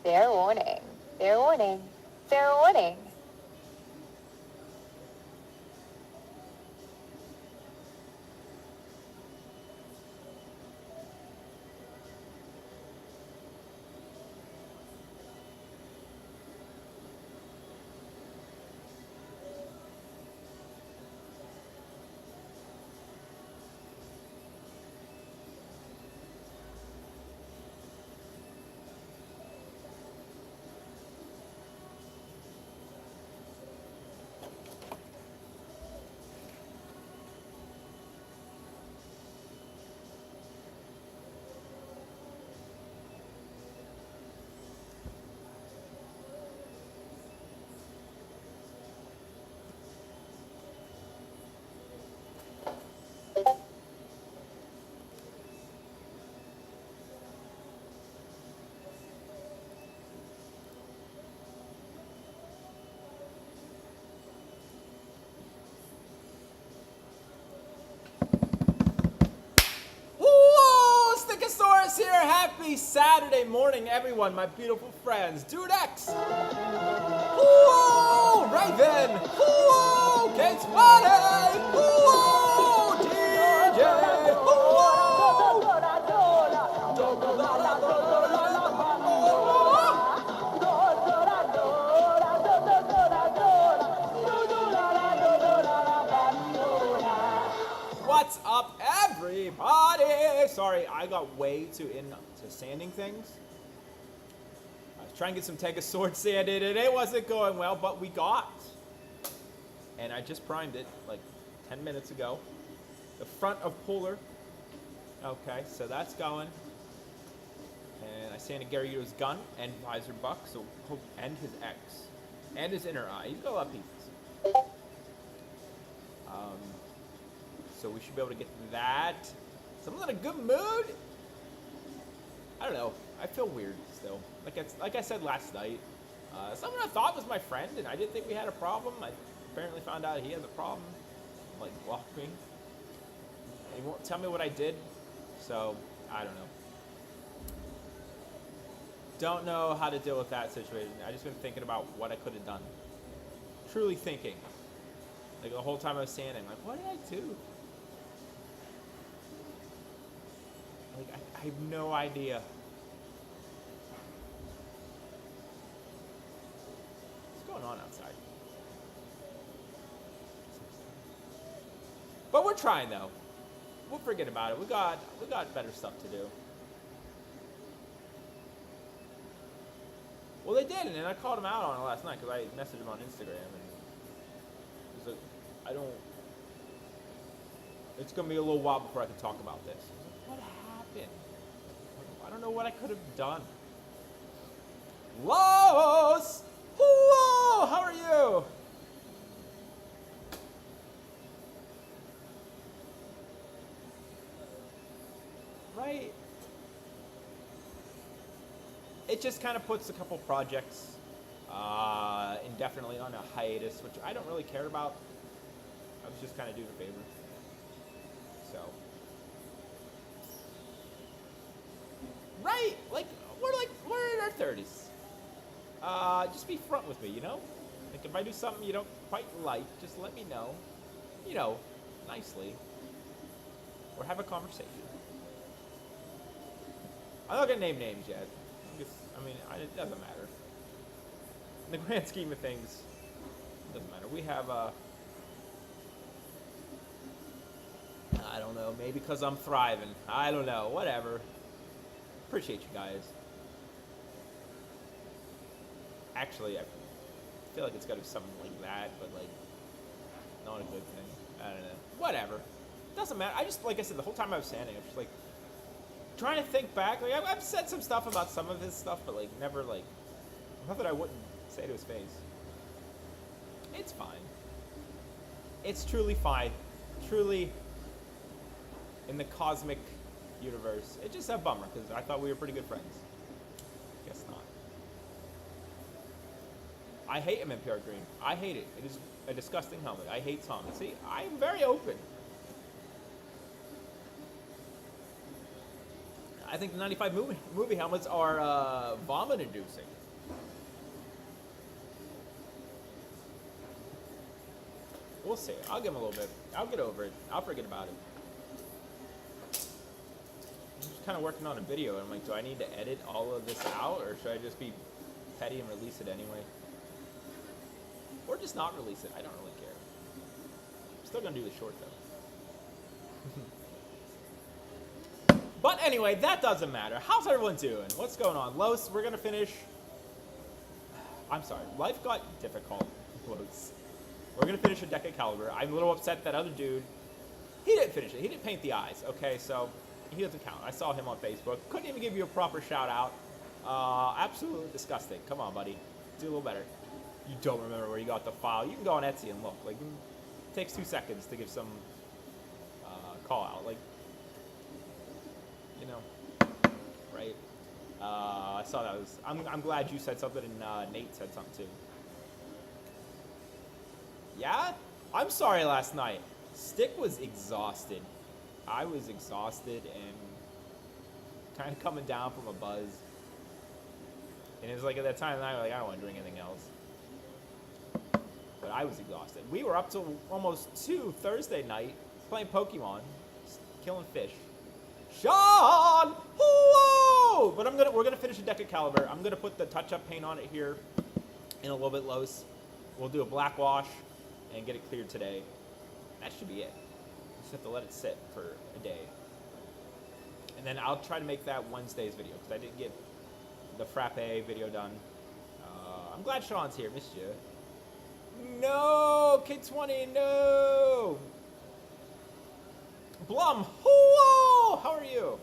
Fair warning. Fair warning. Fair warning. Here, happy Saturday morning, everyone, my beautiful friends. Dude X, whoa, Raven, whoa, Kate Spotty, whoa, DJ, What's up, everybody? Sorry, I got way too into sanding things. I was trying to get some Tega sword sanded, and it wasn't going well, but we got. And I just primed it like 10 minutes ago. The front of Polar. Okay, so that's going. And I sanded Gary Uto's gun and visor buck, and his X. And his inner eye. He's got a lot of pieces. So we should be able to get to that. Someone's in a good mood. I don't know. I feel weird still. Like I said last night. Someone I thought was my friend, and I didn't think we had a problem. I apparently found out he has a problem. Like, blocked me. And he won't tell me what I did. So, I don't know. Don't know how to deal with that situation. I just been thinking about what I could have done. Truly thinking. Like, the whole time I was sanding. Like, what did I do? Like, I have no idea. What's going on outside? But we're trying, though. We'll forget about it. We got better stuff to do. Well, they did, and then I called him out on it last night because I messaged him on Instagram, and he was like, I don't. It's gonna be a little while before I can talk about this. What happened? I don't know what I could have done. Los! Whoa! How are you? Right? It just kind of puts a couple projects indefinitely on a hiatus, which I don't really care about. I was just kind of doing a favor. So. Right, we're in our 30s. Just be front with me, you know? Like, if I do something you don't quite like, just let me know. You know, nicely. Or have a conversation. I'm not gonna name names yet. It doesn't matter. In the grand scheme of things, it doesn't matter. We have, I don't know, maybe because I'm thriving. I don't know, whatever. Appreciate you guys. Actually, I feel like it's got to be something like that, but like, not a good thing. I don't know. Whatever. Doesn't matter. I just, like I said, the whole time I was standing, I was just like, trying to think back. Like, I've said some stuff about some of his stuff, but like, never like, not that I wouldn't say to his face. It's fine. It's truly fine. Truly, in the cosmic universe. It's just a bummer, because I thought we were pretty good friends. Guess not. I hate MMPR Green. I hate it. It is a disgusting helmet. I hate Tommy. See, I'm very open. I think the 95 movie helmets are vomit-inducing. we'll see. I'll give him a little bit. I'll get over it. I'll forget about it. I'm just kind of working on a video, and I'm like, do I need to edit all of this out, or should I just be petty and release it anyway? Or just not release it. I don't really care. I'm still going to do the short, though. But anyway, that doesn't matter. How's everyone doing? What's going on? Los, we're going to finish... I'm sorry. Life got difficult. Los. We're going to finish a deck of Caliber. I'm a little upset that other dude... He didn't finish it. He didn't paint the eyes. Okay, so he doesn't count. I saw him on Facebook. Couldn't even give you a proper shout-out. Absolutely disgusting. Come on, buddy. Do a little better. You don't remember where you got the file. You can go on Etsy and look. Like, it takes 2 seconds to give some call-out. Like, you know, right? I saw that was... I'm glad you said something and Nate said something, too. Yeah? I'm sorry last night. Stick was exhausted. I was exhausted and kind of coming down from a buzz. And it was like at that time of the night, like, I don't want to drink anything else. But I was exhausted. We were up till almost 2 Thursday night playing Pokemon, killing fish. Sean! Whoa! But we're gonna finish a deck of Caliber. I'm gonna put the touch-up paint on it here in a little bit loose. We'll do a black wash and get it cleared today. That should be it. Just have to let it sit for a day. And then I'll try to make that Wednesday's video because I didn't get the frappe video done. I'm glad Sean's here. Missed you. No! K20, no! Blum, whoa! How are you?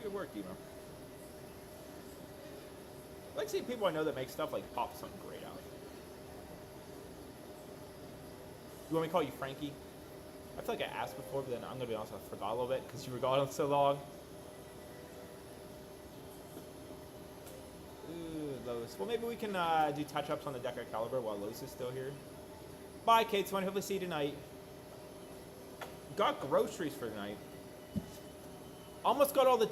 Good work, Demo. I like seeing people I know that make stuff like pop something great out. You want me to call you Frankie? I feel like I asked before, but then I'm gonna be honest, I forgot a little bit because you were gone so long. Ooh, Lois. Well, maybe we can do touch-ups on the deck of Caliber while Lois is still here. Bye, Kate20. Hopefully see you tonight. Got groceries for tonight. Almost got all the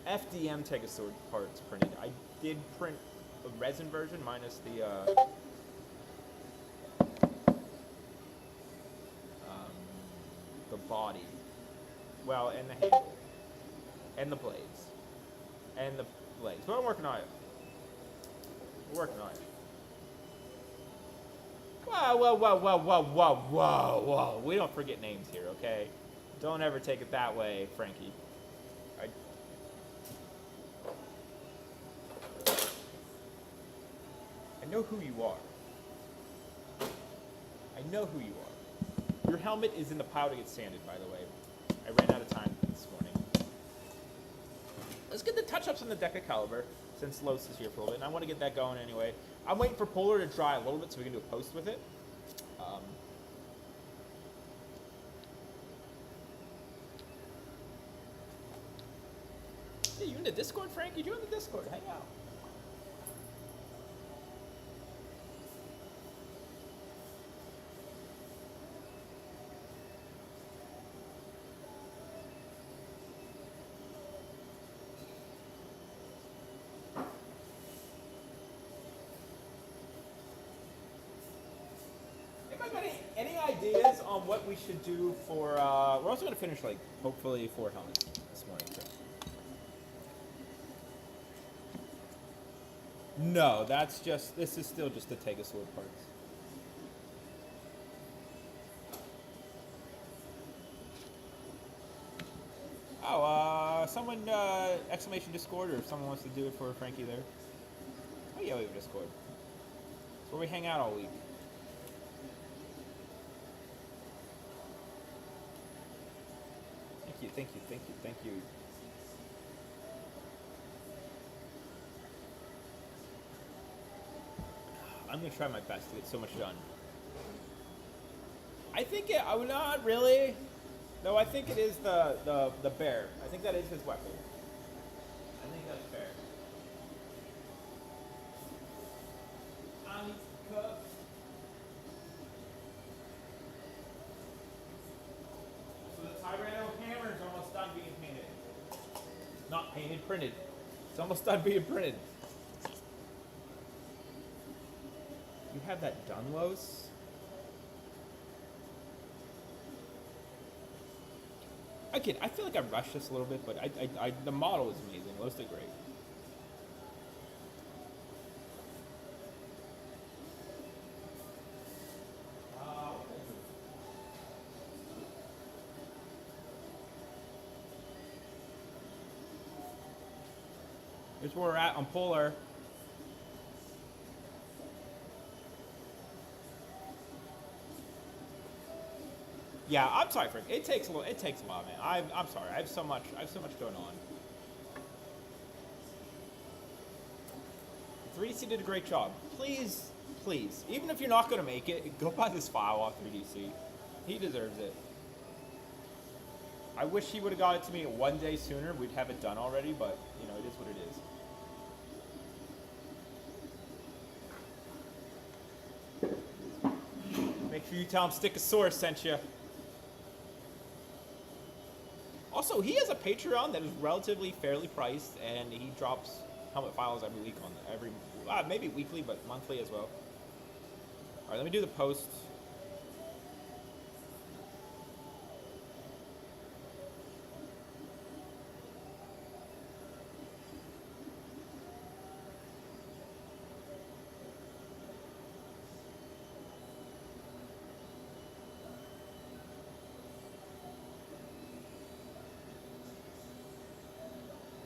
FDM Tegasword parts printed. I did print a resin version minus the body. Well, and the handle. And the blades. And the blades. But I'm working on it. We're working on it. Whoa. We don't forget names here, okay? Don't ever take it that way, Frankie. I know who you are. I know who you are. Your helmet is in the pile to get sanded, by the way. I ran out of time this morning. Let's get the touch-ups on the deck of Caliber, since Los is here for a little bit, and I want to get that going anyway. I'm waiting for Polar to dry a little bit so we can do a post with it. Hey, you in the Discord, Frankie? Join the Discord. Hang out. Any ideas on what we should do for, we're also going to finish, like, hopefully 4 helmets this morning, too. No, that's just, this is still just the Tegasword parts. Oh, someone, exclamation Discord, or if someone wants to do it for Frankie there. Oh yeah, we have Discord. It's where we hang out all week. Thank you, thank you, thank you, thank you. I'm gonna try my best to get so much done. I think it. I would not really. No, I think it is the bear. I think that is his weapon. I think that's fair. So the Tyranno hammer is almost done being painted. Not painted, printed. It's almost done being printed. You have that done, Los? Again, I feel like I rushed this a little bit, but the model is amazing. Los did great. Here's where we're at on Polar. Yeah, I'm sorry, Frank. It takes a little. It takes a while, man. I'm sorry. I have so much going on. 3DC did a great job. Please, please, even if you're not going to make it, go buy this file off 3DC. He deserves it. I wish he would have got it to me one day sooner. We'd have it done already, but you know, it is what it is. Make sure you tell him Stickosaurus sent you. Also, he has a Patreon that is relatively fairly priced, and he drops helmet files every week on maybe weekly, but monthly as well. All right, let me do the post.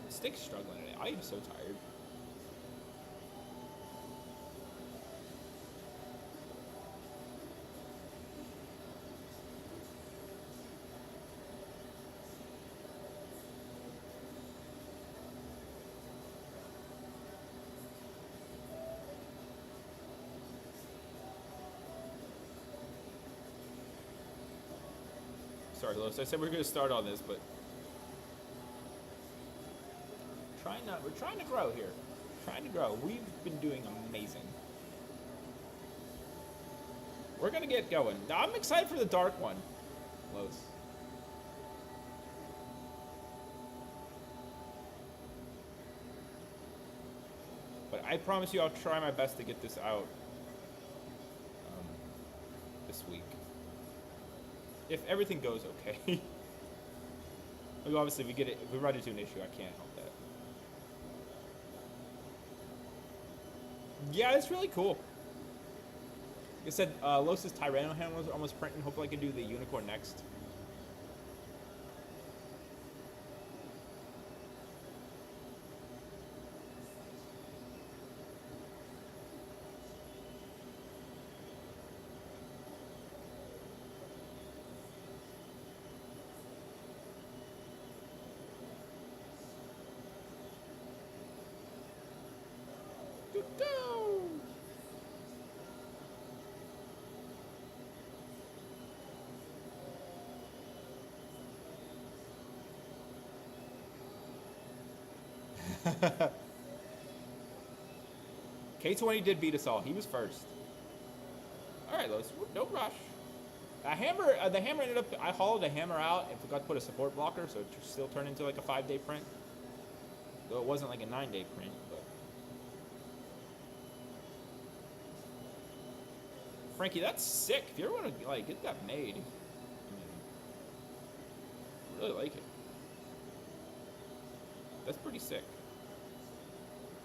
Stick's struggling today. I am so tired. Sorry, Los. I said we were going to start on this, but we're trying to grow here. Trying to grow. We've been doing amazing. We're gonna get going. I'm excited for the dark one, Los. But I promise you, I'll try my best to get this out this week. If everything goes okay. Like obviously, if we run into an issue, I can't help that. Yeah, it's really cool. Like I said, Los's Tyranno hand was almost printing. Hopefully I can do the unicorn next. K20 did beat us all. He was first. All right, Los. No rush. The hammer ended up. I hollowed the hammer out and forgot to put a support blocker, so it still turned into like a 5-day print. Though it wasn't like a 9-day print, but. Frankie, that's sick. If you ever want to like get that made, I really like it. That's pretty sick.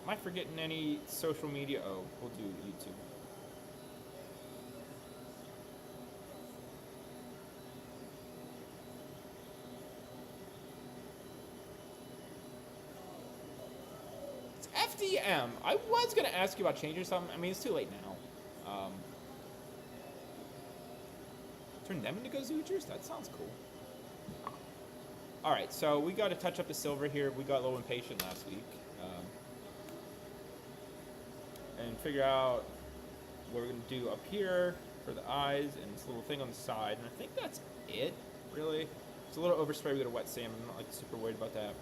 Am I forgetting any social media? Oh, we'll do YouTube. It's FDM. I was going to ask you about changing something. I mean, it's too late now. Turn them into Gozoogers? That sounds cool. All right, so we got to touch up the silver here. We got a little impatient last week. And figure out what we're going to do up here for the eyes and this little thing on the side. And I think that's it, really. It's a little overspray with a wet sand. I'm not like super worried about that.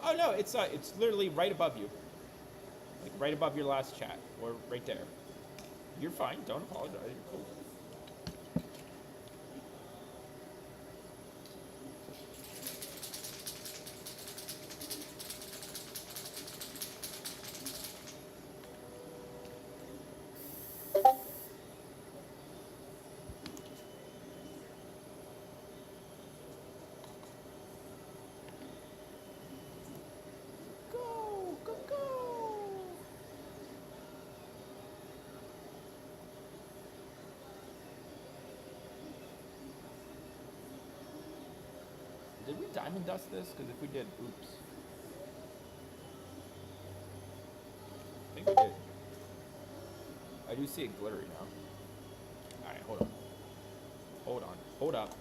Oh no, it's literally right above you. Like right above your last chat. Or right there. You're fine, don't apologize, you're cool. Did we diamond dust this? Because if we did, oops. I think we did. I do see it glittery now. Alright, hold on. Hold on. Hold up.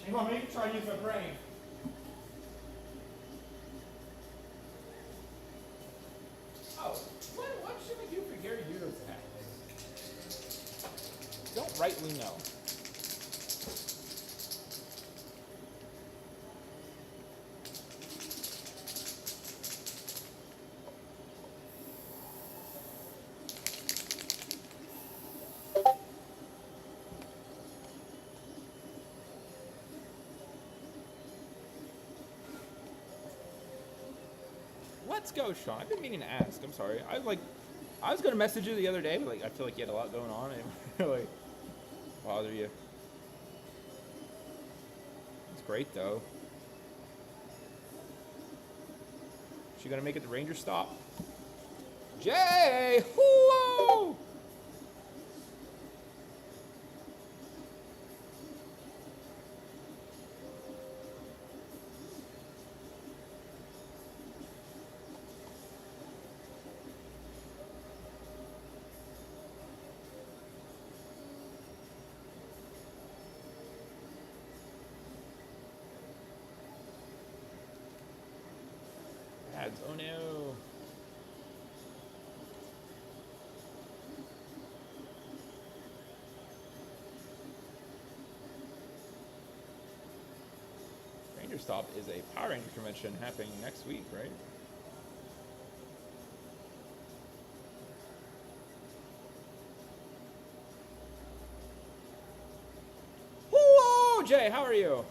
Shame on me, try to use my brain. Oh, what should we do for Gary Yudo's hat? Don't rightly know. Let's go, Sean. I've been meaning to ask. I'm sorry. I was gonna message you the other day, but like I feel like you had a lot going on. I didn't really bother you. It's great though. She gonna make it the Ranger stop? Jay! Whoa! Oh no. Ranger Stop is a Power Ranger convention happening next week, right? Whoa, Jay, how are you?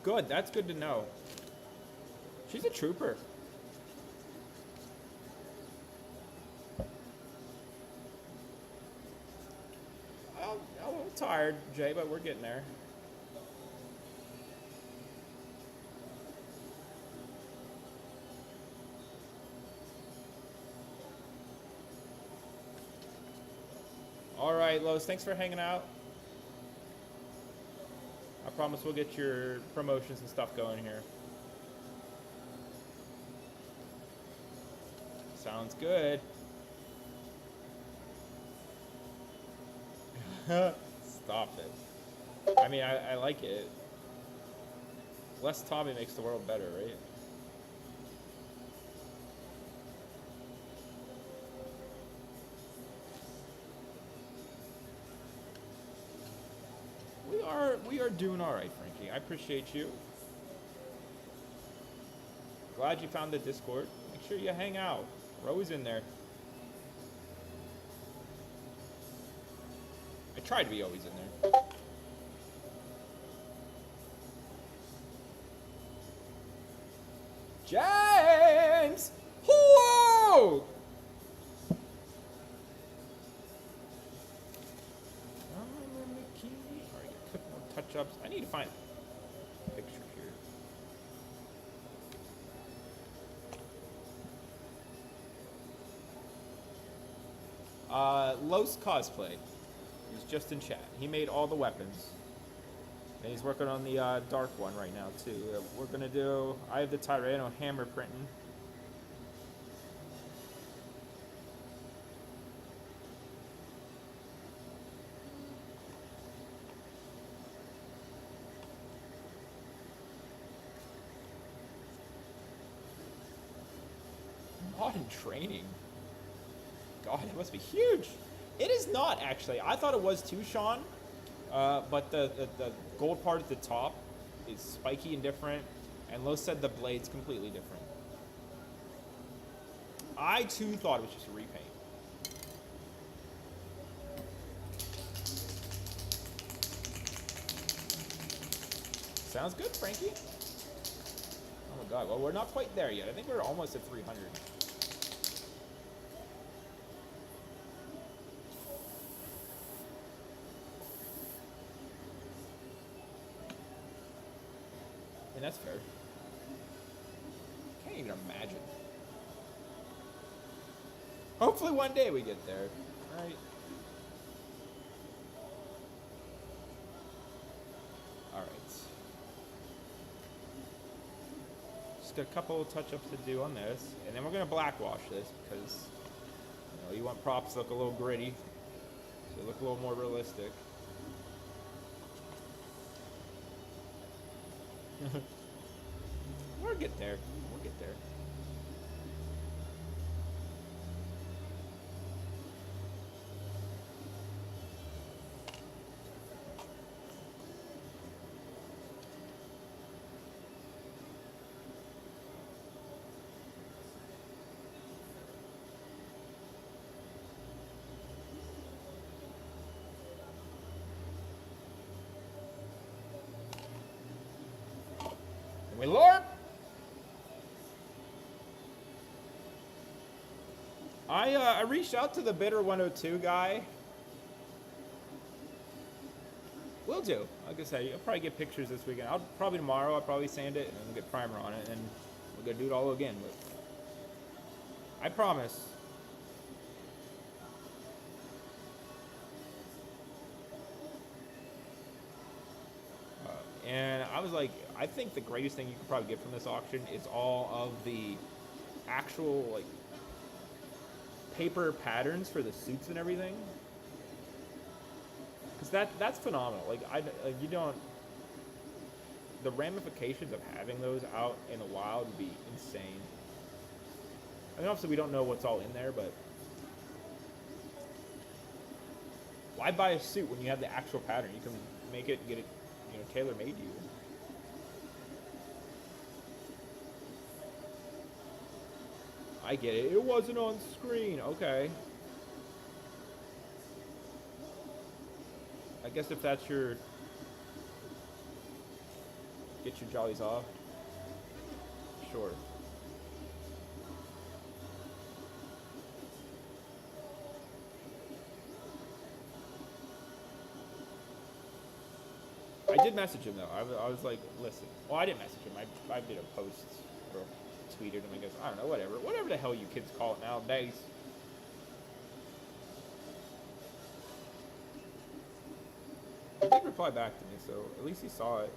Good, that's good to know. She's a trooper. I'm a little tired, Jay, but we're getting there. All right, Lois, thanks for hanging out. I promise we'll get your promotions and stuff going here. Sounds good. Stop it. I mean, I like it. Less Tommy makes the world better, right? We are doing all right, Frankie. I appreciate you. Glad you found the Discord. Make sure you hang out. We're always in there. I try to be always in there. James! Whoa! Touch-ups. I need to find a picture here. Los Cosplay. He's just in chat. He made all the weapons. And he's working on the dark one right now, too. We're going to do... I have the Tyranno hammer printing. Modern training. God, it must be huge. It is not, actually. I thought it was too, Sean. But the gold part at the top is spiky and different. And Lo said the blade's completely different. I, too, thought it was just a repaint. Sounds good, Frankie. Oh, my God. Well, we're not quite there yet. I think we're almost at 300. And that's fair. Can't even imagine. Hopefully one day we get there. Alright. Alright. Just got a couple of touch-ups to do on this. And then we're going to blackwash this because, you know, you want props to look a little gritty. So they look a little more realistic. We'll get there. We'll get there. Can we LARP? I reached out to the Bitter 102 guy. Will do. Like I said, I'll probably get pictures this weekend. Probably tomorrow. I'll probably sand it and we'll get primer on it, and we're gonna do it all again. But I promise. And I was like, I think the greatest thing you could probably get from this auction is all of the actual like paper patterns for the suits and everything, because that's phenomenal. Like you don't, the ramifications of having those out in the wild would be insane. I mean, obviously we don't know what's all in there, but why buy a suit when you have the actual pattern? You can make it, get it, you know, tailor made to you. I get it. It wasn't on screen. Okay. I guess if that's your... Get your jollies off. Sure. I did message him, though. I was like, listen. Well, I didn't message him. I did a post or tweeted him, I guess. I don't know, whatever. Whatever the hell you kids call it nowadays. He did reply back to me, so at least he saw it.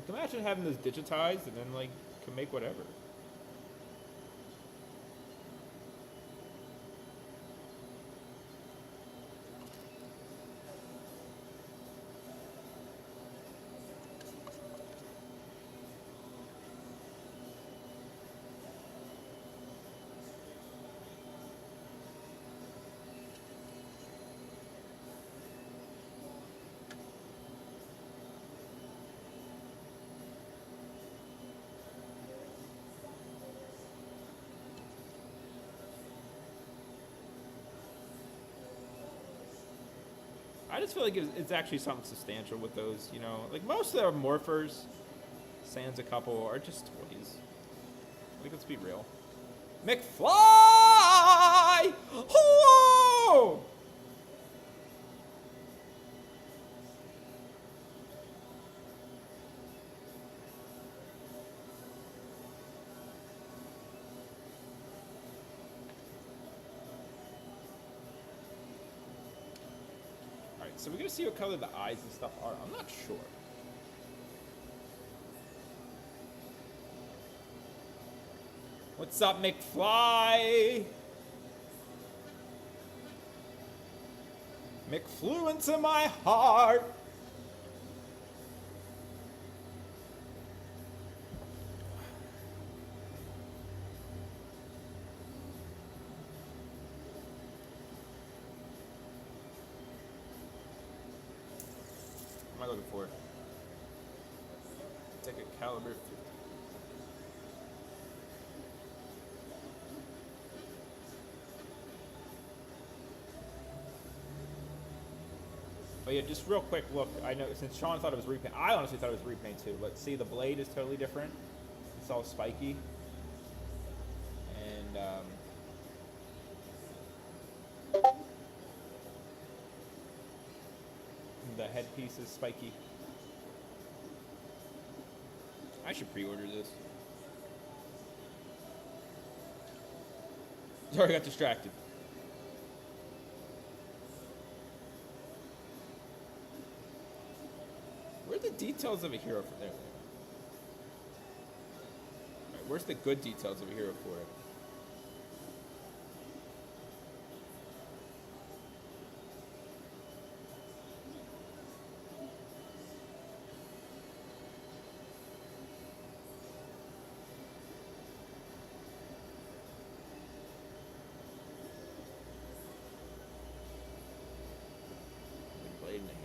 Like, imagine having this digitized and then, like, can make whatever. I just feel like it's actually something substantial with those, you know. Like, most of the morphers, sans a couple, are just toys. Like, let's be real. McFly! Whoa! Alright, so we're gonna see what color the eyes and stuff are. I'm not sure. What's up, McFly? McFlew into my heart. What am I looking for? Take a caliber 50. But yeah, just real quick look. I know since Sean thought it was repaint, I honestly thought it was repaint too. But see, the blade is totally different. It's all spiky, and the headpiece is spiky. I should pre-order this. Sorry, I got distracted. Where are the details of a hero for there? Right, where's the good details of a hero for it? Blade and a handpiece.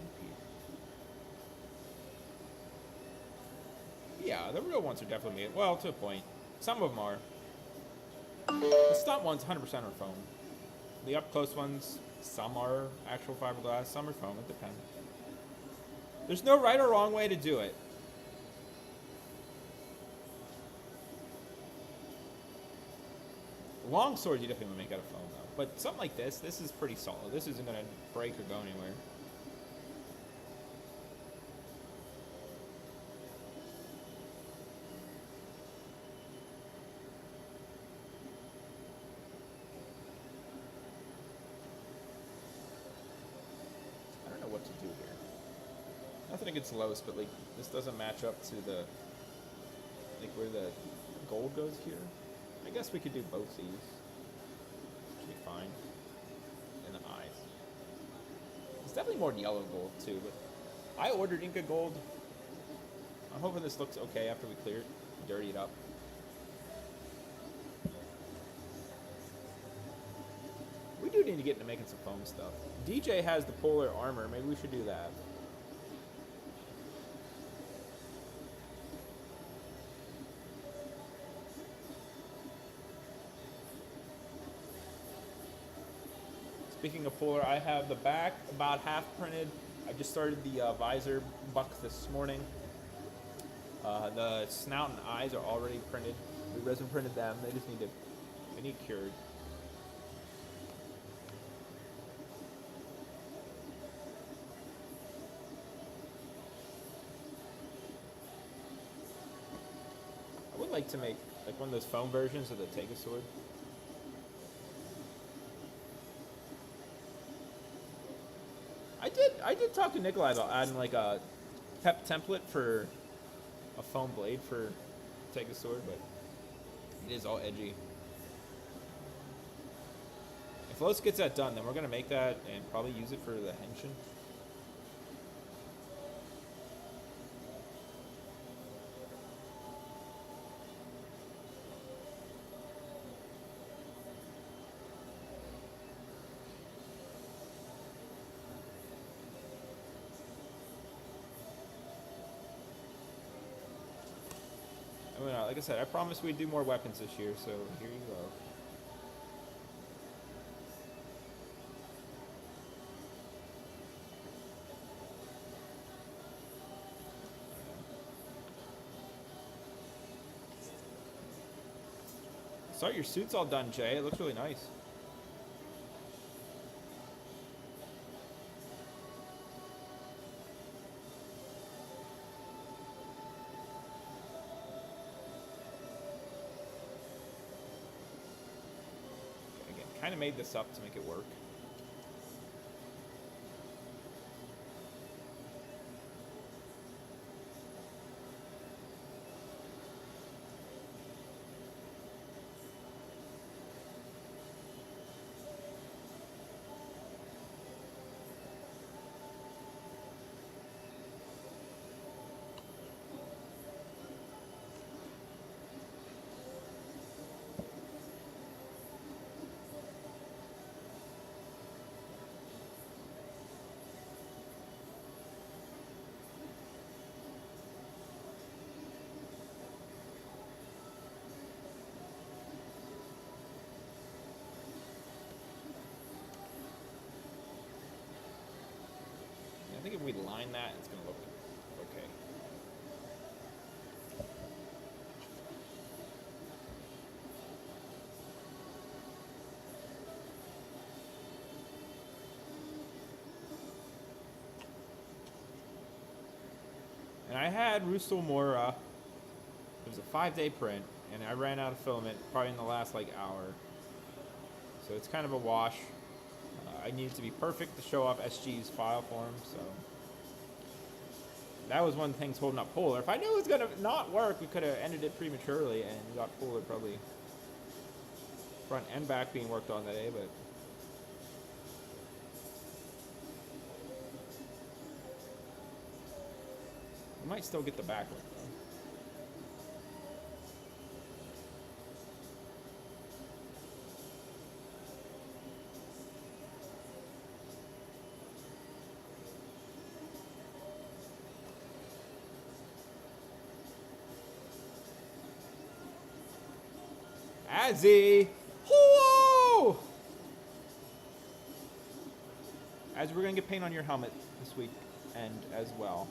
Yeah, the real ones are definitely made. Well, to a point. Some of them are. The stunt ones, 100% are foam. The up-close ones, some are actual fiberglass, some are foam. It depends. There's no right or wrong way to do it. Long swords you definitely make out of foam, though. But something like this is pretty solid. This isn't going to break or go anywhere. What to do here. Nothing against Lois, but like this doesn't match up to the like where the gold goes here. I guess we could do both these. Should be fine. And the eyes. It's definitely more yellow gold too, but I ordered Inca gold. I'm hoping this looks okay after we clear it, dirty it up. We do need to get into making some foam stuff. DJ has the polar armor. Maybe we should do that. Speaking of polar, I have the back about half printed. I just started the visor buck this morning. The snout and eyes are already printed. We resin printed them. They just need cured. I would like to make like one of those foam versions of the Sword. I did talk to Nikolai about adding like a pep template for a foam blade for Sword, but it is all edgy. If Los gets that done, then we're gonna make that and probably use it for the Henshin. I mean, like I said, I promised we'd do more weapons this year, so here you go. Sorry, your suit's all done, Jay. It looks really nice. Again, kind of made this up to make it work. I think if we line that, it's gonna look okay. And I had Russell Mora. It was a 5-day print, and I ran out of filament probably in the last like hour. So it's kind of a wash. I needed to be perfect to show off SG's file form, so that was one of the things holding up Polar. If I knew it was gonna not work, we could have ended it prematurely and got Polar probably front and back being worked on that day, but we might still get the back work though. Azzy! Whoa! As we're gonna get paint on your helmet this week and as well.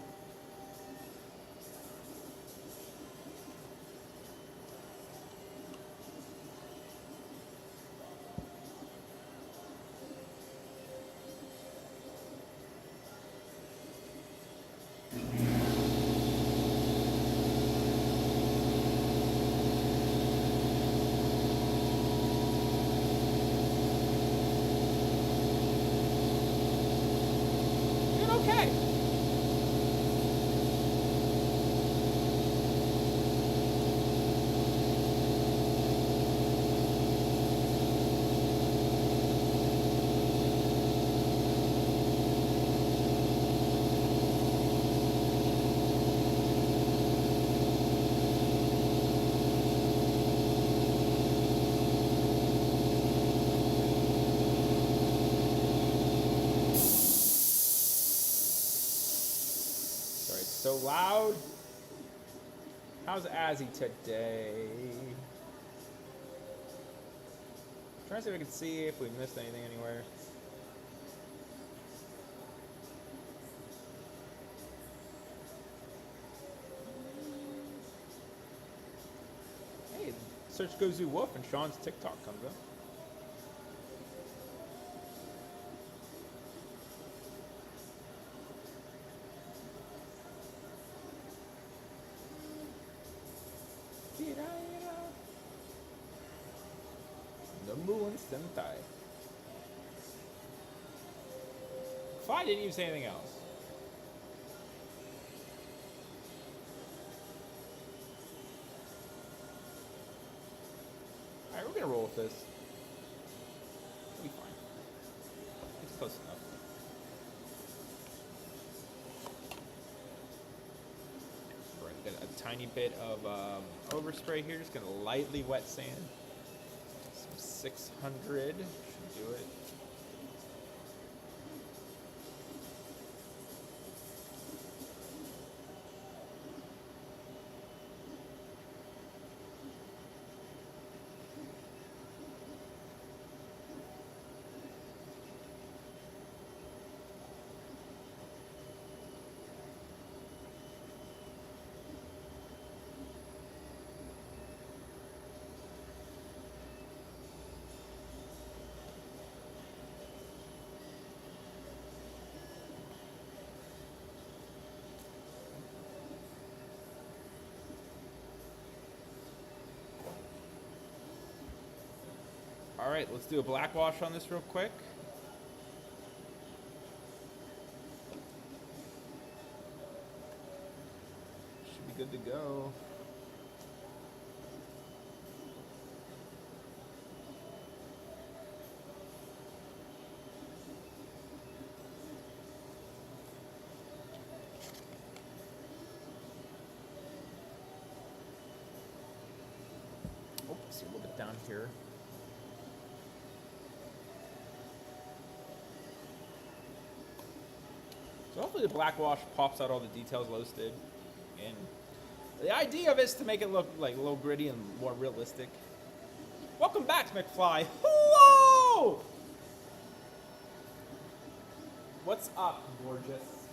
Doing okay. Sorry, it's so loud. How's Azzy today? Trying to see if I can see if we missed anything anywhere. Hey, search Gozu Wolf and Sean's TikTok comes up. Number one Sentai. Fly didn't even say anything else. Alright, we're gonna roll with this. It'll be fine. It's close enough. We're gonna get a tiny bit of overspray here. Just gonna lightly wet sand. 600 should do it. All right, let's do a black wash on this real quick. Should be good to go. Oh, see a little bit down here. So hopefully the black wash pops out all the details Lowe's did. And the idea of it is to make it look like a little gritty and more realistic. Welcome back, McFly. Whoa! What's up, gorgeous?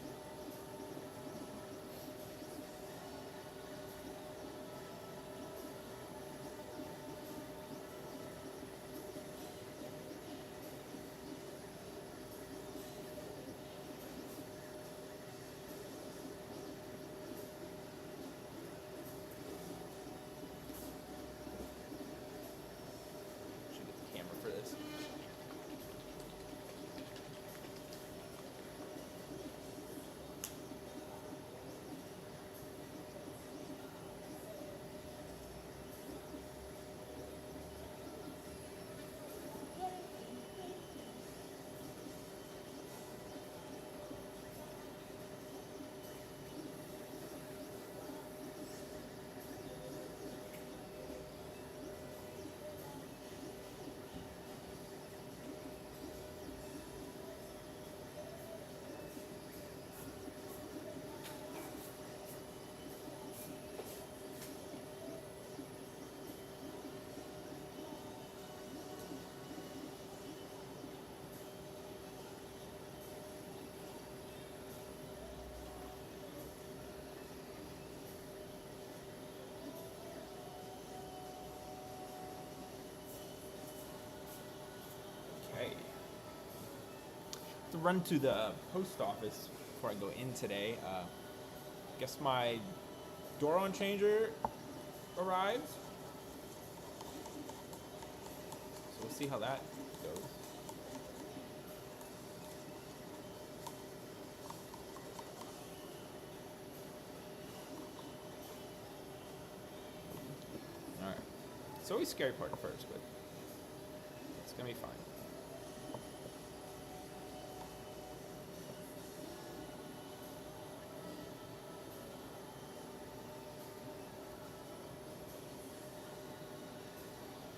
to run to the post office before I go in today. Guess my door-on changer arrived. So we'll see how that goes. Alright. It's always a scary part at first, but it's gonna be fine.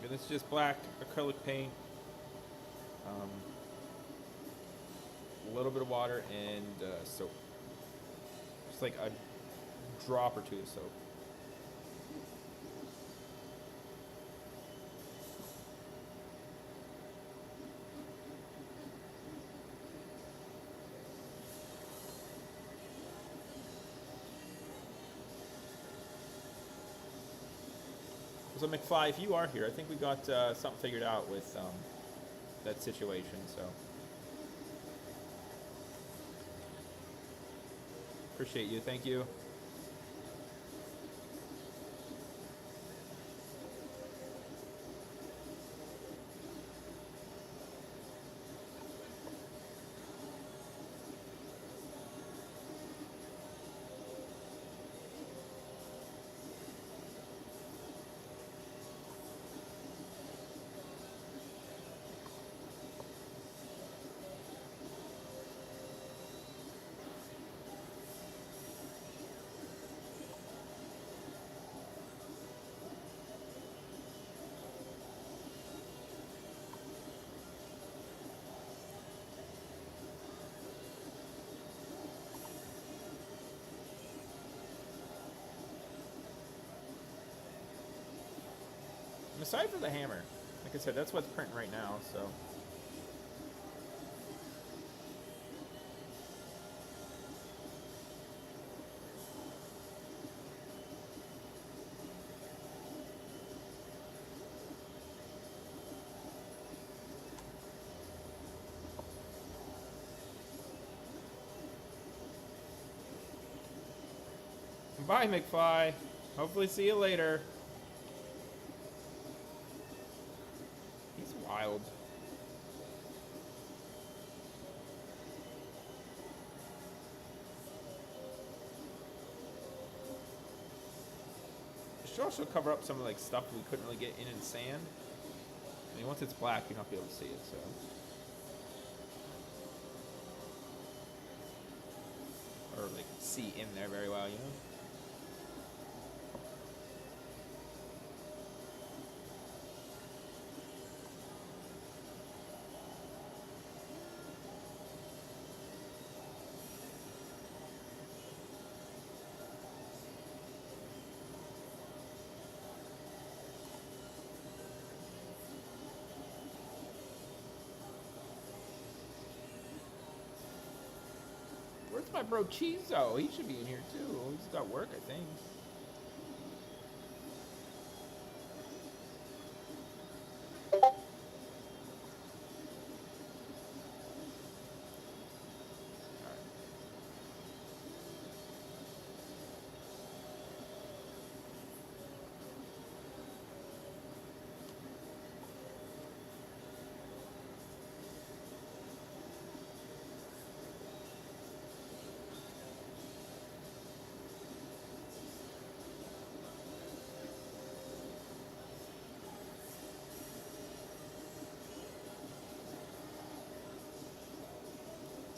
Okay, this is just black acrylic paint, a little bit of water, and soap. Just like a drop or two of soap. So McFly, if you are here, I think we got something figured out with that situation, so. Appreciate you, thank you. And aside from the hammer, like I said, that's what's printing right now, so. Bye, McFly. Hopefully see you later. He's wild. It should also cover up some of like stuff we couldn't really get in sand. I mean, once it's black, you're not be able to see it, so. Or like see in there very well, you know? Where's my bro Chizo? He should be in here too. He's got work, I think.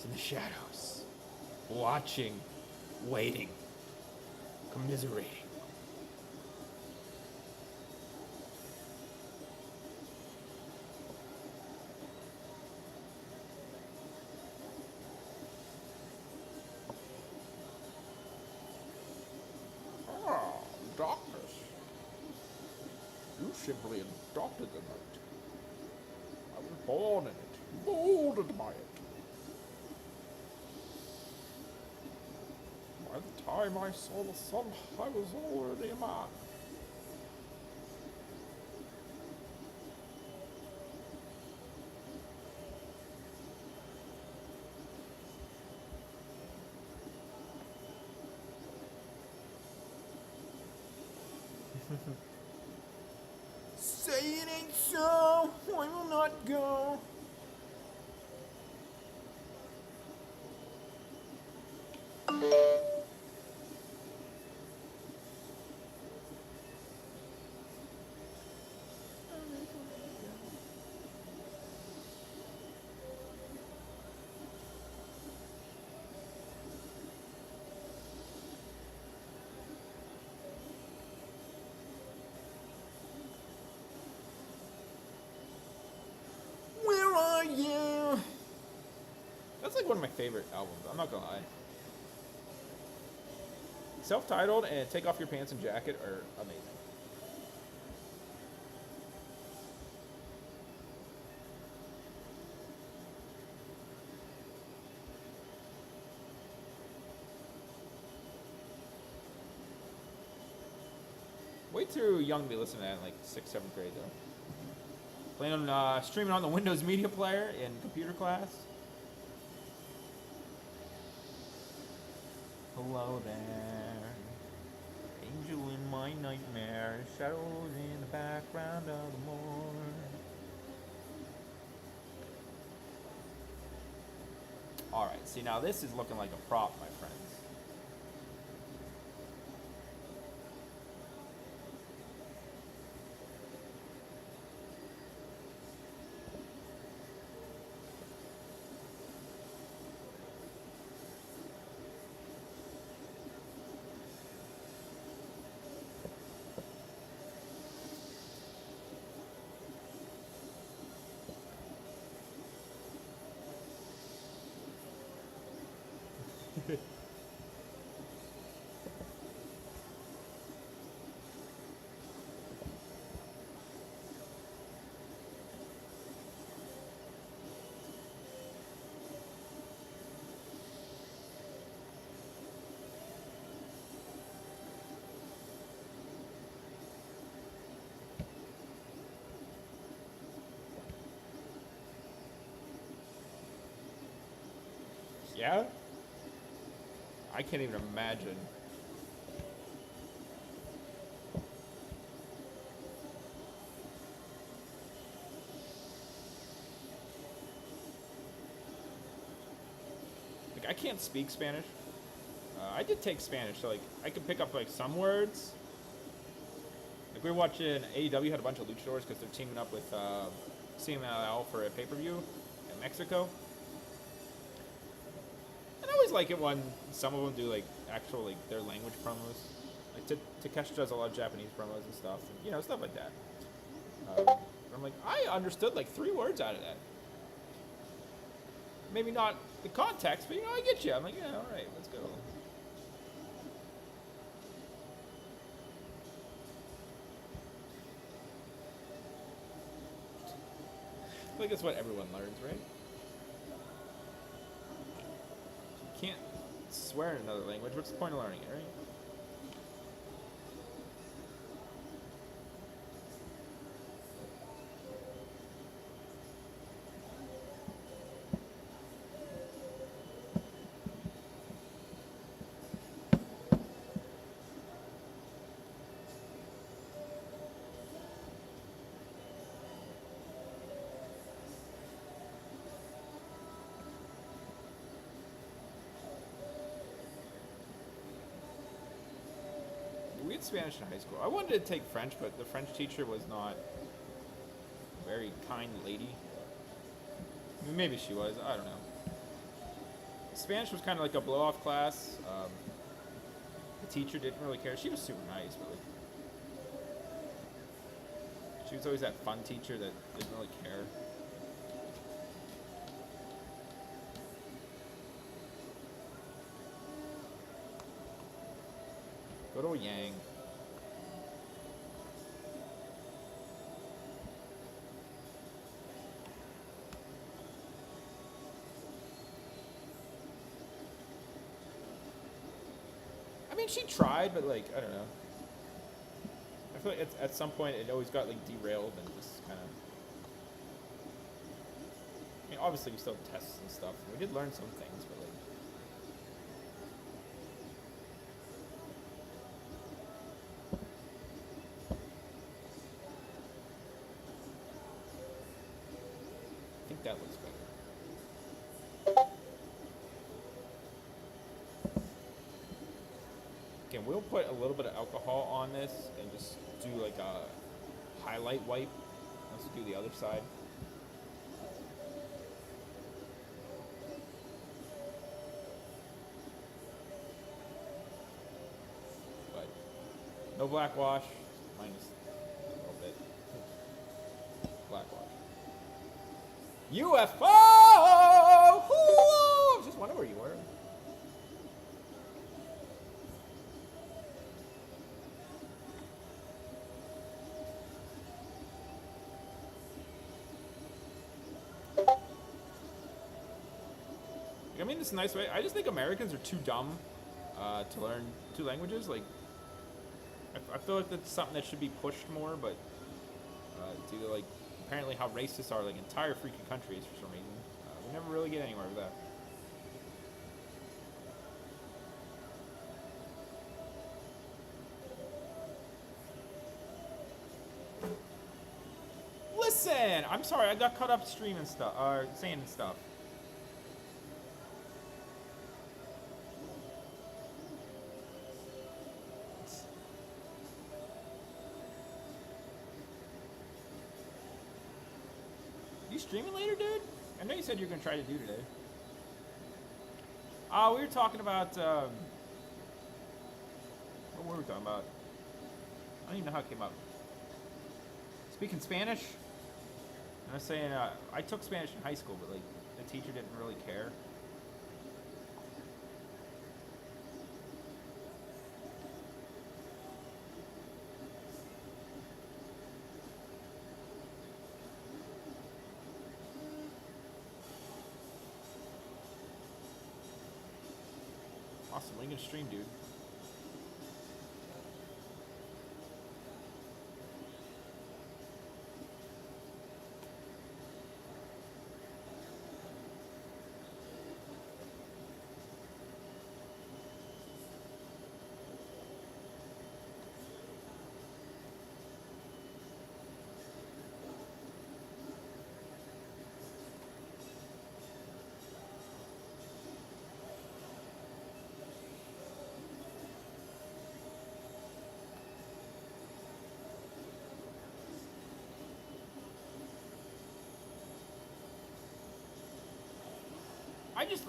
In the shadows, watching, waiting, commiserating. Ah, darkness. You simply adopted the night. I was born in it, molded by it. By the time I saw the sun, I was already a man. Say it ain't so, I will not go. Where are you? That's like one of my favorite albums, I'm not gonna lie. Self-titled and Take Off Your Pants and Jacket are amazing. Way too young to be listening to that in like 6th, 7th grade though. Playing on streaming on the Windows Media Player in computer class. Hello there, angel in my nightmare, shadows in the background of the morn. Alright, see now this is looking like a prop, my friends. Yeah? I can't even imagine. Like, I can't speak Spanish. I did take Spanish, so like I could pick up like some words. Like we were watching AEW had a bunch of luchadors because they're teaming up with CMLL for a pay-per-view in Mexico. And I always like it when some of them do like actual like their language promos. Like Takeshi does a lot of Japanese promos and stuff, and, you know, stuff like that. I'm like, I understood like 3 words out of that. Maybe not the context, but you know, I get you. I'm like, yeah, all right, let's go. I think that's what everyone learns, right? You can't swear in another language. What's the point of learning it, right? We had Spanish in high school. I wanted to take French, but the French teacher was not a very kind lady. I mean, maybe she was. I don't know. Spanish was kind of like a blow-off class. The teacher didn't really care. She was super nice, but like, she was always that fun teacher that didn't really care. Go to Yang. I mean, she tried, but like, I don't know. I feel like at some point it always got like derailed and just kind of. I mean, obviously we still had tests and stuff. We did learn some things, but like. thinking we'll put a little bit of alcohol on this and just do like a highlight wipe. Let's do the other side. But no black wash, minus a little bit. Black wash. UFO! I was just wondering where you were. I mean, this is a nice way. I just think Americans are too dumb to learn two languages. Like, I feel like that's something that should be pushed more, but it's either like apparently how racist our like entire freaking country is for some reason. We never really get anywhere with that. Listen, I'm sorry, I got caught up streaming stuff, saying stuff. You streaming later, dude? I know you said you were gonna try to do today. We were talking about, what were we talking about? I don't even know how it came up. Speaking Spanish? And I was saying, I took Spanish in high school, but like, the teacher didn't really care. Awesome, when are you gonna stream, dude?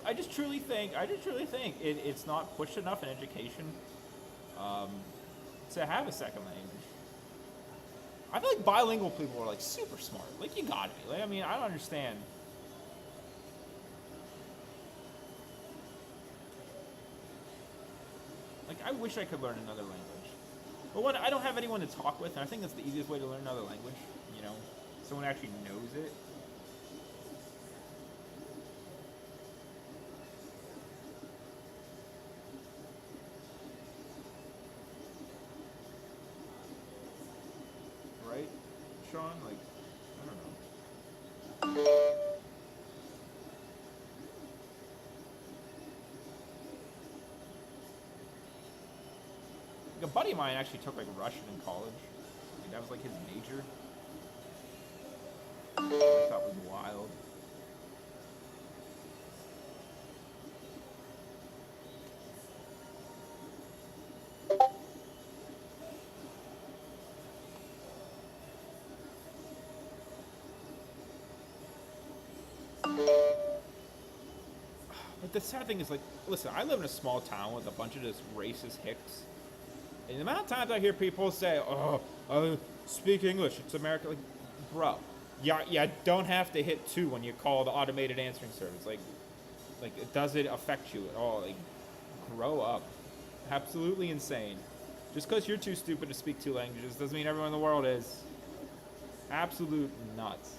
I just truly think it's not pushed enough in education to have a second language. I feel like bilingual people are like super smart. Like you gotta be. Like, I mean, I don't understand. Like I wish I could learn another language. But when I don't have anyone to talk with, and I think that's the easiest way to learn another language. You know, someone actually knows it. Right, Sean? Like, I don't know. Like, a buddy of mine actually took like Russian in college. Like, that was like his major. I thought was wild. But the sad thing is, like, listen, I live in a small town with a bunch of just racist hicks. And the amount of times I hear people say, oh, speak English, it's America. Like, bro, yeah, don't have to hit 2 when you call the automated answering service. Like, does it affect you at all? Like, grow up. Absolutely insane. Just because you're too stupid to speak 2 languages doesn't mean everyone in the world is. Absolute nuts.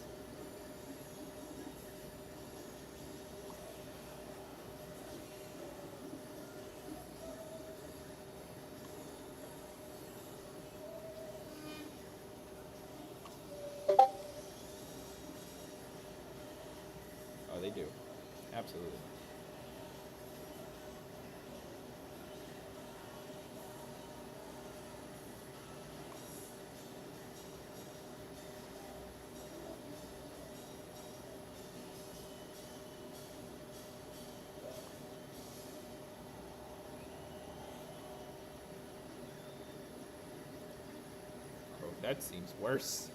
Oh, they do. Absolutely. That seems worse.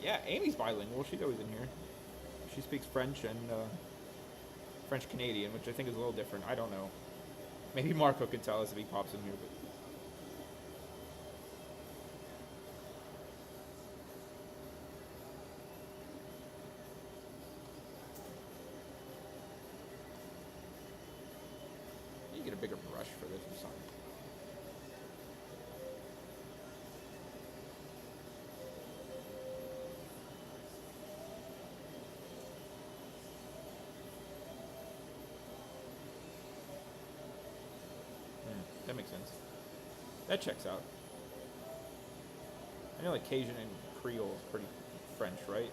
Yeah, Amy's bilingual. She's always in here. She speaks French and French Canadian, which I think is a little different. I don't know. Maybe Marco could tell us if he pops in here. But you get a bigger brush for this or something. That makes sense. That checks out. I know like Cajun and Creole is pretty French, right?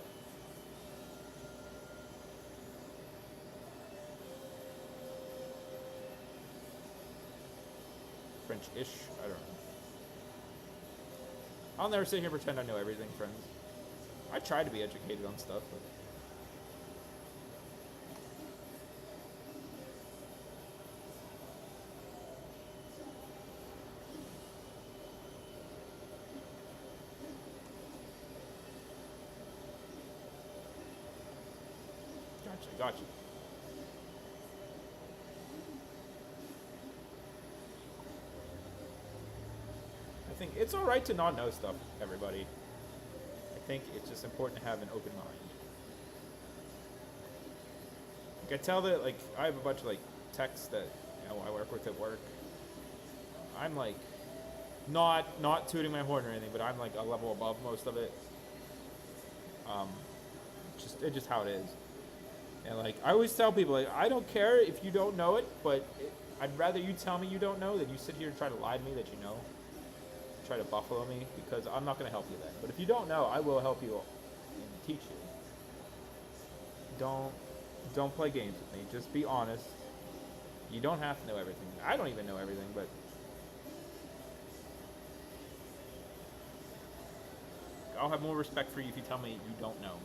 French-ish? I don't know. I'll never sit here and pretend I know everything, friends. I try to be educated on stuff, but... Gotcha. I think it's alright to not know stuff, everybody. I think it's just important to have an open mind. Like I tell that, like, I have a bunch of, like, techs that, you know, I work with at work. I'm, like, not tooting my horn or anything, but I'm, like, a level above most of it. It's just how it is. And, like, I always tell people, like, I don't care if you don't know it, but I'd rather you tell me you don't know than you sit here and try to lie to me that you know. Try to buffalo me, because I'm not going to help you then. But if you don't know, I will help you and teach you. Don't play games with me. Just be honest. You don't have to know everything. I don't even know everything, but... I'll have more respect for you if you tell me you don't know.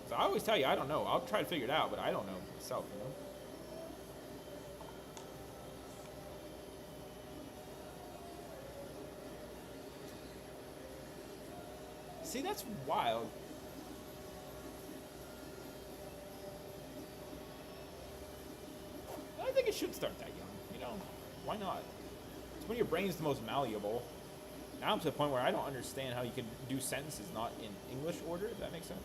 So I always tell you I don't know. I'll try to figure it out, but I don't know myself, you know? See, that's wild. I think it should start that young, you know? Why not? It's when your brain's the most malleable. Now I'm to the point where I don't understand how you can do sentences not in English order, if that makes sense.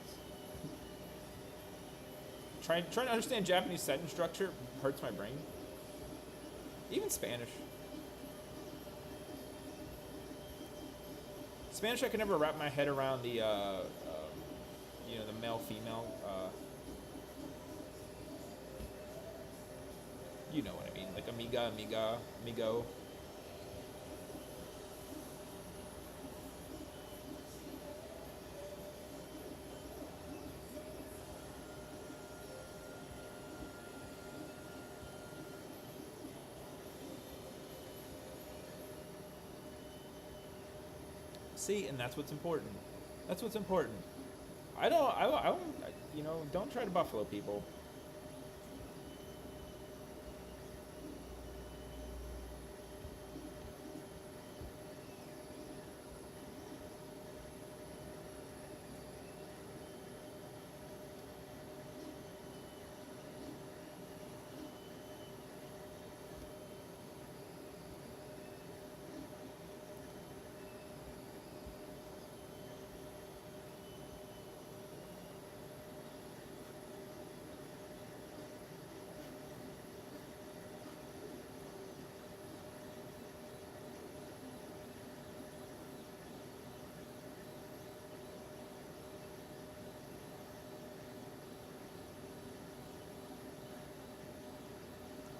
Trying to understand Japanese sentence structure hurts my brain. Even Spanish. Spanish, I could never wrap my head around the, you know, the male-female, you know what I mean, like amiga, amigo. See, and that's what's important. That's what's important. I don't, you know, don't try to buffalo people.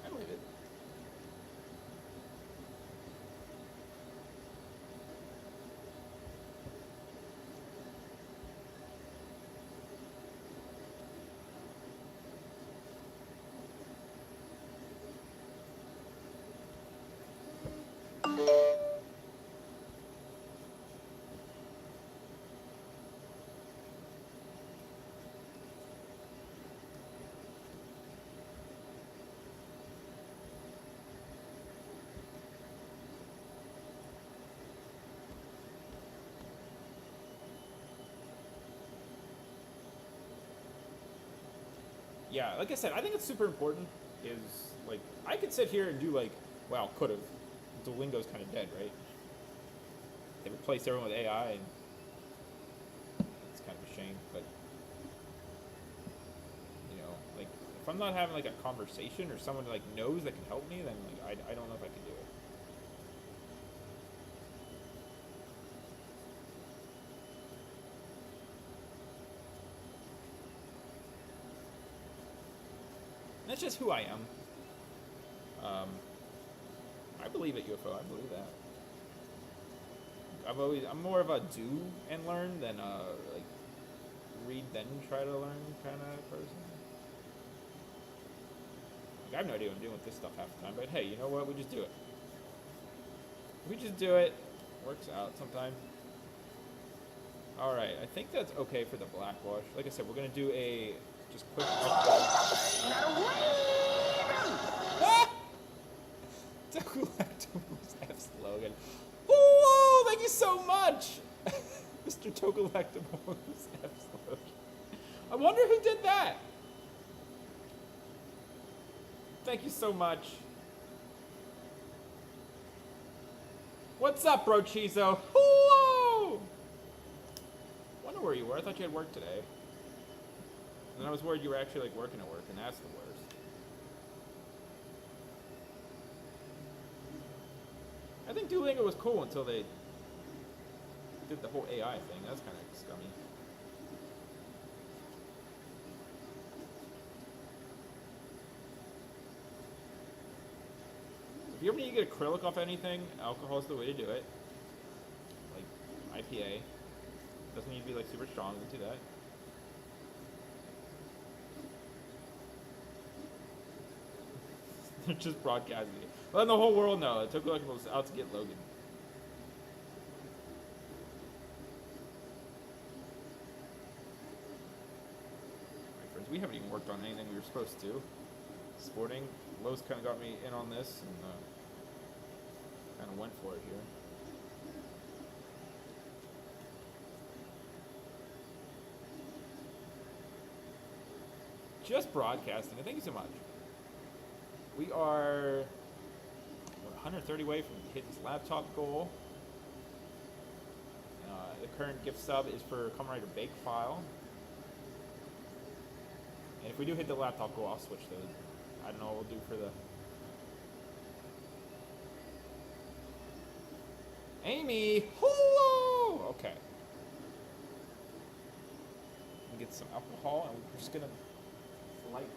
I believe it. yeah, like I said, I think it's super important. Is like I could sit here and do like, well, could have. Duolingo's kind of dead, right? They replaced everyone with AI, and it's kind of a shame. But you know, like if I'm not having like a conversation or someone like knows that can help me, then like I don't know if I can do it. And that's just who I am. I believe at UFO. I believe that. I'm more of a do and learn than like read then try to learn kind of person. Like, I have no idea what I'm doing with this stuff half the time, but hey, you know what? We just do it. We just do it. Works out sometimes. All right, I think that's okay for the blackwash. Like I said, we're gonna do a just quick update. Tokolactobos F slogan. Whoa! Thank you so much, Mr. Tokolactobos F slogan. I wonder who did that. Thank you so much. What's up, bro Chizo? Whoa! Wonder where you were. I thought you had work today. And I was worried you were actually like working at work, and that's the worst. I think Duolingo was cool until they did the whole AI thing. That's kind of scummy. If you ever need to get acrylic off anything, alcohol is the way to do it. Like IPA. Doesn't need to be like super strong to do that. They're just broadcasting it. Letting the whole world know. It took like was out to get Logan. Alright, friends, we haven't even worked on anything we were supposed to. Sporting. Lowe's kind of got me in on this and kind of went for it here. Just broadcasting. Thank you so much. We are 130 away from hitting this laptop goal. The current gift sub is for Kamen Rider Bake File. And if we do hit the laptop goal, I'll switch those. I don't know what we'll do for the... Amy! Hello! Okay. Get some alcohol, and we're just gonna light.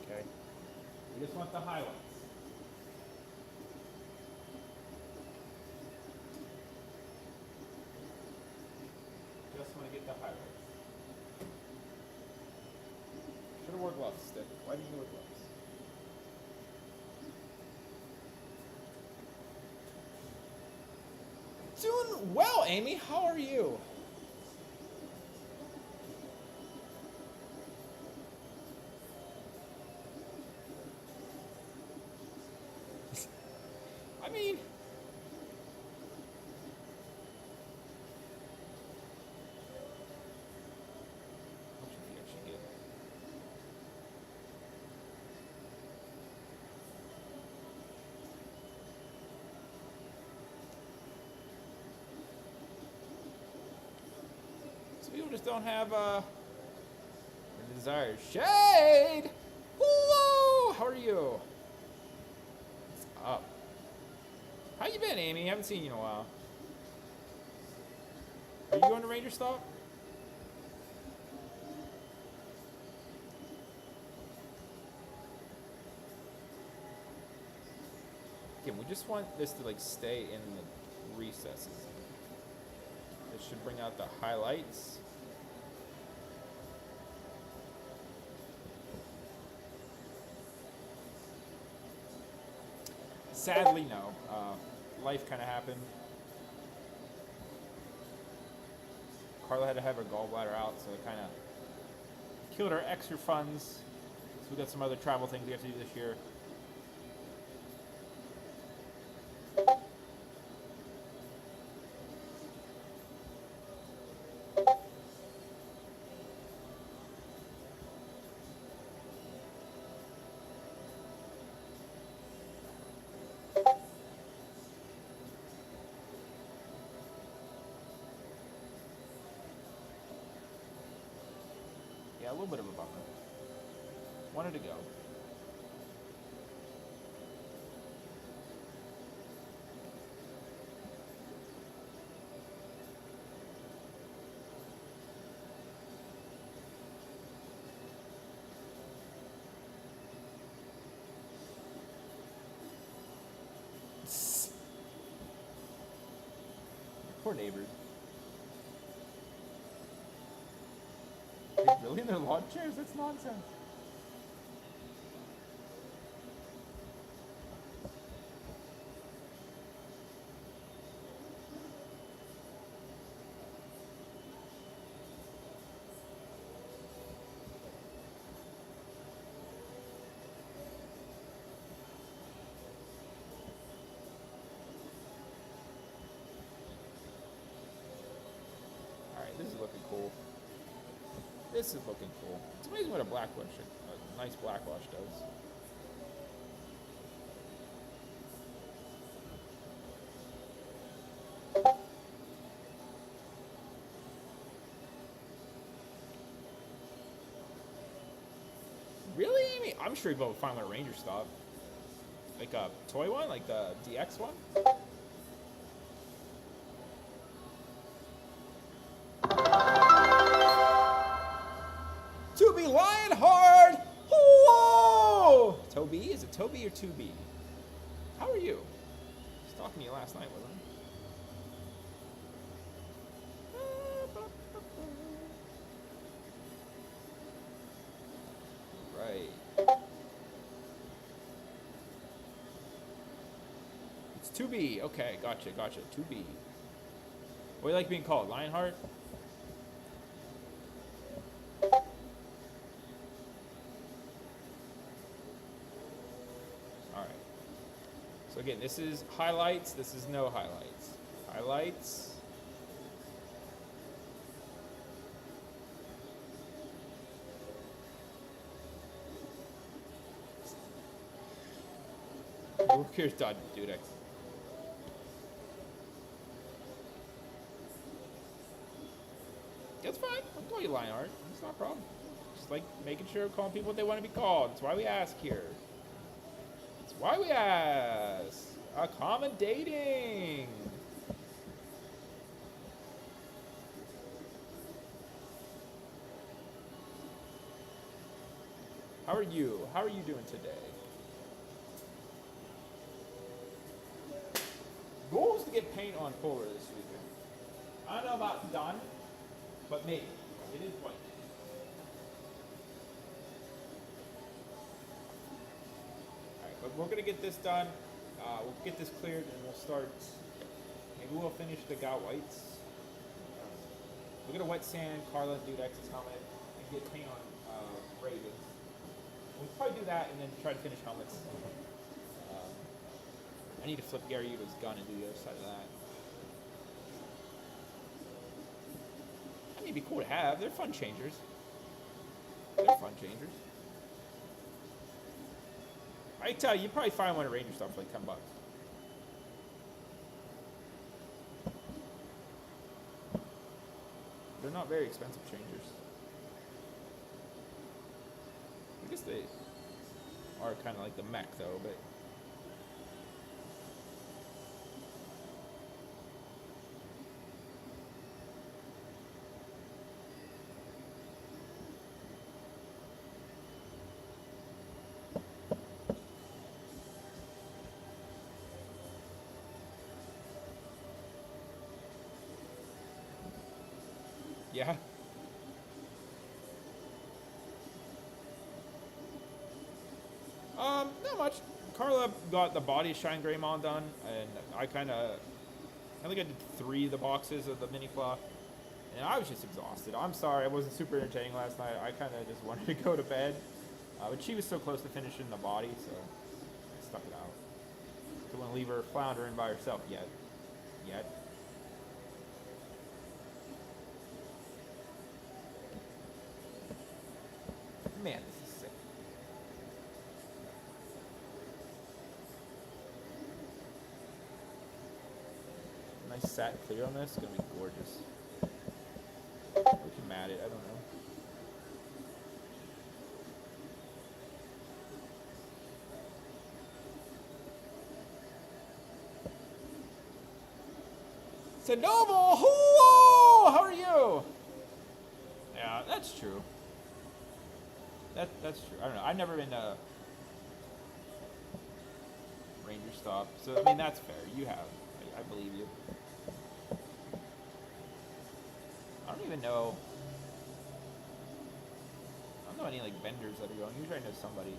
Okay. We just want the highlights. Just want to get the highlights. Should have wore gloves, Stick. Why didn't you wear gloves? Doing well, Amy. How are you? I mean, how much did you actually get? So people just don't have the desired shade. Hello, how are you? What's up? How you been, Amy? Haven't seen you in a while. Are you going to Ranger Stop? Okay, we just want this to like stay in the recesses. This should bring out the highlights. Sadly, no. Life kind of happened. Carla had to have her gallbladder out, so it kind of killed our extra funds. So we got some other travel things we have to do this year. Yeah, a little bit of a bummer. Wanted to go. Poor neighbors. They're really in their lawn chairs? That's nonsense. Alright, this is looking cool. This is looking cool. It's amazing what a nice blackwash does. Really? I mean, I'm sure you'll find one at Ranger Stop. Like a toy one? Like the DX one? To be Lionheart! Whoa! Toby? Is it Toby or 2B? How are you? I was talking to you last night, wasn't I? Right. It's 2B. Okay, gotcha. 2B. What do you like being called? Lionheart? Alright. So again, this is highlights. This is no highlights. Highlights. Here's done, dude. That's fine. I'll call you Lionheart. It's not a problem. Just like making sure we're calling people what they want to be called. That's why we ask here. That's why we ask. Accommodating. How are you? How are you doing today? Goal is to get paint on fuller this weekend. I don't know about done, but maybe. It is white. Alright, but we're going to get this done. We'll get this cleared and we'll start. Maybe we'll finish the Gout Whites. We're going to wet sand Carla and Dude X's helmet and get paint on Ravens. We'll probably do that and then try to finish helmets. I need to flip Gary Udo's gun and do the other side of that. I mean, it'd be cool to have. They're fun changers. I tell you, probably find one at Ranger Stop for like $10. They're not very expensive changers. I guess they are kind of like the mech though, but. Yeah. Not much. Carla got the body Shine Gray Mon done, and I think I did 3 of the boxes of the mini fluff, and I was just exhausted. I'm sorry, I wasn't super entertaining last night. I kind of just wanted to go to bed, but she was so close to finishing the body, so I stuck it out. Don't want to leave her floundering by herself yet. Man, this is sick. Nice satin clear on this. It's gonna be gorgeous. We can mat it. I don't know. To Noble, hello! How are you? Yeah, that's true. That's true. I don't know. I've never been to Ranger Stop, so I mean that's fair. You have. I believe you. I don't even know. I don't know any like vendors that are going. Usually I know somebody.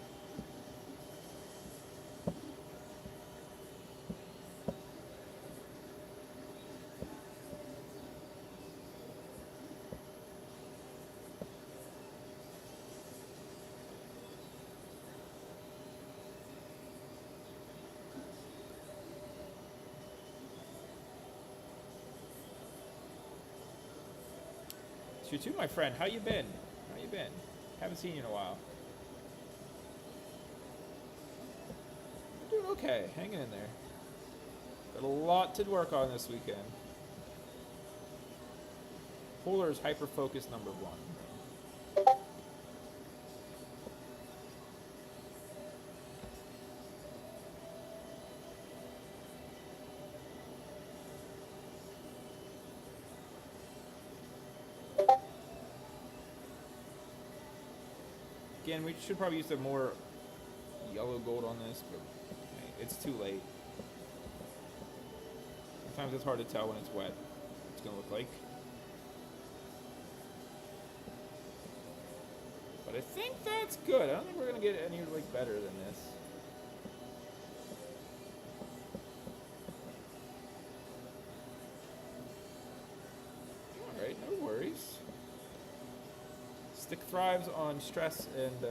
You too, my friend. How you been? How you been? Haven't seen you in a while. Doing okay. Hanging in there. Got a lot to work on this weekend. Polar's hyper focus #1. Again, we should probably use some more yellow gold on this, but it's too late. Sometimes it's hard to tell when it's wet. It's gonna look like. But I think that's good. I don't think we're gonna get any like better than this. All right, no worries. Stick thrives on stress and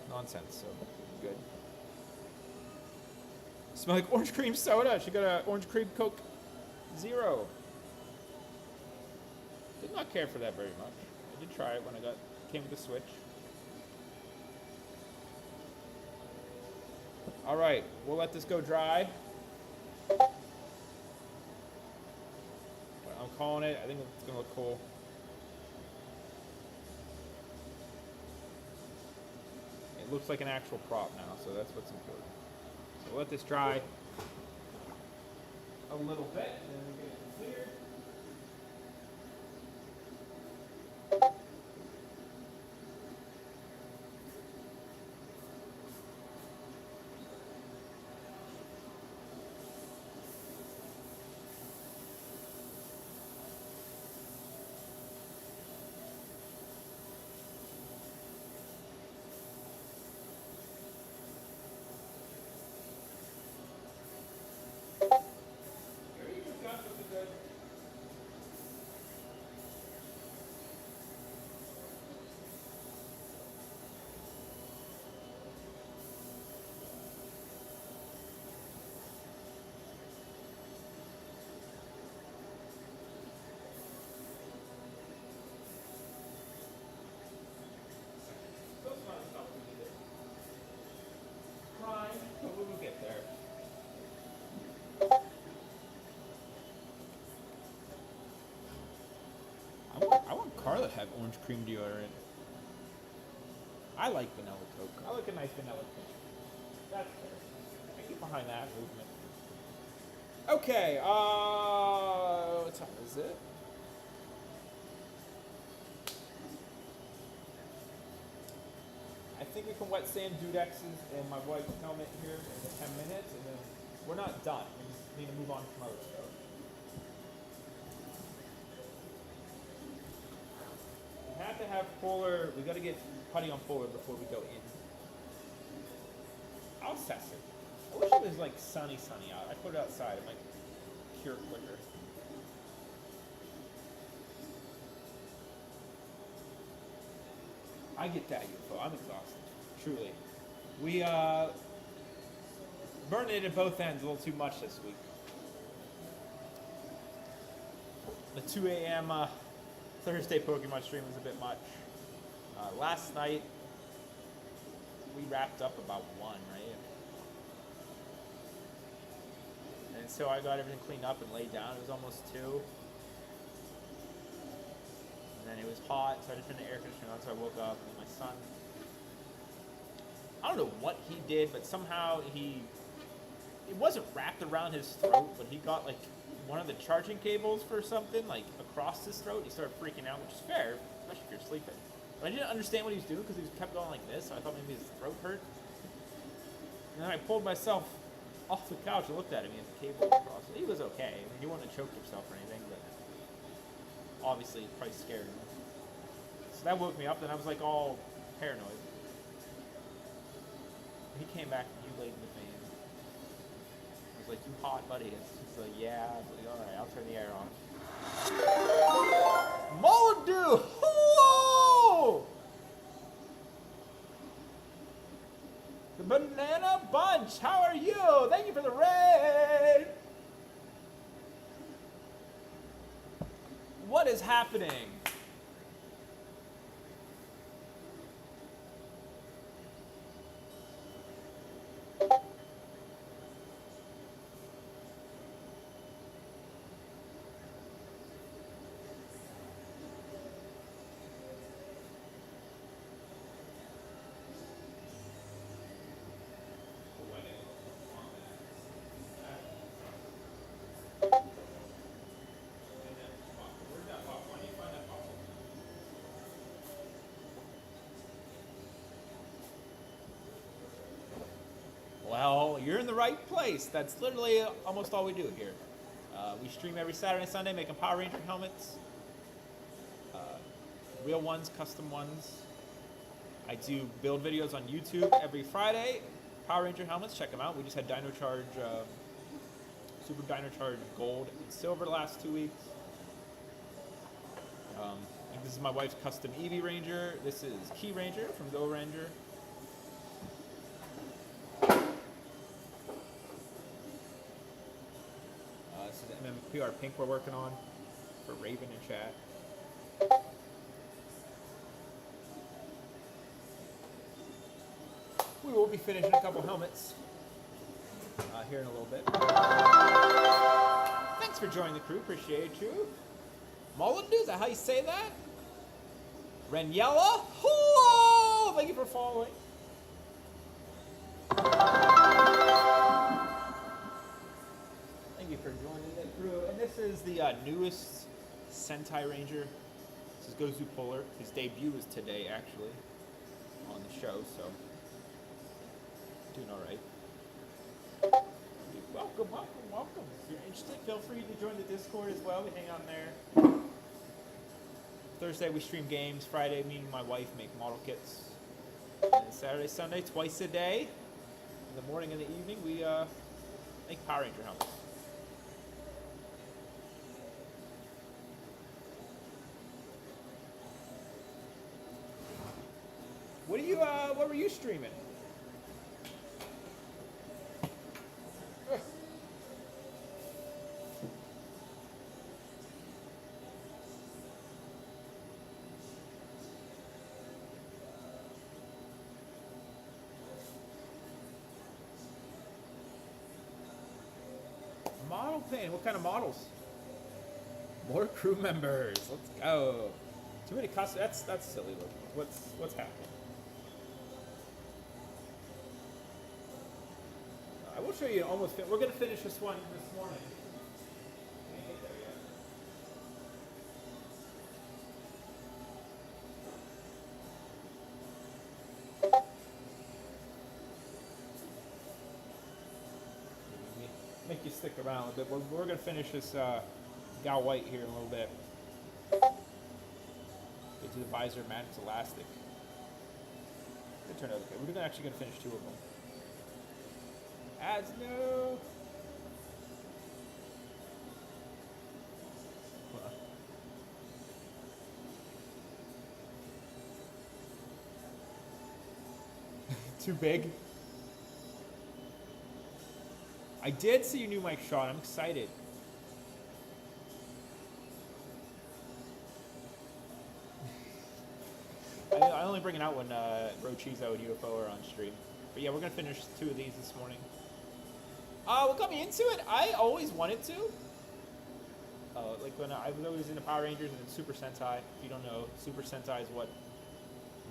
nonsense, so good. Smell like orange cream soda. She got a orange cream Coke Zero. Did not care for that very much. I did try it when I came with the Switch. All right, we'll let this go dry. I'm calling it. I think it's gonna look cool. It looks like an actual prop now, so that's what's important. So we'll let this dry a little bit, and then we'll get it cleared. We'll get there. I want Carla to have orange cream deodorant. I like vanilla Coke. I like a nice vanilla Coke. That's fair. I get behind that movement. Okay, what time is it? I think we can wet sand dudexes and my wife's helmet here in 10 minutes, and then we're not done. We just need to move on to some other stuff. We have to have Polar. We got to get putty on Polar before we go in. I'll assess it. I wish it was like sunny out. I put it outside. It might cure quicker. I get that, UFO. I'm exhausted. Truly. We burned it at both ends a little too much this week. The 2 a.m. Thursday Pokemon stream was a bit much. Last night, we wrapped up about 1, right? And so I got everything cleaned up and laid down. It was almost 2. And then it was hot, so I just turned the air conditioner on, so I woke up, and my son, I don't know what he did, but somehow he it wasn't wrapped around his throat, but he got like one of the charging cables for something like across his throat. He started freaking out, which is fair, especially if you're sleeping. But I didn't understand what he was doing because he kept going like this, so I thought maybe his throat hurt. And then I pulled myself off the couch and looked at him. He had the cable across. He was okay. I mean, he wouldn't have choked himself or anything, but obviously it probably scared him. So that woke me up, and I was like all paranoid. He came back and you laid in the fan. I was like, "You hot, buddy?" He's like, "Yeah." I was like, "All right, I'll turn the air on." Molyneux! Whoa! The Banana Bunch, how are you? Thank you for the raid! What is happening? Well, you're in the right place. That's literally almost all we do here. We stream every Saturday and Sunday making Power Ranger helmets. Real ones, custom ones. I do build videos on YouTube every Friday. Power Ranger helmets, check them out. We just had Dino Charge, Super Dino Charge Gold and Silver the last 2 weeks. And this is my wife's custom Eevee Ranger. This is Key Ranger from Go Ranger. This is MMPR Pink we're working on for Raven and chat. We will be finishing a couple helmets here in a little bit. Thanks for joining the crew. Appreciate you. Molyneux, is that how you say that? Reniella? Whoa! Thank you for following. Thank you for joining the crew. And this is the newest Sentai Ranger. This is Gozu Polar. His debut is today, actually, on the show, so doing all right. Welcome, welcome, welcome. If you're interested, feel free to join the Discord as well. We hang out in there. Thursday we stream games. Friday, me and my wife make model kits. And Saturday, Sunday, twice a day. In the morning and the evening, we make Power Ranger helmets. What were you streaming? Model paint. What kind of models? More crew members. Let's go. Too many costumes. That's silly looking. What's happening? I will show you almost. We're gonna finish this one this morning. We ain't get there yet. Make you stick around a bit. We're gonna finish this Gal White here in a little bit. Get to the visor, man. It's elastic. It turned out okay. We're actually gonna finish 2 of them. Ads, no. Too big. I did see your new mic shot. I'm excited. I only bring it out when Rochizo and UFO are on stream. But yeah, we're gonna finish 2 of these this morning. What got me into it? I always wanted to. Like when I was always into Power Rangers and then Super Sentai. If you don't know, Super Sentai is what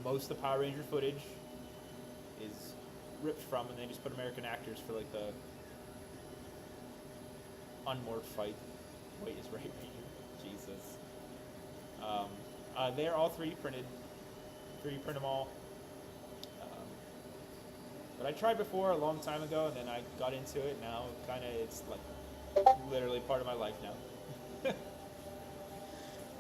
most of the Power Ranger footage is ripped from, and they just put American actors for like the unmoored fight. Wait, is Ray Ranger? Jesus. They're all 3D printed. 3D print them all. But I tried before a long time ago, and then I got into it. Now, it's like literally part of my life now.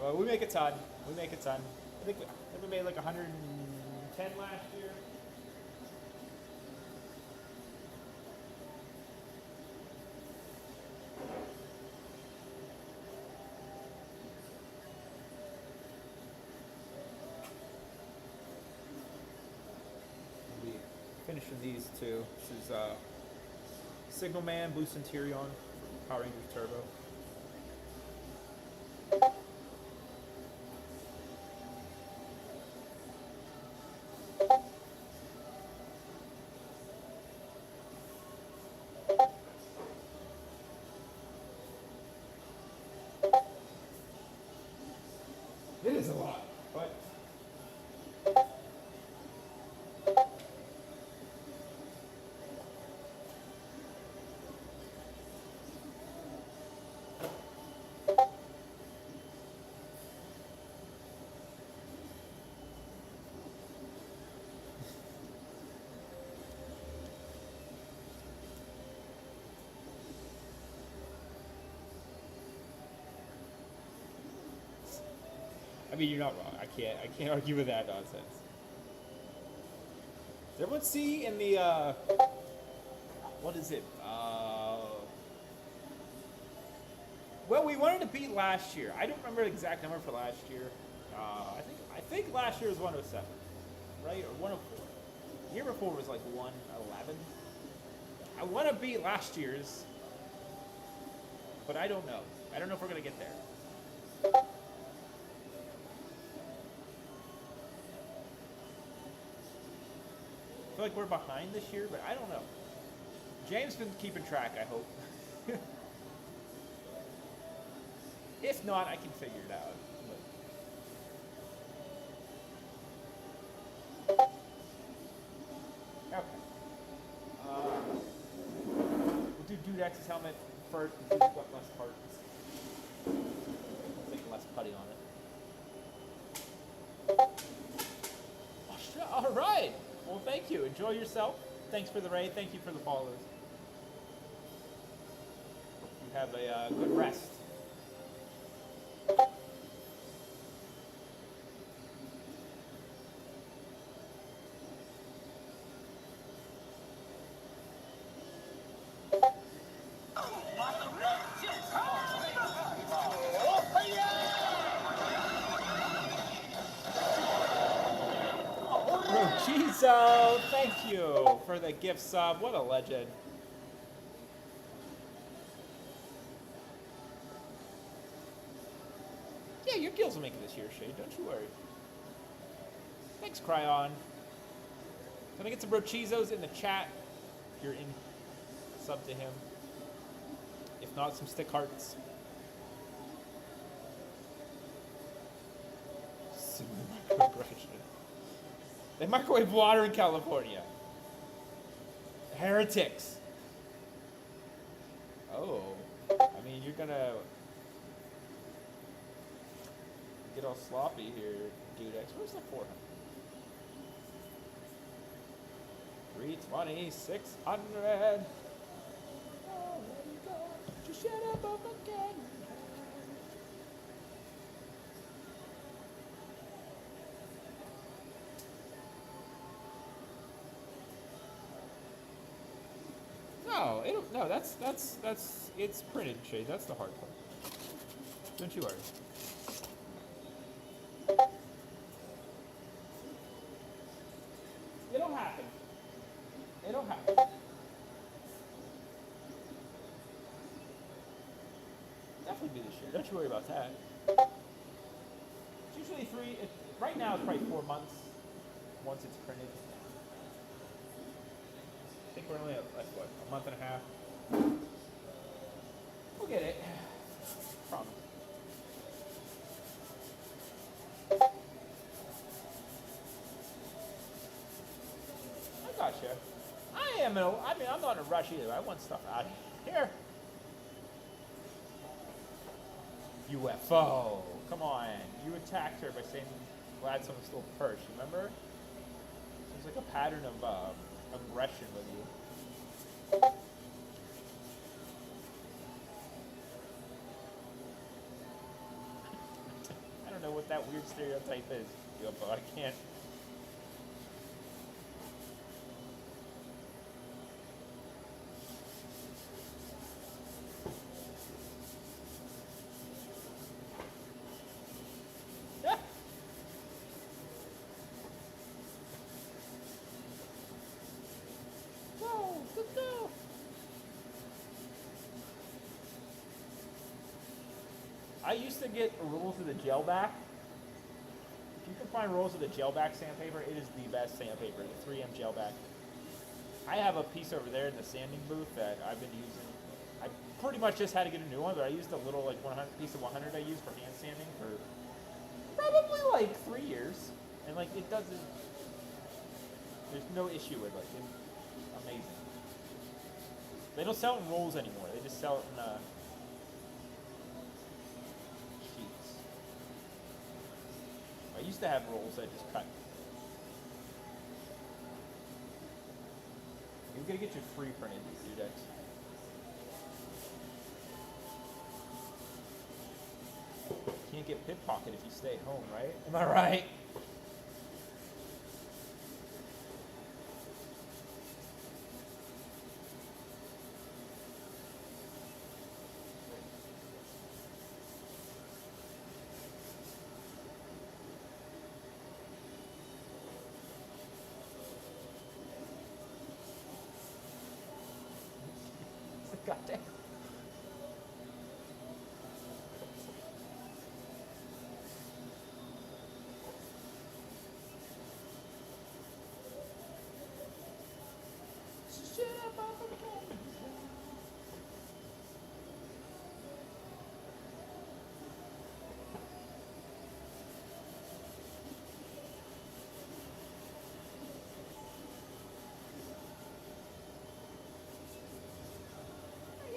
Well, we make a ton. We make a ton. I think we made like 110 last year. We finishing these two. This is Signal Man, Blue Centurion, Power Rangers Turbo. It is a lot, but I mean, you're not wrong. I can't argue with that nonsense. Does everyone see in the what is it? Well, we wanted to beat last year. I don't remember the exact number for last year. I think last year was 107, right, or 104. The year before was like 111. I want to beat last year's, but I don't know. I don't know if we're gonna get there. I feel like we're behind this year, but I don't know. James been keeping track, I hope. If not, I can figure it out. But... Okay. We'll do Dudex's helmet first, because he's got less parts. Taking less putty on it. All right. Well, thank you. Enjoy yourself. Thanks for the raid. Thank you for the followers. You have a good rest. Chizo, thank you for the gift sub. What a legend. Yeah, your gills will make it this year, Shade. Don't you worry. Thanks, Cryon. Gonna get some Brochizos in the chat if you're in. Sub to him. If not, some stick hearts. They microwave water in California. Heretics. Oh. I mean, you're gonna get all sloppy here, Dudex. Where's the 400? 320, 600. Oh, there you go. Just shut up, again. No, that's it's printed, Shade. That's the hard part. Don't you worry. It'll happen. It'll happen. Definitely be this year. Don't you worry about that. It's usually right now it's probably 4 months once it's printed. I think we're only at like what, a month and a half. We'll get it. Promise. I gotcha. I'm not in a rush either. I want stuff out of here. UFO. Come on. You attacked her by saying, glad someone stole a purse. Remember? Seems like a pattern of aggression with you. I don't know what that weird stereotype is, UFO. I can't. I used to get rolls of the gel back. If you can find rolls of the gel back sandpaper, it is the best sandpaper, the 3M gel back. I have a piece over there in the sanding booth that I've been using. I pretty much just had to get a new one, but I used a little like 100 piece of 100 I used for hand sanding for probably like 3 years, and like it doesn't. There's no issue with it. It's amazing. They don't sell it in rolls anymore. They just sell it in sheets. I used to have rolls that just cut. You're gonna get your free printed decks. Can't get pickpocketed if you stay home, right? Am I right? Goddamn.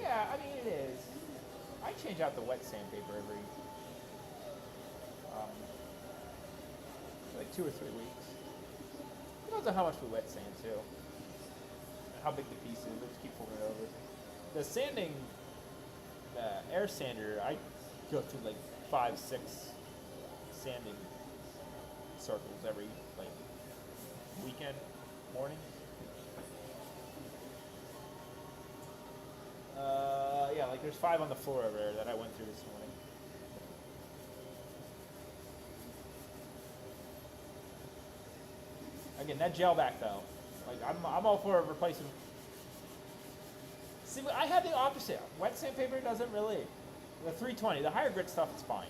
Yeah, I mean it is. I change out the wet sandpaper every like 2 or 3 weeks. Depends on how much we wet sand too, and how big the piece is. We just keep pulling it over. The sanding, air sander, I go through like 5, 6 sanding circles every like weekend morning. Yeah, like there's 5 on the floor over there that I went through this morning. Again, that gel back though, like I'm all for replacing. See, I have the opposite. Wet sandpaper doesn't really. The 320, the higher grit stuff is fine.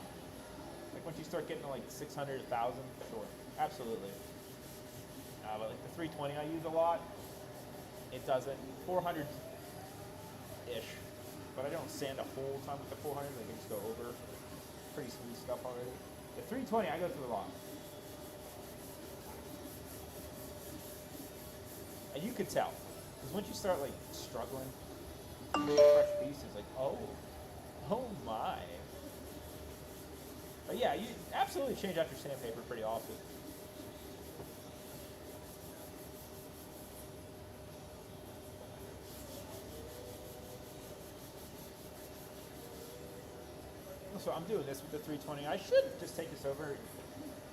Like once you start getting to like 600, 1,000, sure, absolutely. But like the 320 I use a lot. It doesn't. 400-ish. But I don't sand a whole ton with the 400. Like I just go over pretty smooth stuff already. The 320 I go through a lot. And you could tell. Because once you start like struggling, fresh piece is like, oh my. But yeah, you absolutely change out your sandpaper pretty often. So I'm doing this with the 320. I should just take this over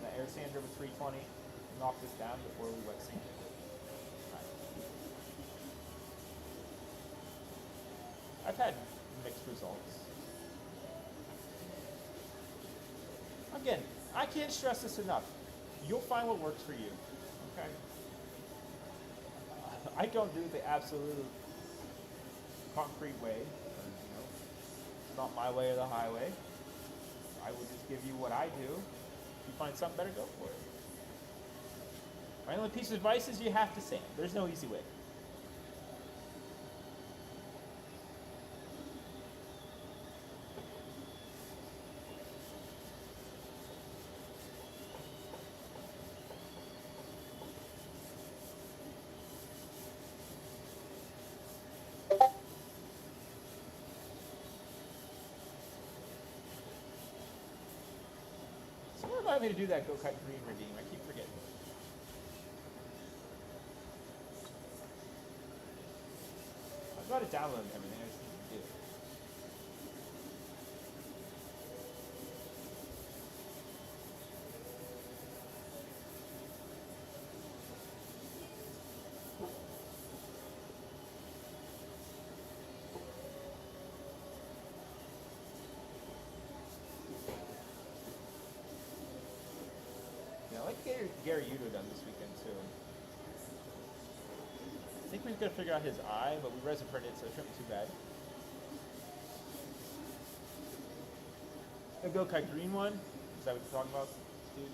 the air sander with 320 and knock this down before we wet sand it. Right. I've had mixed results. Again, I can't stress this enough. You'll find what works for you. Okay? I don't do the absolute concrete way. It's not my way or the highway. I would just give you what I do. If you find something better, go for it. My only piece of advice is you have to sand. There's no easy way. remind me to do that Go-Kart Green redeem. I keep forgetting. I've got it downloaded and everything. I just need to do it. Yeah, I like Gary Udo done this weekend too. I think we've got to figure out his eye, but we resin printed it, so it shouldn't be too bad. The Go-Kart Green one? Is that what you're talking about, dude?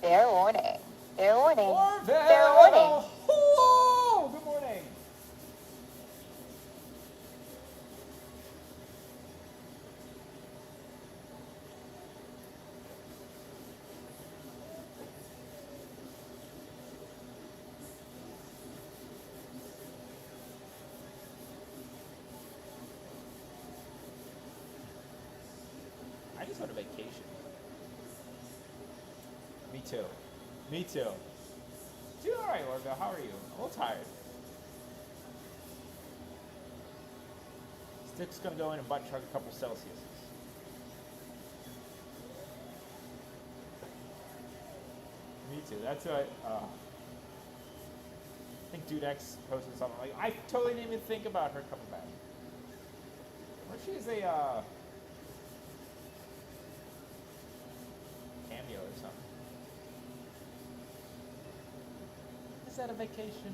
Fair warning. Fair warning. Orville! Fair warning. Whoa! Good morning. I just want a vacation. Me too. Me too. Doing all right, Orville. How are you? I'm a little tired. Stick's gonna go in and butt chug a couple Celsiuses. Me too. That's what I think Dudex posted something like, I totally didn't even think about her coming back. Or she's a cameo or something. Is that a vacation?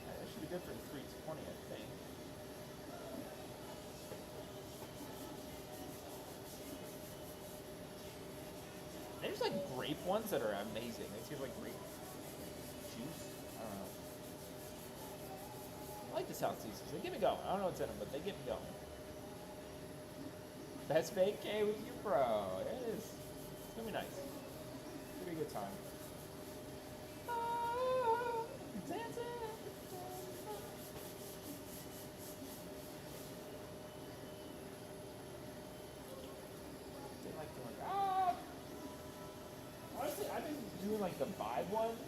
That should be good for 320, I think. There's like grape ones that are amazing. They taste like grape juice. I don't know. I like the South Seas. They get me going. I don't know what's in them, but they get me going. Best vacay with you, bro. It is. It's gonna be nice. It's gonna be a good time. Oh, dancing. Didn't like doing that. Honestly, I've been doing like the vibe ones.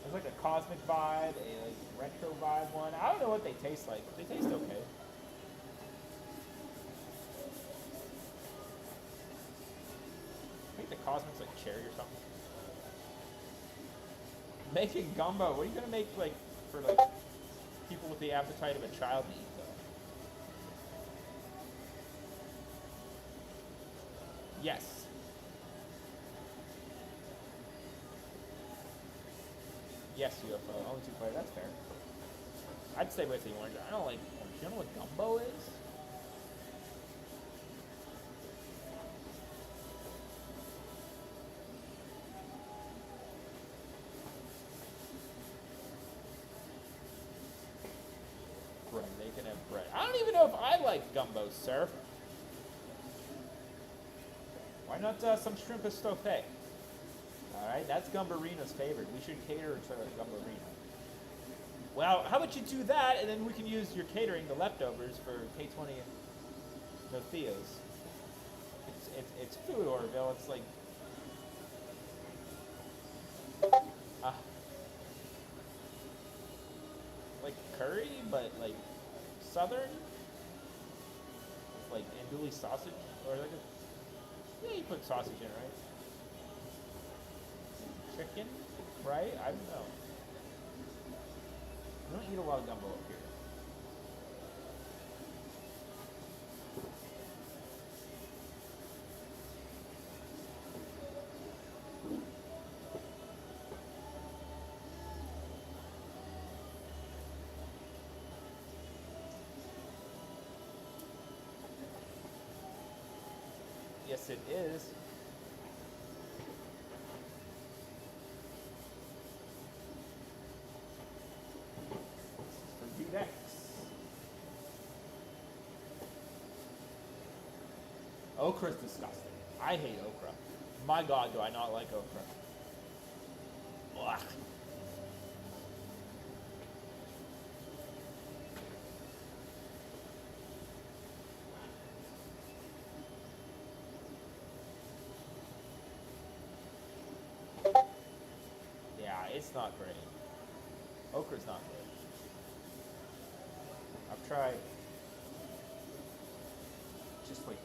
There's like a cosmic vibe, a like retro vibe one. I don't know what they taste like, but they taste okay. I think the cosmic's like cherry or something. Making gumbo. What are you gonna make like for like people with the appetite of a child to eat though? Yes. Yes, UFO. Only 2 players. That's fair. I'd stay with the orange. I don't like orange. You know what gumbo is? Bread. They can have bread. I don't even know if I like gumbo, sir. Why not some shrimp estoffe? Alright, that's Gumbarina's favorite. We should cater to Gumbarina. Well, how about you do that, and then we can use your catering, the leftovers, for K20 and the Theos. It's food, Orville. It's like... like curry, but like southern? Like andouille sausage? Or like a... Yeah, you put sausage in, right? Chicken, right? I don't know. We don't eat a lot of gumbo up here. Yes, it is. Okra's disgusting. I hate okra. My God, do I not like okra. Ugh. Yeah, it's not great. Okra's not good. I've tried just like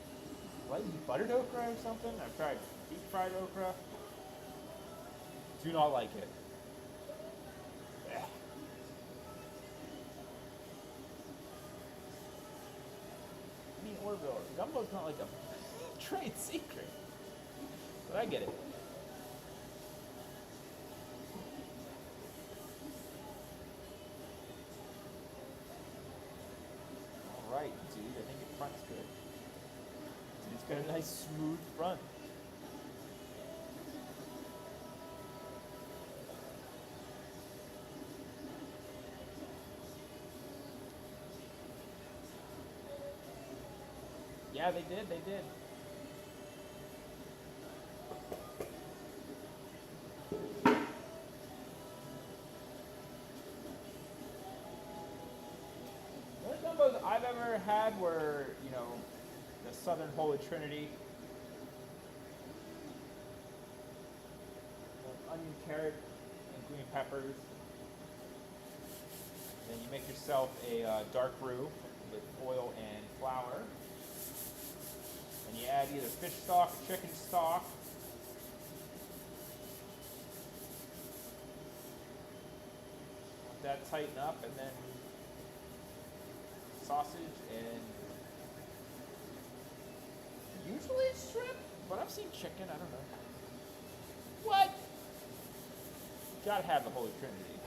lightly buttered okra or something. I've tried deep fried okra. Do not like it. Ugh. I mean, Orville, gumbo's not like a trade secret. But I get it. Alright, dude, I think your front's good. Dude, it's got a nice smooth front. Yeah, they did. The only gumbos I've ever had were, the Southern Holy Trinity. Onion, carrot, and green peppers. Then you make yourself a dark roux with oil and flour. And you add either fish stock or chicken stock. Let that tighten up, and then sausage and usually it's shrimp, but I've seen chicken, I don't know. What? Gotta have the Holy Trinity.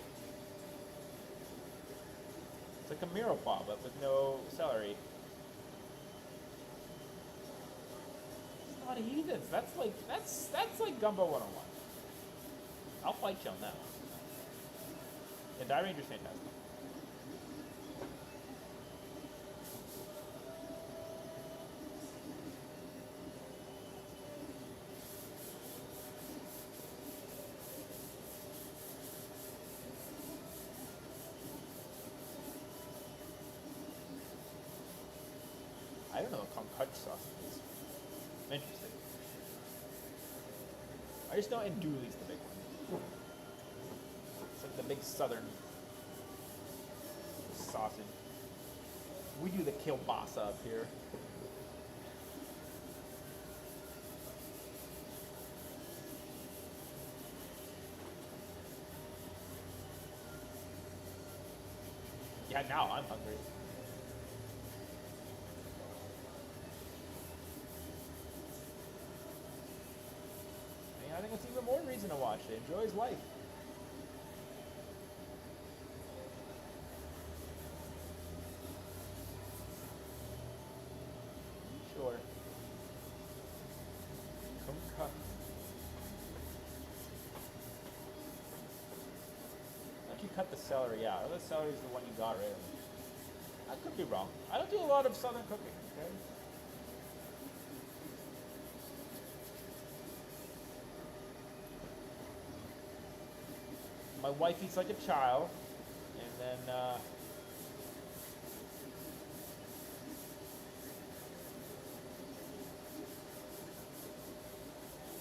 It's like a mirepoix, but with no celery. It's not heathens. That's like Gumbo 101. I'll fight you on that one. Yeah, Die Ranger's fantastic. I don't know what concuch sauce is. Interesting. I just know Andouille's the big one. It's like the big southern sausage. We do the kielbasa up here. Yeah, now I'm hungry. I think it's even more reason to watch it. Enjoy his life. Sure. Come cut. Why don't you cut the celery out? The celery is the one you got rid of. I could be wrong. I don't do a lot of southern cooking, okay? My wife eats like a child, and then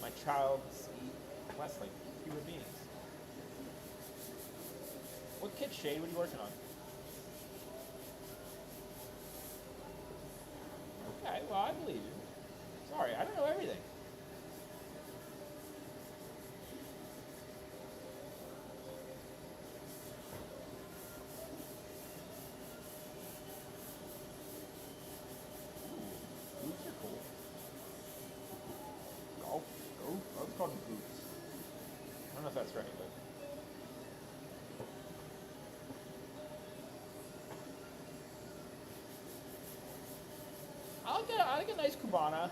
my child eat less like human beings. What kid shade? What are you working on? Okay, well I believe you. Sorry, I don't know everything. I don't know if that's right, but I like a nice Cubana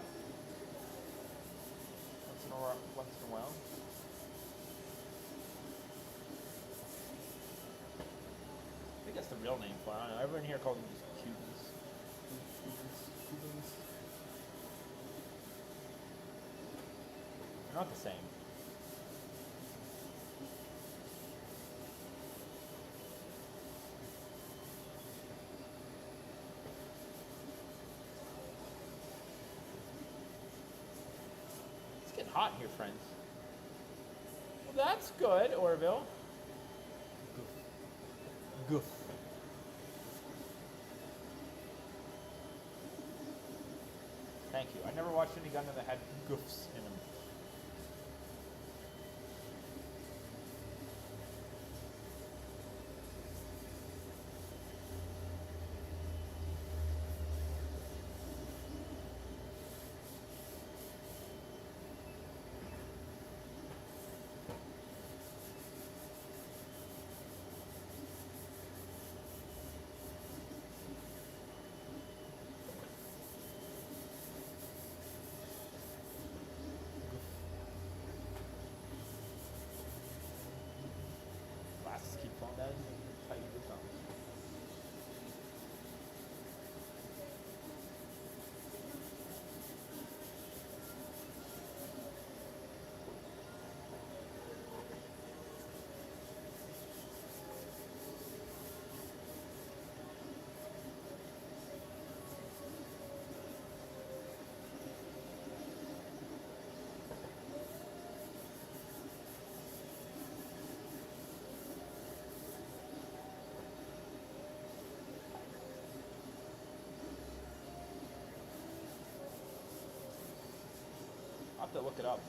once in a while. I think that's the real name for it. I don't know. Everyone here calls them just Cubans. Cubans. not the same. It's getting hot in here, friends. Well, that's good, Orville. Goof. Thank you. I never watched any Gundam that had goofs in them. Glasses keep falling down. Tighten your thumbs. I'll have to look it up.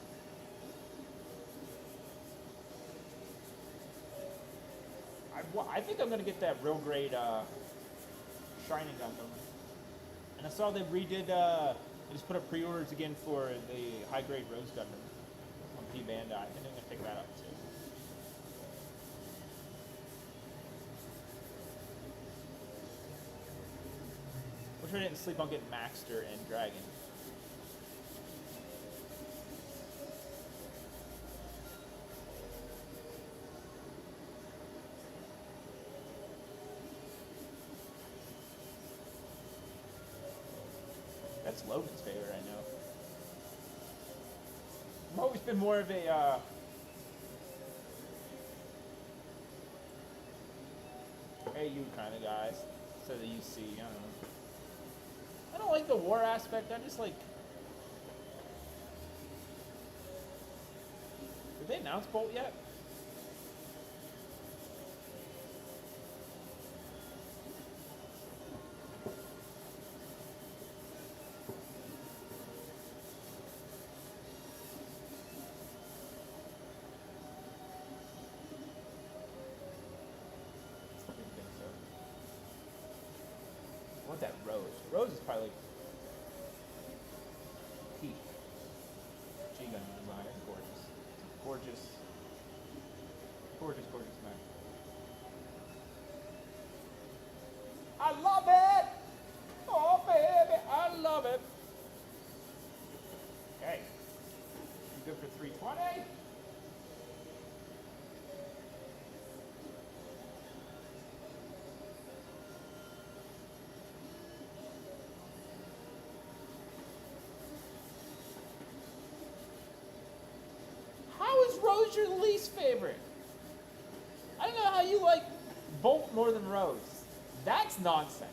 I think I'm gonna get that real great Shining Gundam. And I saw they redid. They just put up pre-orders again for the high grade Rose Gundam on P Bandai. I think I'm gonna pick that up too. Wish I didn't sleep on getting Maxter and Dragon. That's Logan's favorite, I know. I've always been more of a, hey you kind of guys, instead of the UC, I don't know. I don't like the war aspect, I just like... Did they announce Bolt yet? I want that Rose. Rose is probably like peak. G-Gun design is gorgeous. Gorgeous. Gorgeous, gorgeous man. I love it! Oh baby, I love it. Okay. You good for 320? Rose your least favorite? I don't know how you like Bolt more than Rose. That's nonsense.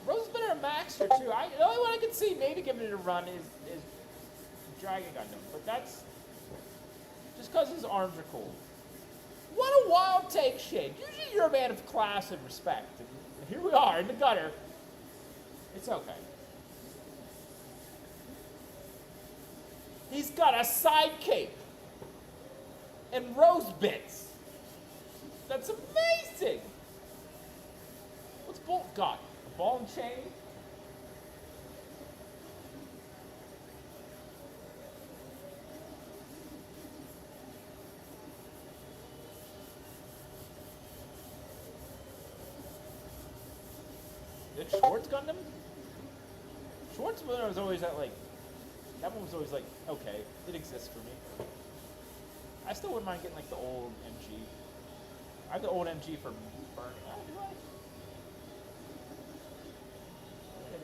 Rose has been a Maxter too. The only one I could see maybe giving it a run is Dragon Gundam, but that's just because his arms are cool. What a wild take, Shade. Usually you're a man of class and respect. And here we are in the gutter. It's okay. He's got a side cape and rose bits. That's amazing. What's Bolt got? A ball and chain? Did Schwartz Gundam? Schwartz was always at like, that one was always like, okay, it exists for me. I still wouldn't mind getting like the old MG. I have the old MG for burning. Do I? What did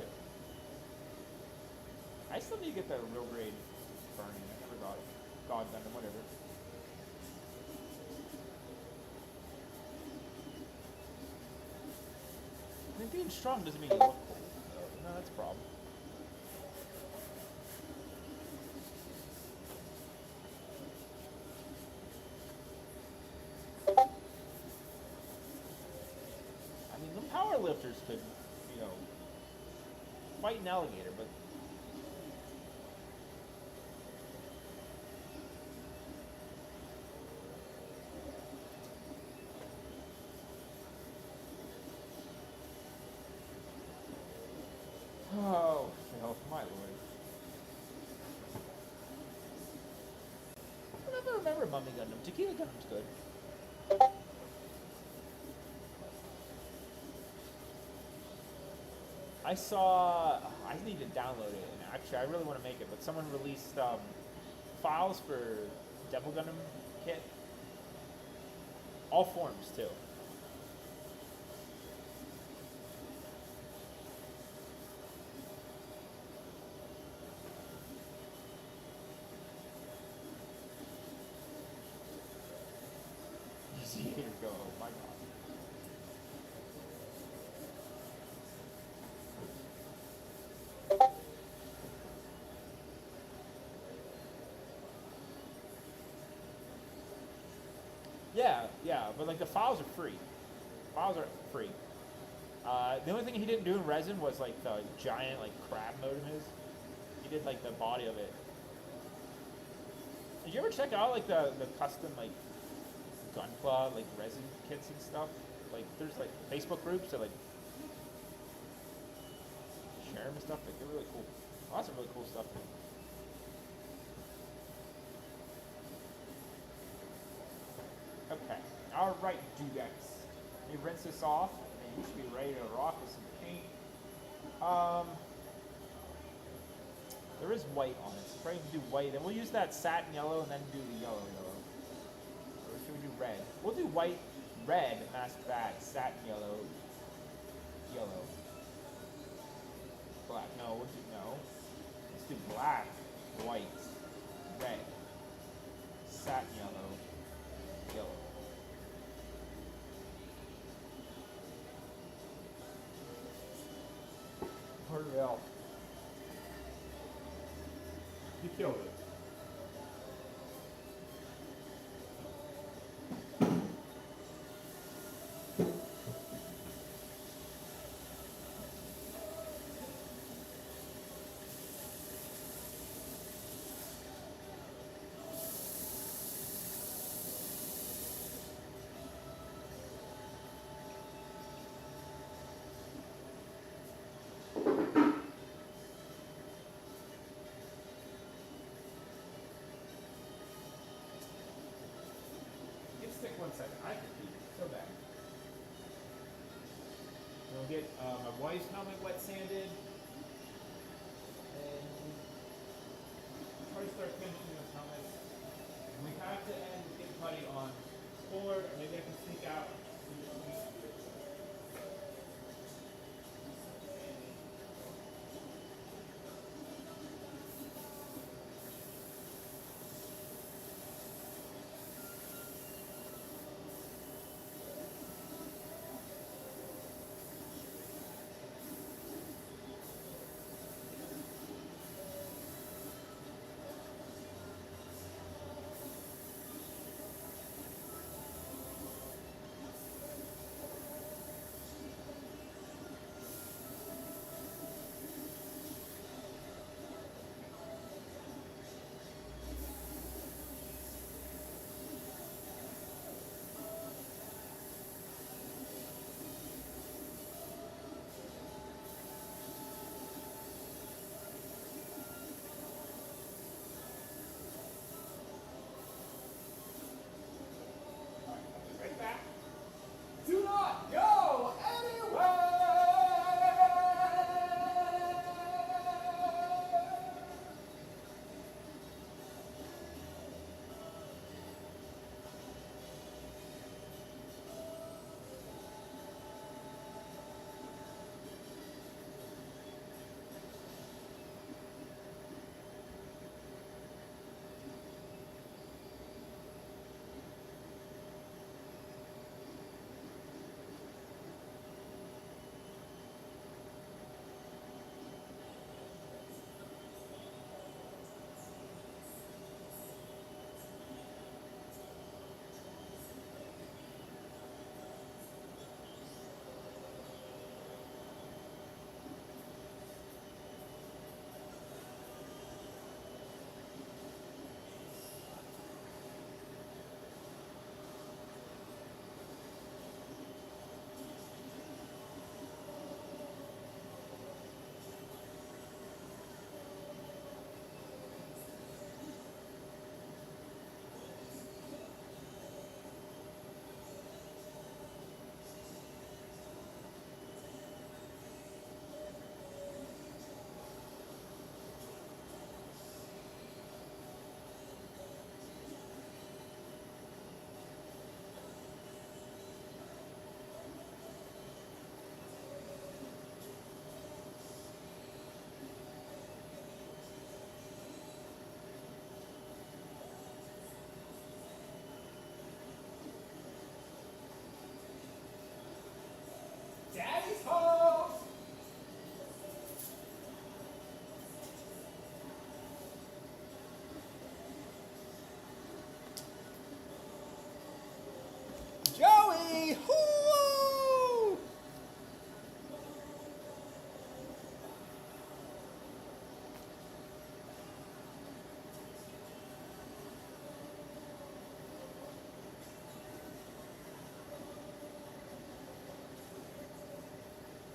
I do? I still need to get the real grade burning. I never got it. God Gundam, whatever. I mean, being strong doesn't mean you look cool. No, that's a problem. I mean, the power lifters could, you know, fight an alligator, but oh, hell, my lord. I never remember Mummy Gundam. Tequila Gundam's good. I saw. I need to download it, and actually, I really want to make it. But someone released files for Devil Gundam kit, all forms too. Easy to go. Oh my god. Yeah, but like the files are free. Files are free. The only thing he didn't do in resin was like the giant like crab mode of his. He did like the body of it. Did you ever check out like the custom like Gunpla like resin kits and stuff? Like there's like Facebook groups that like share them and stuff. Like they're really cool. Lots of really cool stuff. Okay. Alright, Dudex. Let me rinse this off, and then you should be ready to rock with some paint. There is white on it, so probably do white. Then we'll use that satin yellow and then do the yellow. Or should we do red? We'll do white, red, mask that, satin yellow, black. No, we'll do, no. Let's do black, white, red, satin yellow, yellow. Hurry up. You killed it. Take 1 second. I can keep it so bad. We'll get my wife's helmet wet sanded, and try to start finishing those helmets. And we have to end with getting putty on board, or maybe I can sneak out.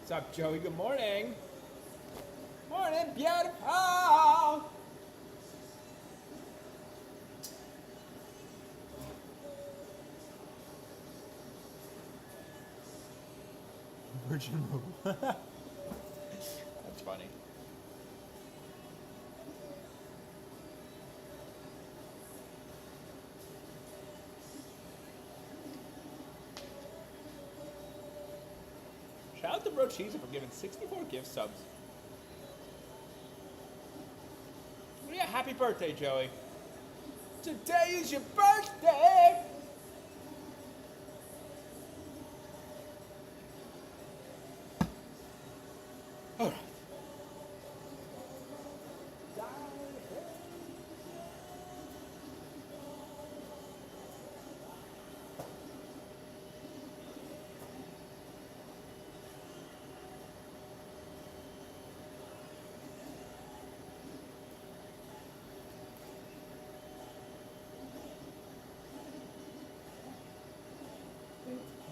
What's up, Joey? Good morning. Morning, beautiful. Virgin Mobile. That's funny. Shout out to Bro Cheeser for giving 64 gift subs. Yeah, happy birthday, Joey. Today is your birthday. All right.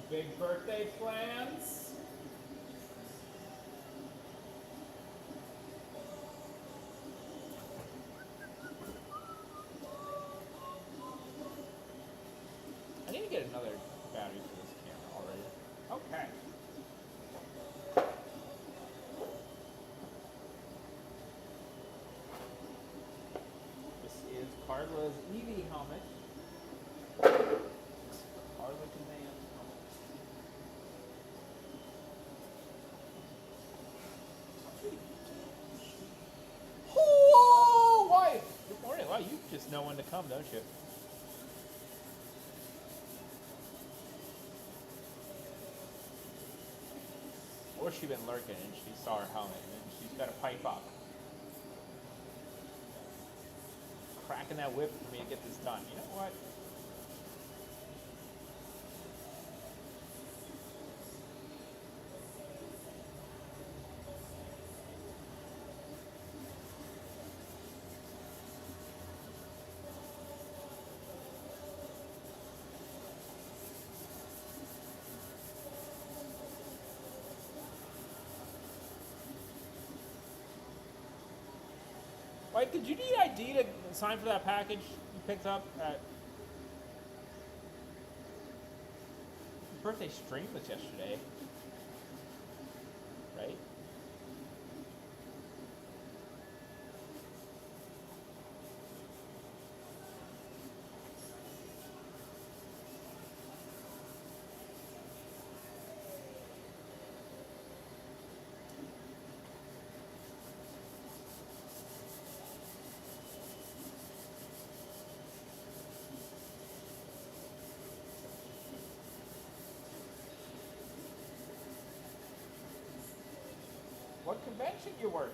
Big birthday plans? I need to get another battery for this camera already. Okay. This is Carla's EV helmet. Carla Command helmet. Whoa, wife! Good morning. Wow, you just know when to come, don't you? Or she been lurking and she saw her helmet and she's got to pipe up. Cracking that whip for me to get this done. You know what? Wait, did you need ID to sign for that package you picked up at... Your birthday stream was yesterday, right? What convention you working?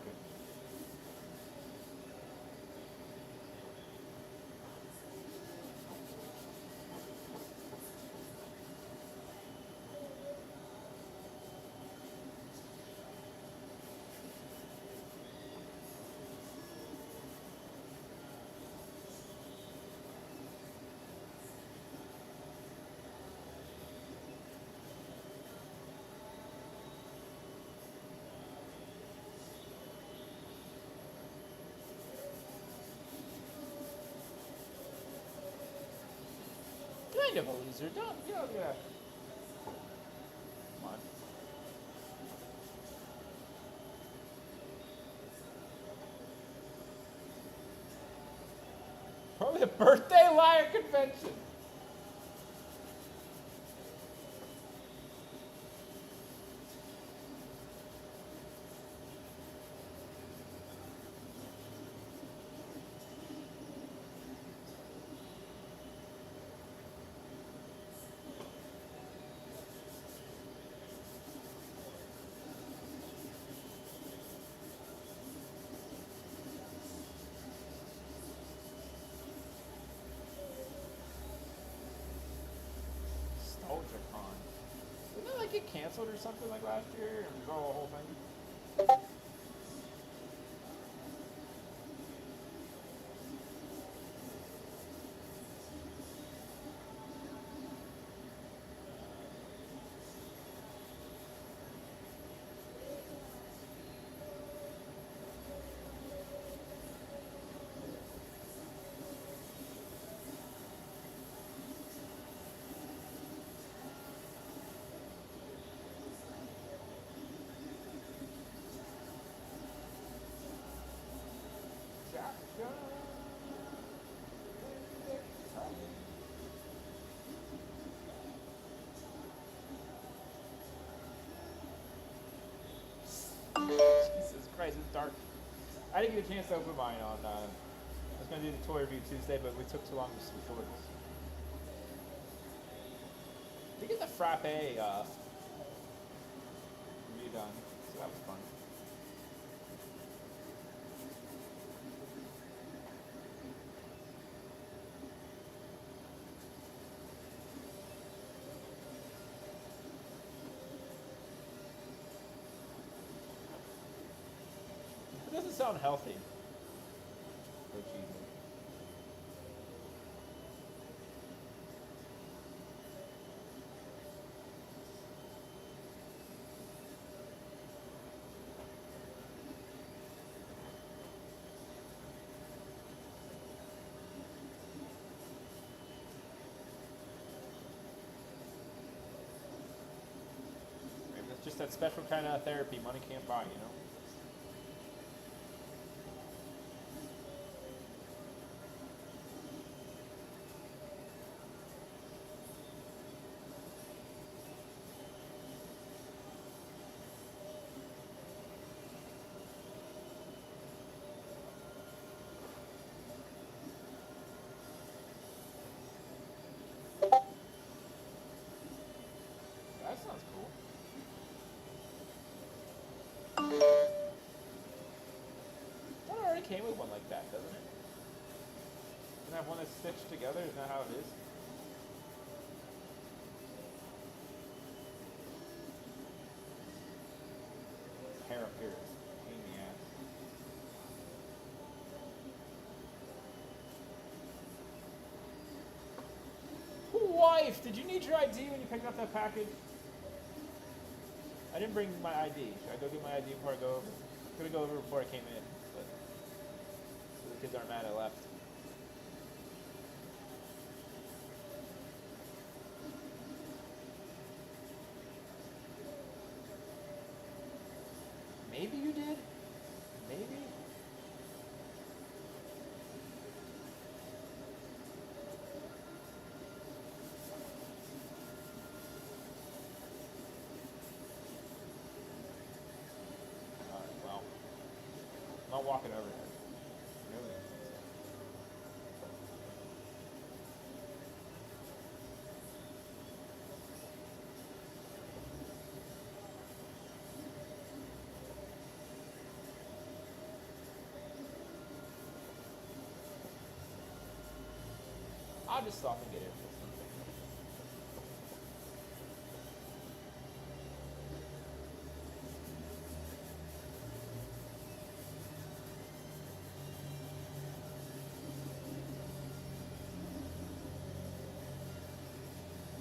Kind of a loser, don't you? Yeah. Come on. Probably a birthday liar convention. UltraCon. Didn't it like get canceled or something like last year and go the whole thing? I didn't get a chance to open mine on. I was gonna do the toy review Tuesday, but we took too long to switch orders. We get the frappe review done, so that was fun. It doesn't sound healthy. So cheesy. Maybe that's just that special kind of therapy money can't buy, you know? That sounds cool. That already came with one like that, doesn't it? Doesn't have one that's stitched together? Isn't that how it is? Hair up here is a pain in the ass. Wife, did you need your ID when you picked up that package? I didn't bring my ID. Should I go get my ID before I go over? I'm gonna go over before I came in, but so the kids aren't mad I left. Maybe you did? Maybe? Alright, well. I'm not walking over there. Really? I'll just stop and get it.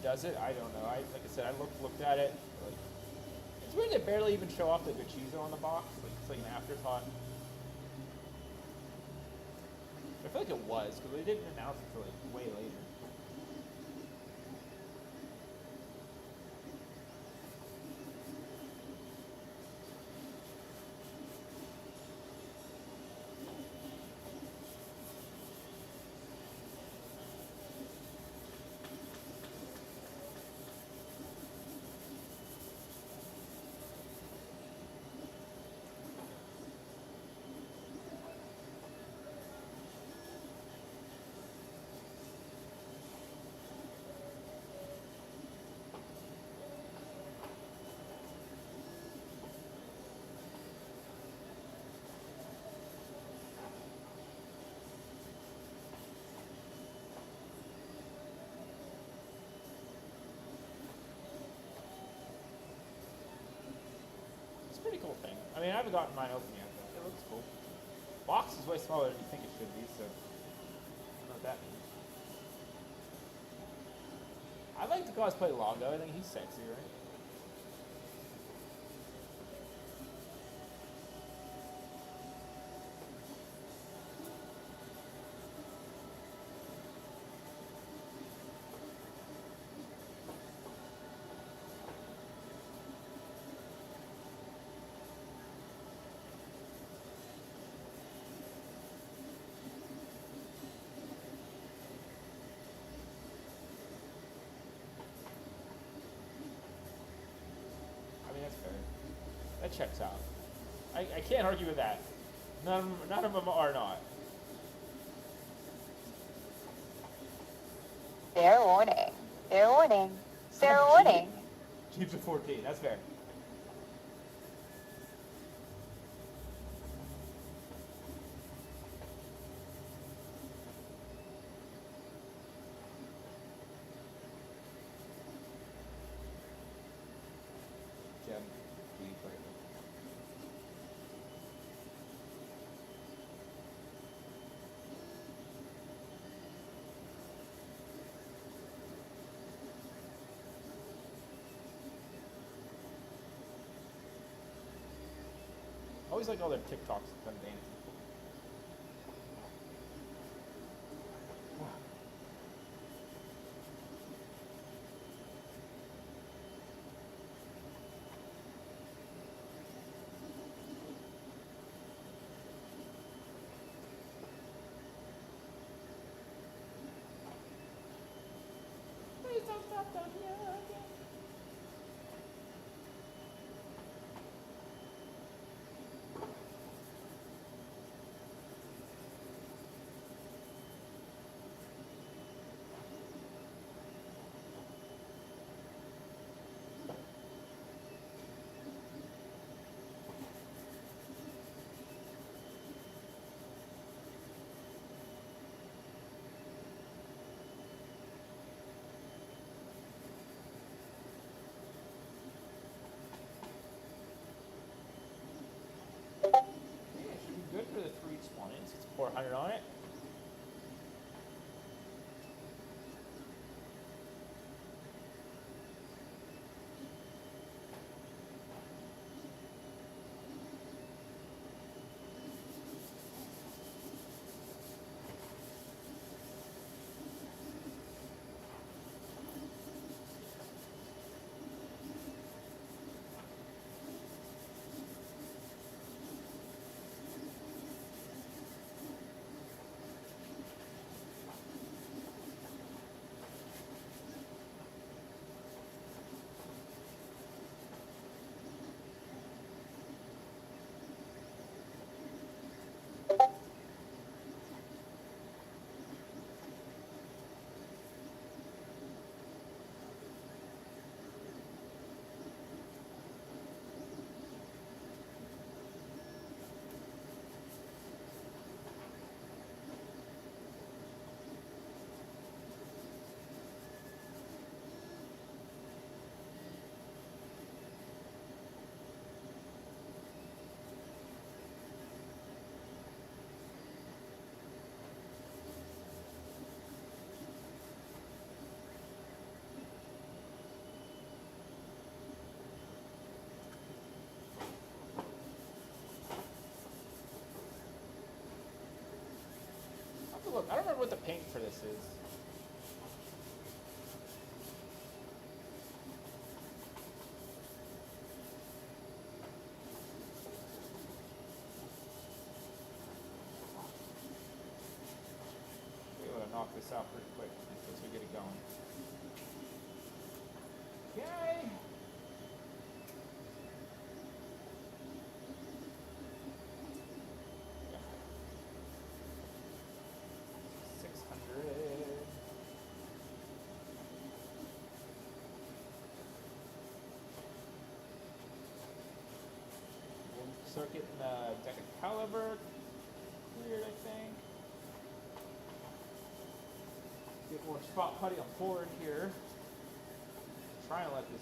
Does it? I don't know. Like I said, I looked at it. Like, it's weird they barely even show off the Guccizo on the box. Like it's like an afterthought. I feel like it was because they didn't announce it until like way later. Pretty cool thing. I mean, I haven't gotten mine open yet, but it looks cool. Box is way smaller than you think it should be, so I don't know what that means. I like to cosplay Longo. I think he's sexy, right? That checks out. I can't argue with that. None of them are not. Fair warning. Fair warning. Fair Stop warning. cheating. Jeeps are 14. That's fair. Gem, Jeep, right. I always like all their TikToks of them dancing. Please don't stop the music. Yeah, it should be good for the 3 spawns. It's 400 on it. I'll have to look. I don't remember what the paint for this is. Be able to knock this out pretty quick once we get it going. Okay. Yeah. 600. Circuit and deck of caliber. Weird, I think. Get more spot putty on forward here. Trying to let this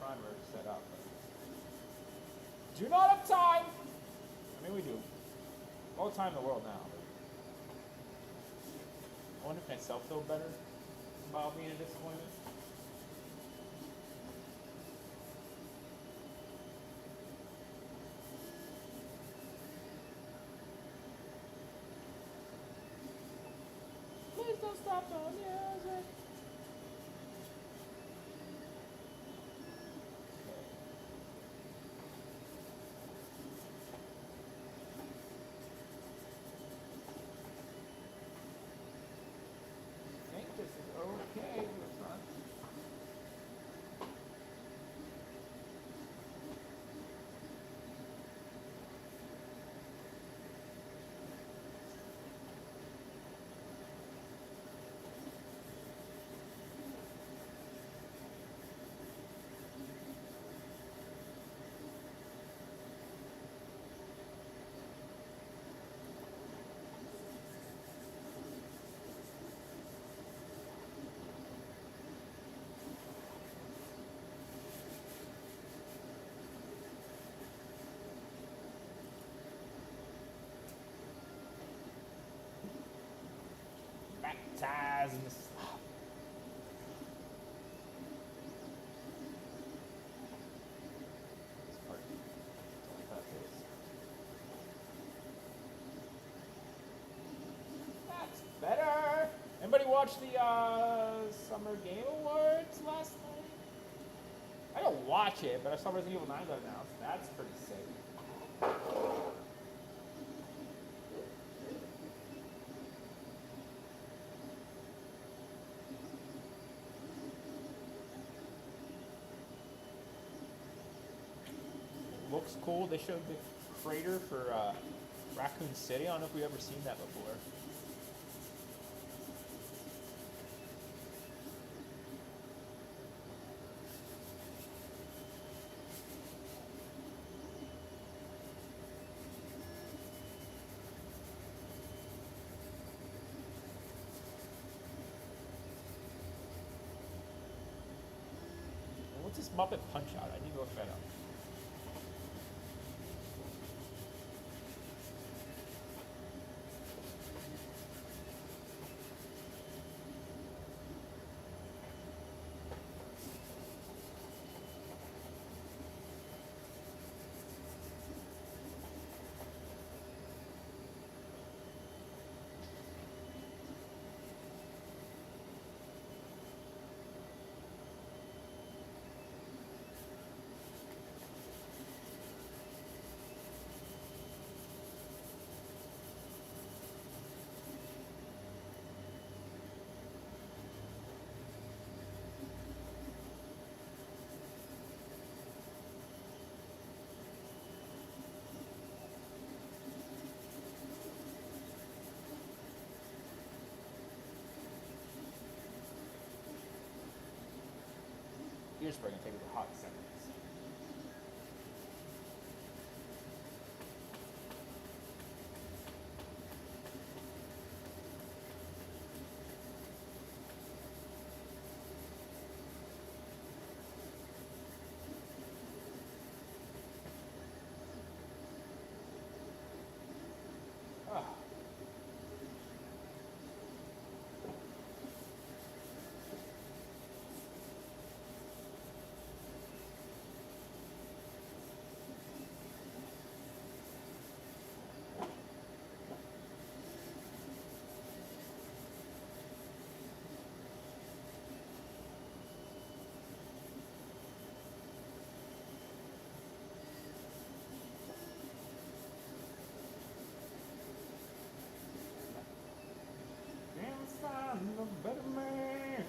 primer set up. But do not have time! I mean, we do. All the time in the world now. I wonder if myself feel better about being a disappointment. Please don't stop the music. I think this is okay for the front. baptized in this. This part. That's better. Anybody watch the Summer Game Awards last night? I don't watch it, but I saw Resident Evil 9 got announced. That's pretty sick. Looks cool. They showed the crater for Raccoon City. I don't know if we've ever seen that before. And what's this Muppet Punch Out? I need to look that up. Ear spray can take it a hot second. I'm a better man.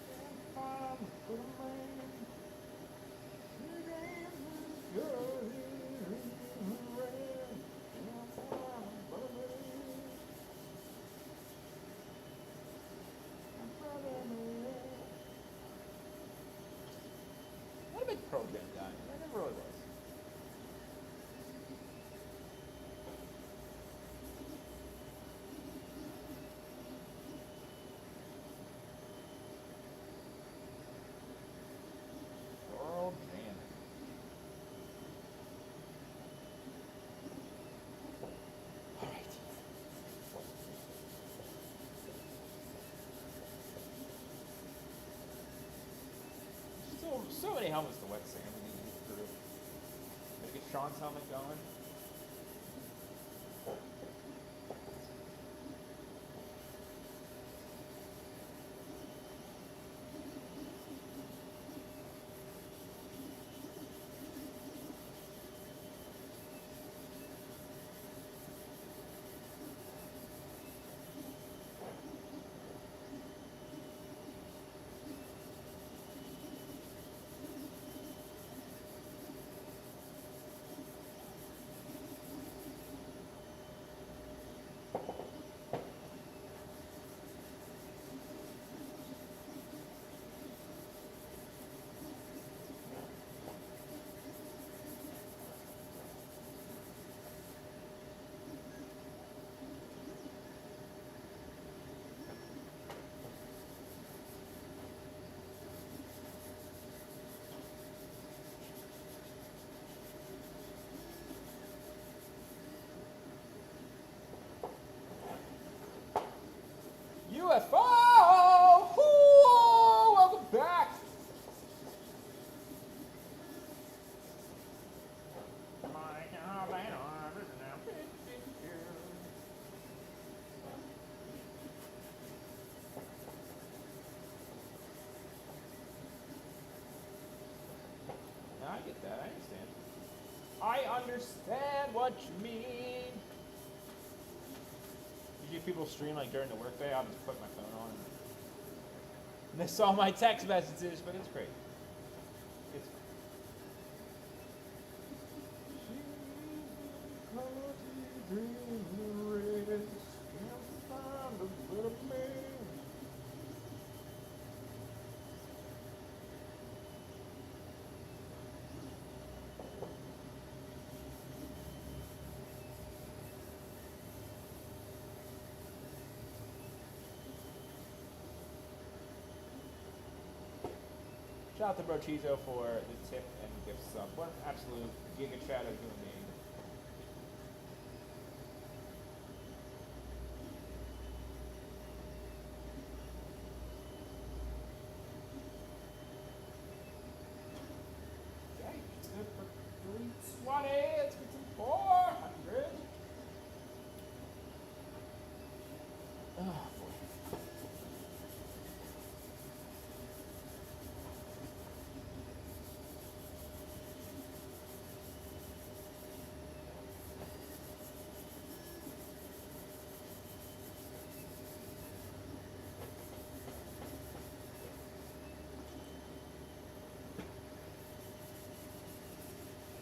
Can't find a better man. Not a big Pearl Jam guy. I never really was. Pearl Jam. All right. So many helmets to wet sand we need to get through. Gotta get Sean's helmet going. I get that. I understand. I understand what you mean. Usually people stream like during the workday. I'll just put my phone on and miss all my text messages, but it's great. It's shout out to Brochizo for the tip and gift sub. What an absolute giga chat of human being. Okay, good for 320. Let's get some 400. Oh boy.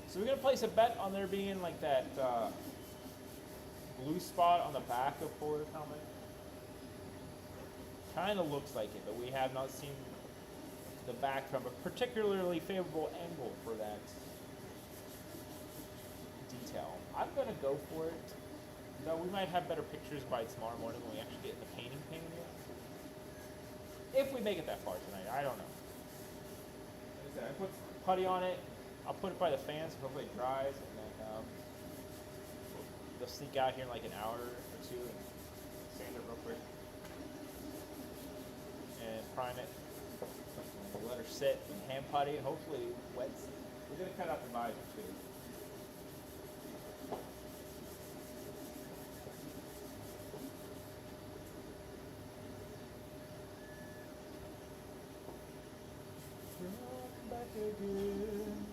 So we're gonna place a bet on there being like that blue spot on the back of Polar Kamen. Kind of looks like it, but we have not seen the back from a particularly favorable angle for that detail. I'm gonna go for it, though we might have better pictures by tomorrow morning when we actually get the painting painted. If we make it that far tonight, I don't know. Like I said, I put putty on it. I'll put it by the fans, so hopefully it dries, and then they'll sneak out here in like an hour or two and sand it real quick. And prime it. And we'll let her sit and hand putty, and hopefully it wets. We're going to cut out the visor too. Come back again.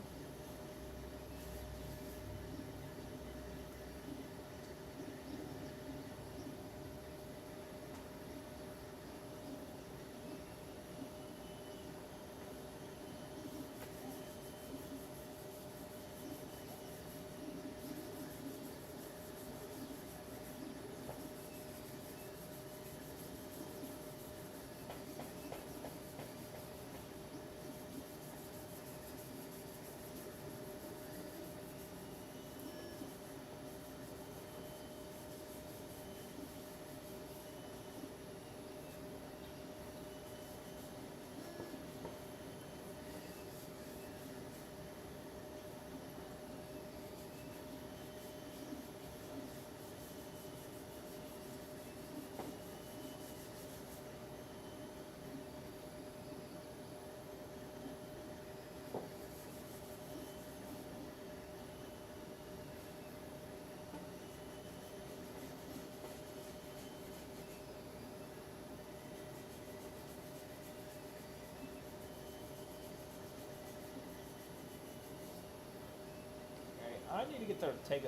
I need to get to take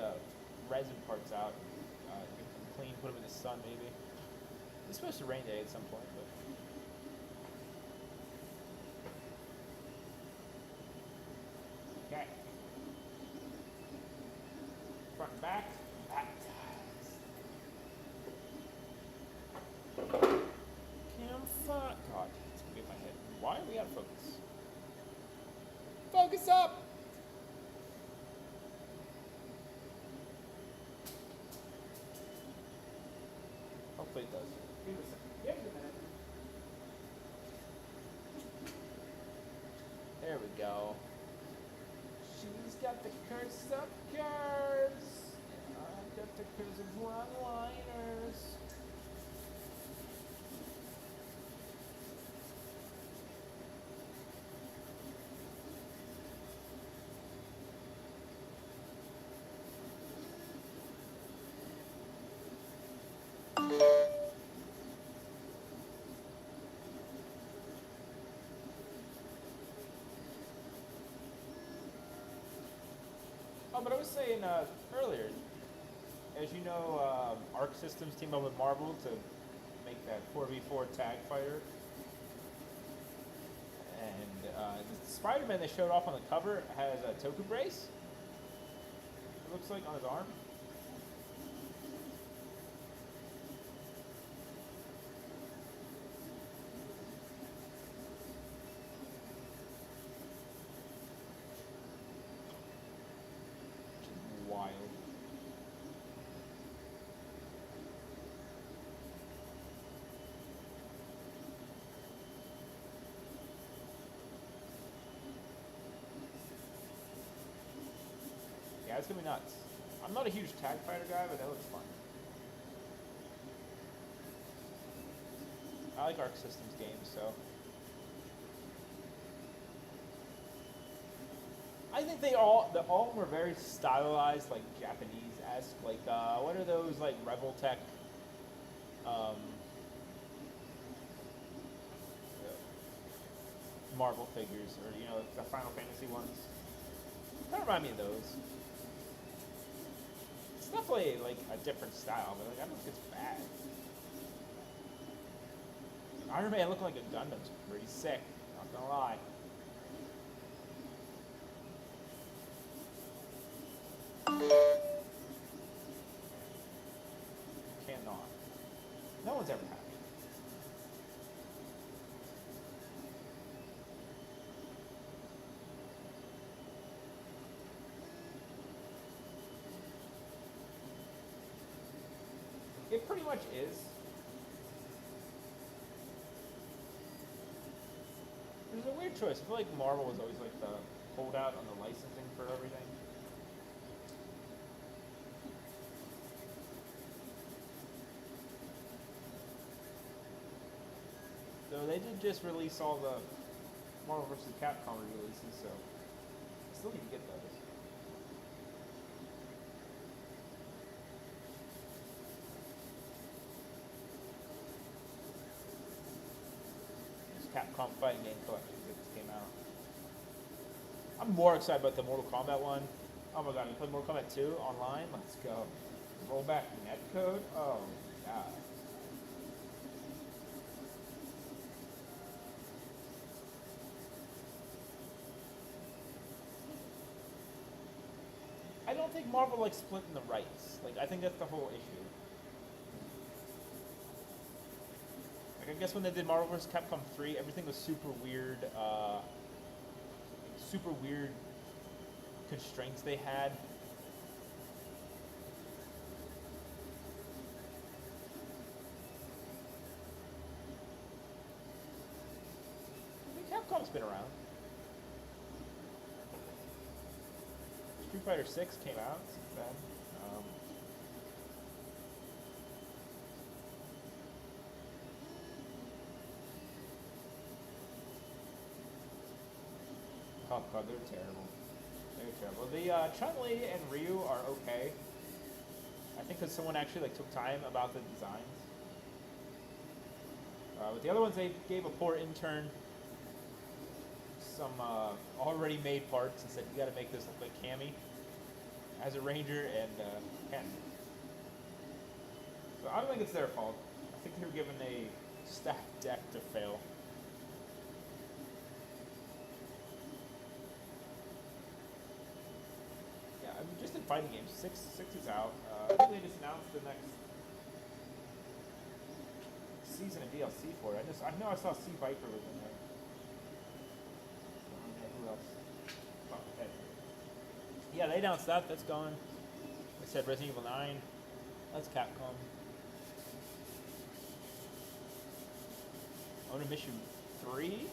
resin parts out, get them clean, put them in the sun maybe. It's supposed to rain day at some point, but. Okay. Front and back. Back ties. Campfire. God, it's gonna be in my head. Why are we out of focus? Focus up! Hopefully it does. Give it a second. Give it a minute. There we go. She's got the curse of curves. And I've got the curse of one-liners. Oh, but I was saying earlier, as you know, Arc Systems teamed up with Marvel to make that 4v4 tag fighter. And the Spider-Man they showed off on the cover has a Toku brace. It looks like on his arm. Which is wild. Yeah, it's gonna be nuts. I'm not a huge tag fighter guy, but that looks fun. I like Arc Systems games, so. I think all of them were very stylized, like Japanese-esque. Like, what are those, like, Rebel Tech, Marvel figures, or, you know, the Final Fantasy ones? Kind of remind me of those. It's definitely, like, a different style, but, like, I don't think it's bad. Iron Man looking like a Gundam's pretty sick, not gonna lie. Cannot. No one's ever had it. It pretty much is. It was a weird choice. I feel like Marvel was always like the holdout on the licensing for everything. So they did just release all the Marvel vs. Capcom releases, so I still need to get those. Capcom Fighting Game Collection that just came out. I'm more excited about the Mortal Kombat one. Oh my god, you play Mortal Kombat 2 online? Let's go. Roll back netcode? Oh my god. I don't think Marvel likes splitting the rights. Like, I think that's the whole issue. I guess when they did Marvel vs. Capcom 3, everything was super weird constraints they had. I mean, Capcom's been around. Street Fighter 6 came out since then. Oh god, they're terrible. They're terrible. The Chun-Li and Ryu are okay. I think because someone actually like took time about the designs. With the other ones, they gave a poor intern some already made parts and said, you got to make this look like Cammy as a ranger, and Ken. So I don't think it's their fault. I think they were given a stacked deck to fail. Just in fighting games, 6 is out. I think they just announced the next season of DLC for it. I know I saw C Viper was in there. Who else? Oh, okay. Yeah, they announced that. That's gone. They said Resident Evil 9. That's Capcom. Own a Mission 3.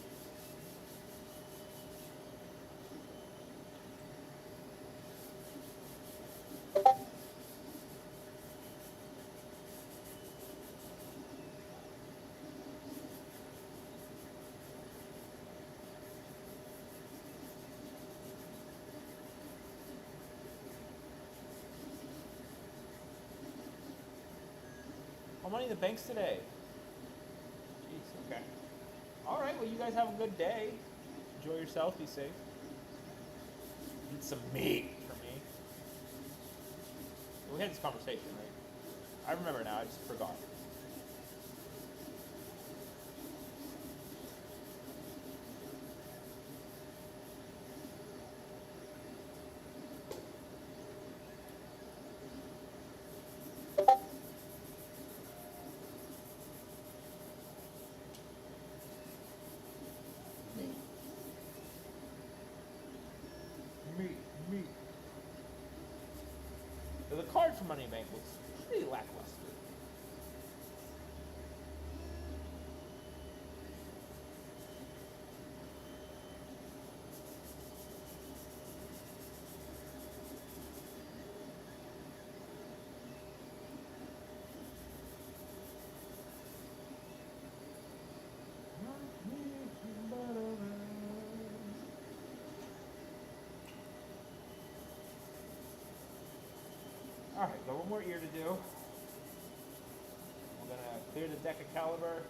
How money in the banks today? Jeez, okay. Alright, well you guys have a good day. Enjoy yourself, be safe. Eat some meat for me. We had this conversation, right? I remember now. I just forgot. Me. So the card for Money Bank was pretty lackluster. Alright, got one more ear to do. I'm gonna clear the deck of caliber.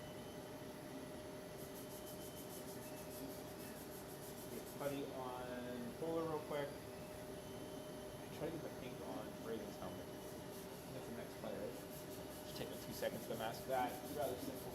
Get putty on Polar real quick. Try to get the pink on Raven's helmet. That's the next player. Just take me 2 seconds to mask that. It's rather simple.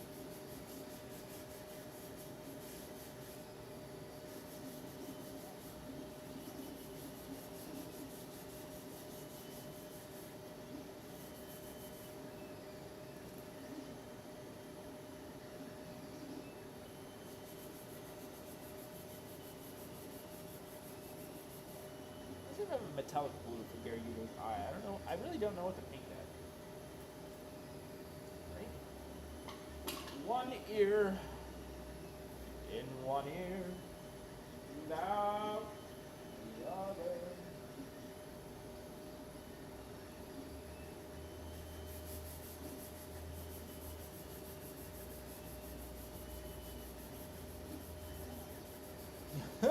A metallic blue for Gary Yudo's eye. I don't know. I really don't know what to paint that. Right? One ear in one ear, without the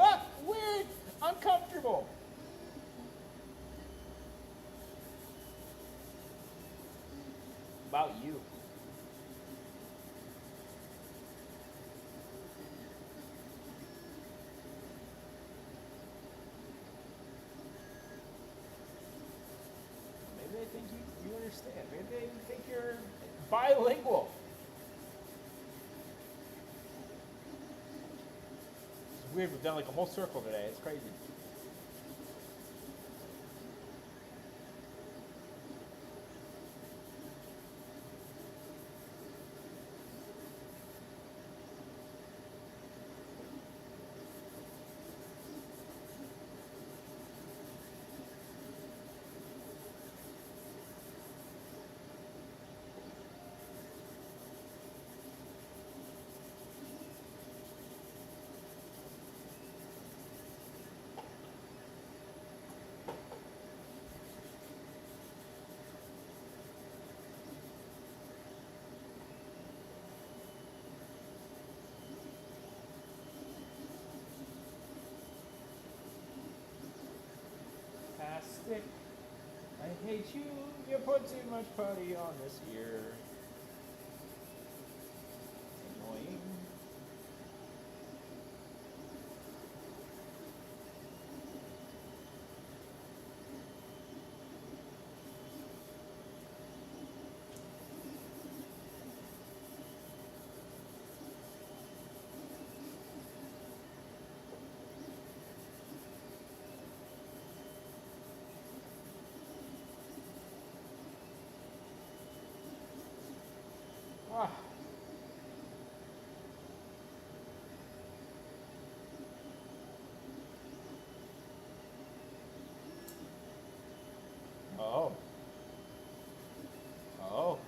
other. Weird, uncomfortable. About you. Maybe they think you understand. Maybe they think you're bilingual. It's weird. We've done like a whole circle today. It's crazy. Stick. I hate you. You put too much putty on this ear. It's annoying. Ah. Oh. Oh.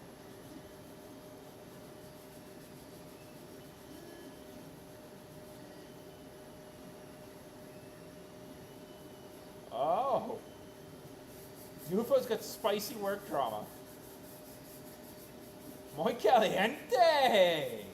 Oh. UFO's got spicy work drama. Muy caliente!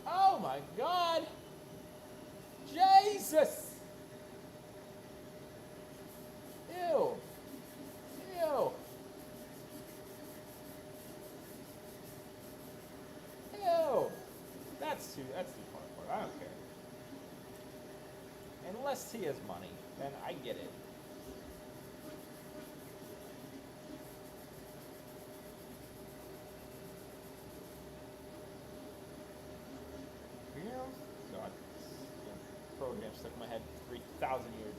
Oh my God! sis. Ew. Ew. Ew. That's too hardcore. I don't care. Unless he has money, then I get it. God, program stuck in my head 3,000 years.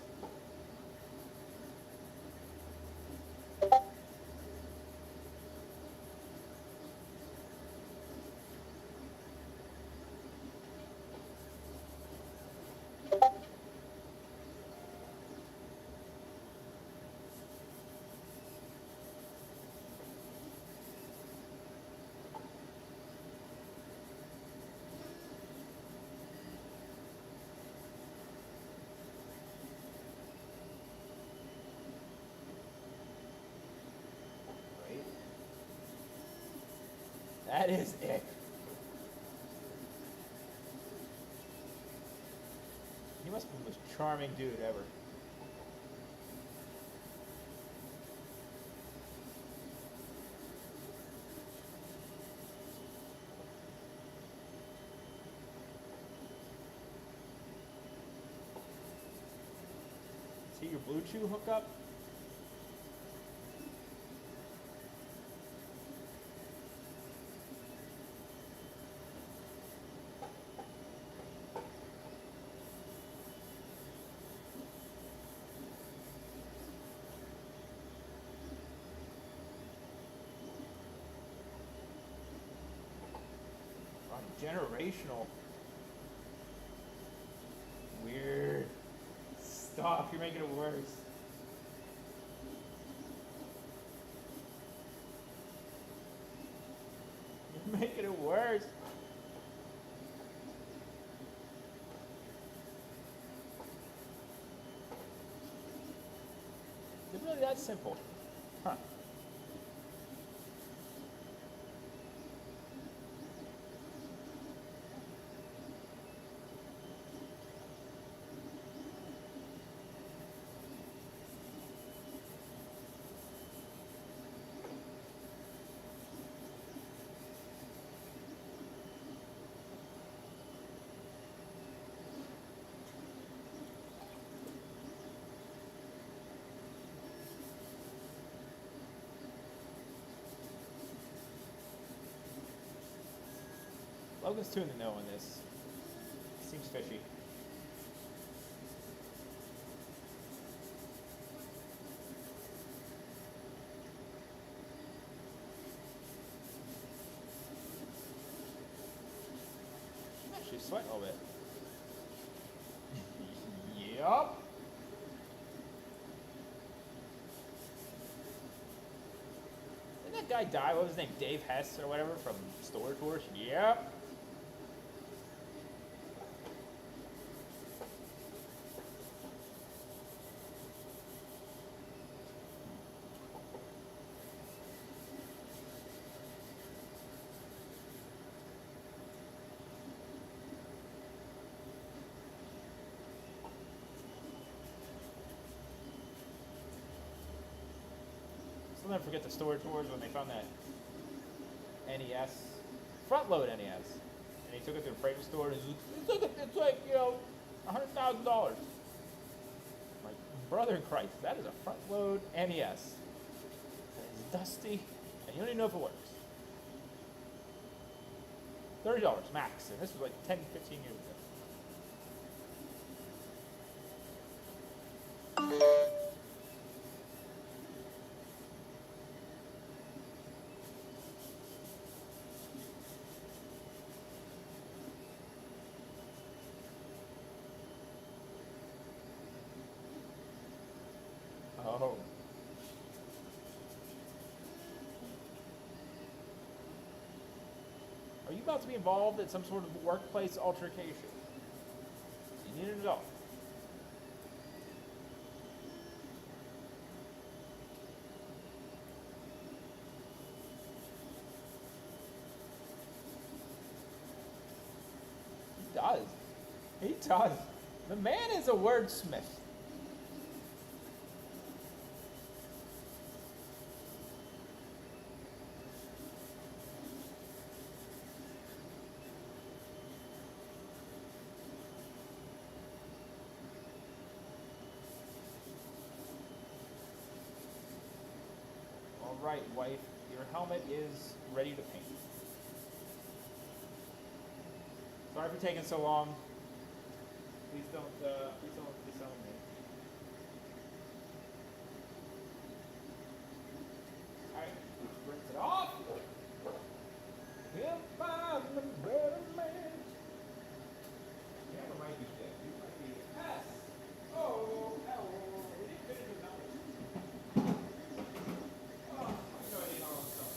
That is it. He must be the most charming dude ever. Is he your Blue Chew hookup? Generational. Weird. Stop, you're making it worse. You're making it worse. Is it really that simple? Huh. Logan's 2 in the know on this. Seems fishy. Actually sweating a little bit. Yup. Didn't that guy die? What was his name? Dave Hess or whatever from Storage Wars? Yep. I'll never forget the Storage Wars when they found that NES, front load NES, and he took it to a freight store and it's like you know, $100,000. Like, brother in Christ, that is a front load NES. It's dusty, and you don't even know if it works. $30 max, and this was like 10, 15 years ago. Oh. Are you about to be involved in some sort of workplace altercation? You need an adult. He does. He does. The man is a wordsmith. All right, wife, your helmet is ready to paint. Sorry for taking so long. Please don't disown me. Alright, rinse it off. If I'm the better man. Camera might be dead. You might be S. Oh, L. We didn't finish the numbers. Oh, I know I need all this stuff.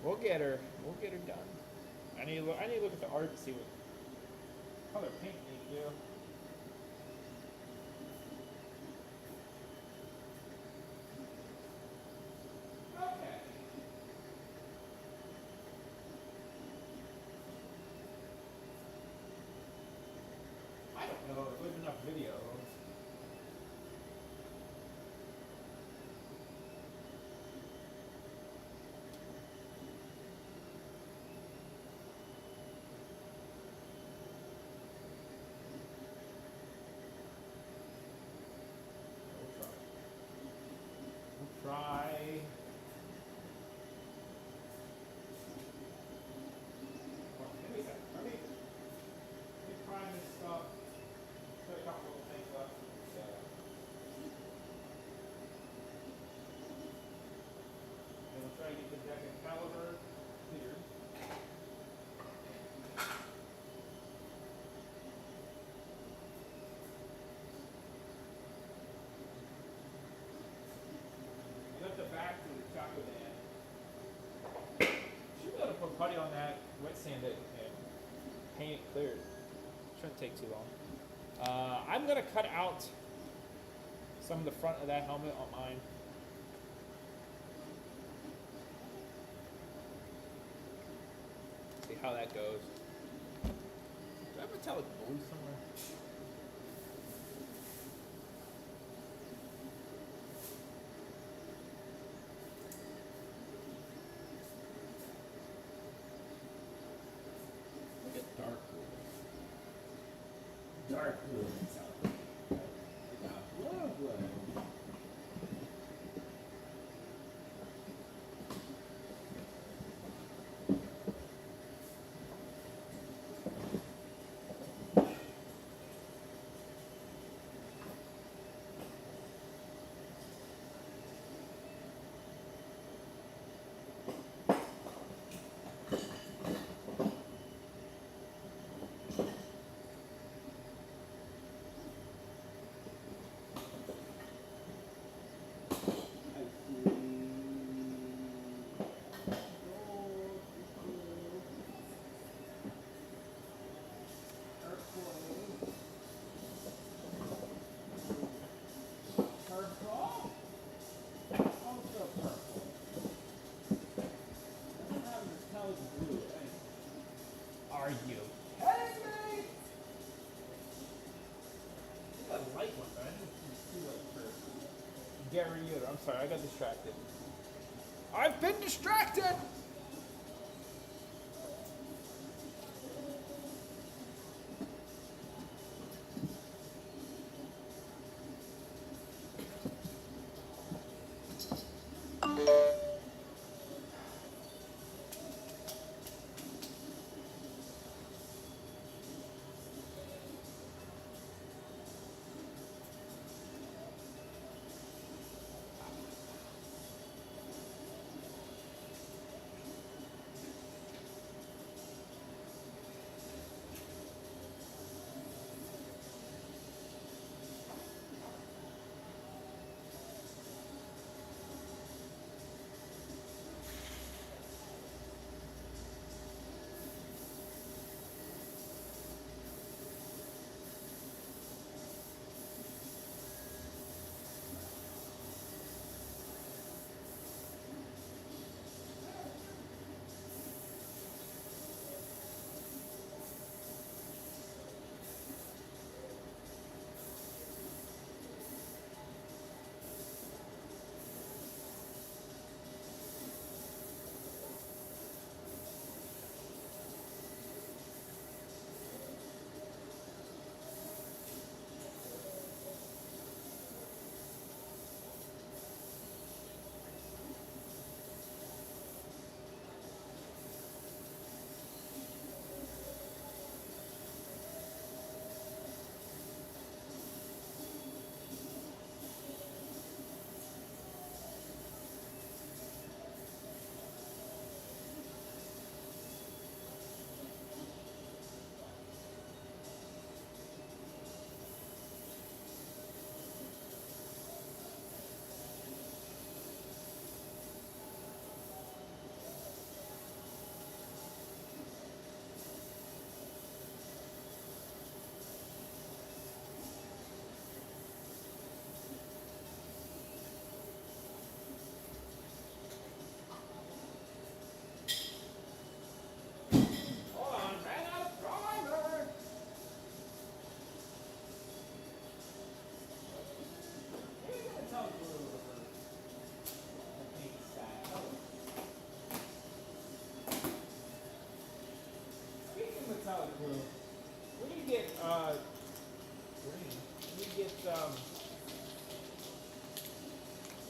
We'll get her. We'll get her done. I need to look at the art to see what color paint needs to do. Okay. I don't know if there's enough videos. Try. Let me prime this stuff. Put a couple of things left. And we'll try to get the deck and caliber cleared. The back to the chocolate end. Should be able to put putty on that, wet sand it, and paint it clear. Shouldn't take too long. I'm gonna cut out some of the front of that helmet on mine. See how that goes. Do I have metallic blue somewhere? Dark blue. Dark blue. Are you kidding me? I like one, but I didn't see like for Gary Yoder. I'm sorry, I got distracted. I've been distracted!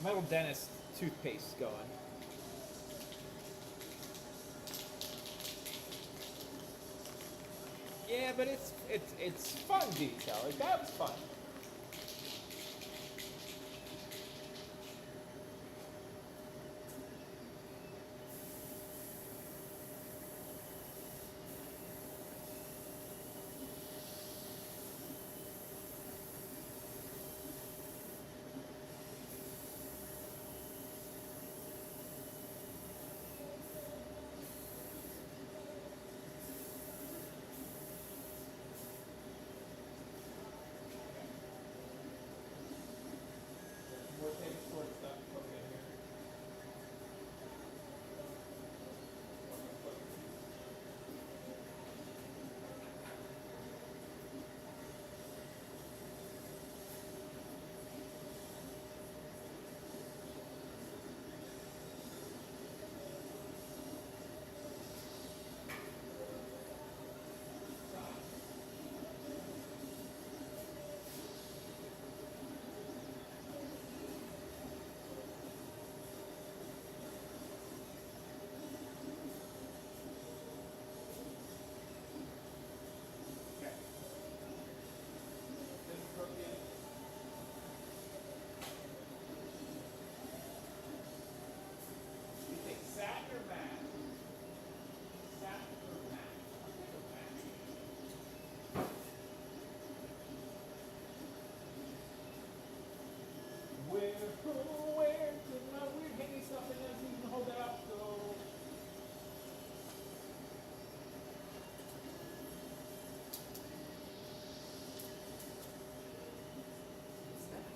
Metal dentist toothpaste going. Yeah, but it's fun detail. Like that was fun. More things sort stuff put in here. Where did my weird hanging stuff and then you can hold that up go? What's that?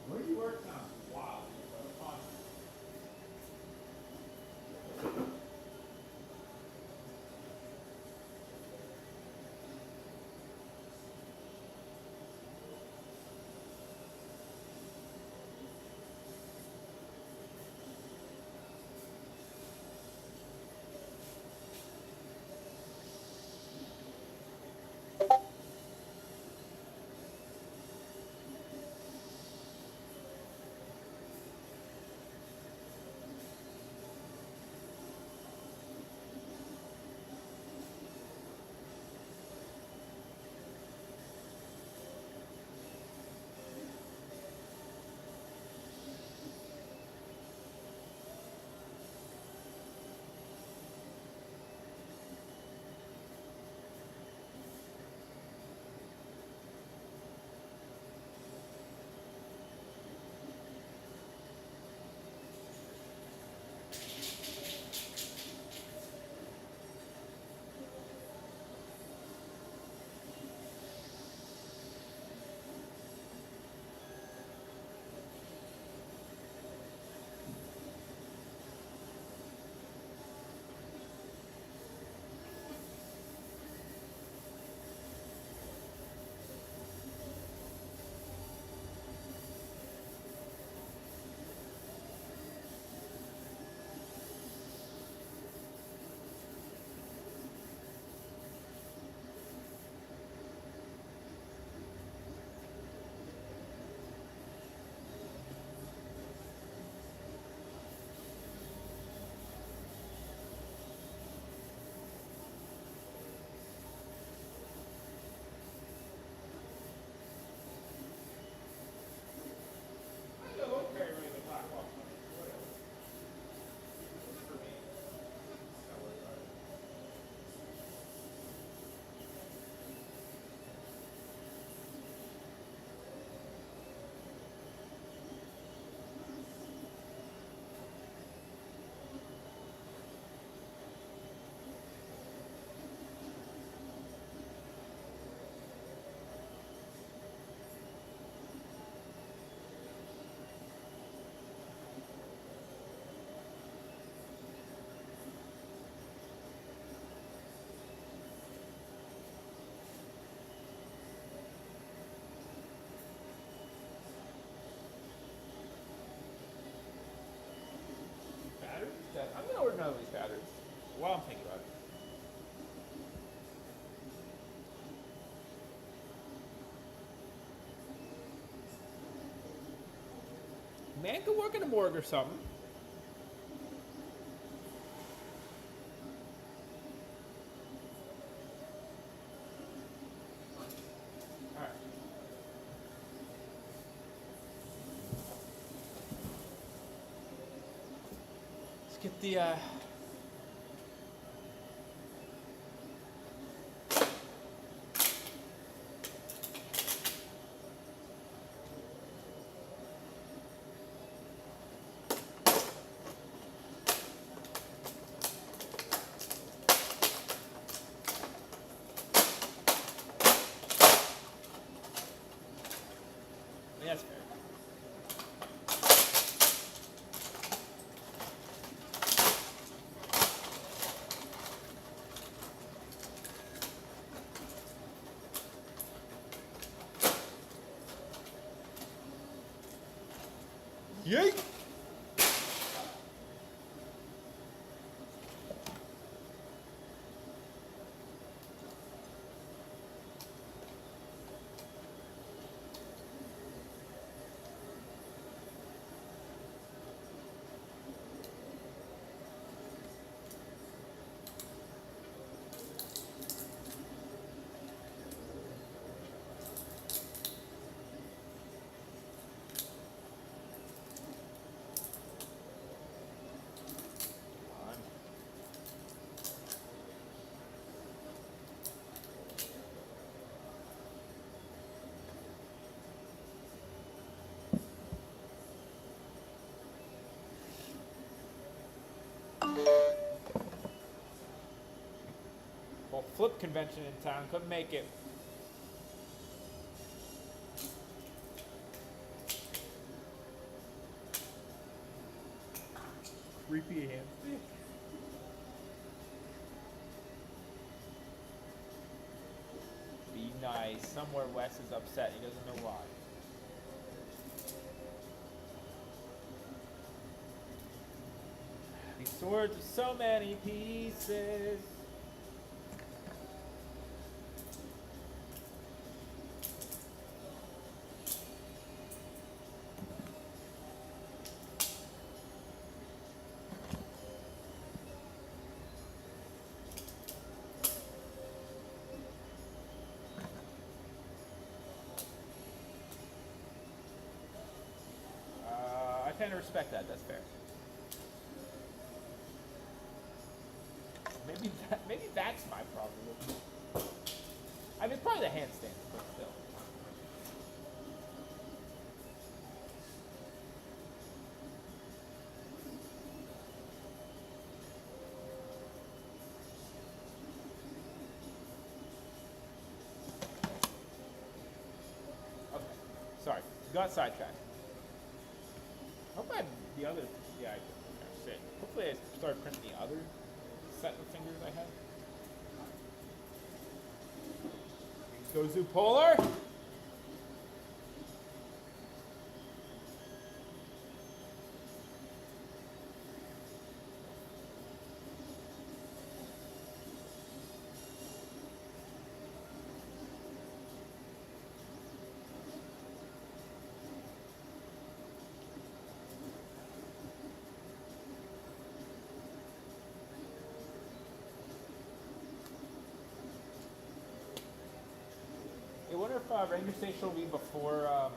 What are you working on? Wow. I'm gonna order none of these batteries. While I'm thinking about it. Man could work in a morgue or something. Alright. Let's get the yeah, that's fair. Yeet! Well, flip convention in town, couldn't make it. Creepy hand. Be nice. Somewhere Wes is upset. He doesn't know why. These swords are so many pieces. I kind of respect that. That's fair. Maybe that's my problem. I mean, probably the handstand, but still. Okay, sorry. Got sidetracked. Hope I the other. Yeah, I shit. Hopefully, I started printing the other set of fingers I had. Gozu Polar. I wonder if Ranger Station will be before. I'm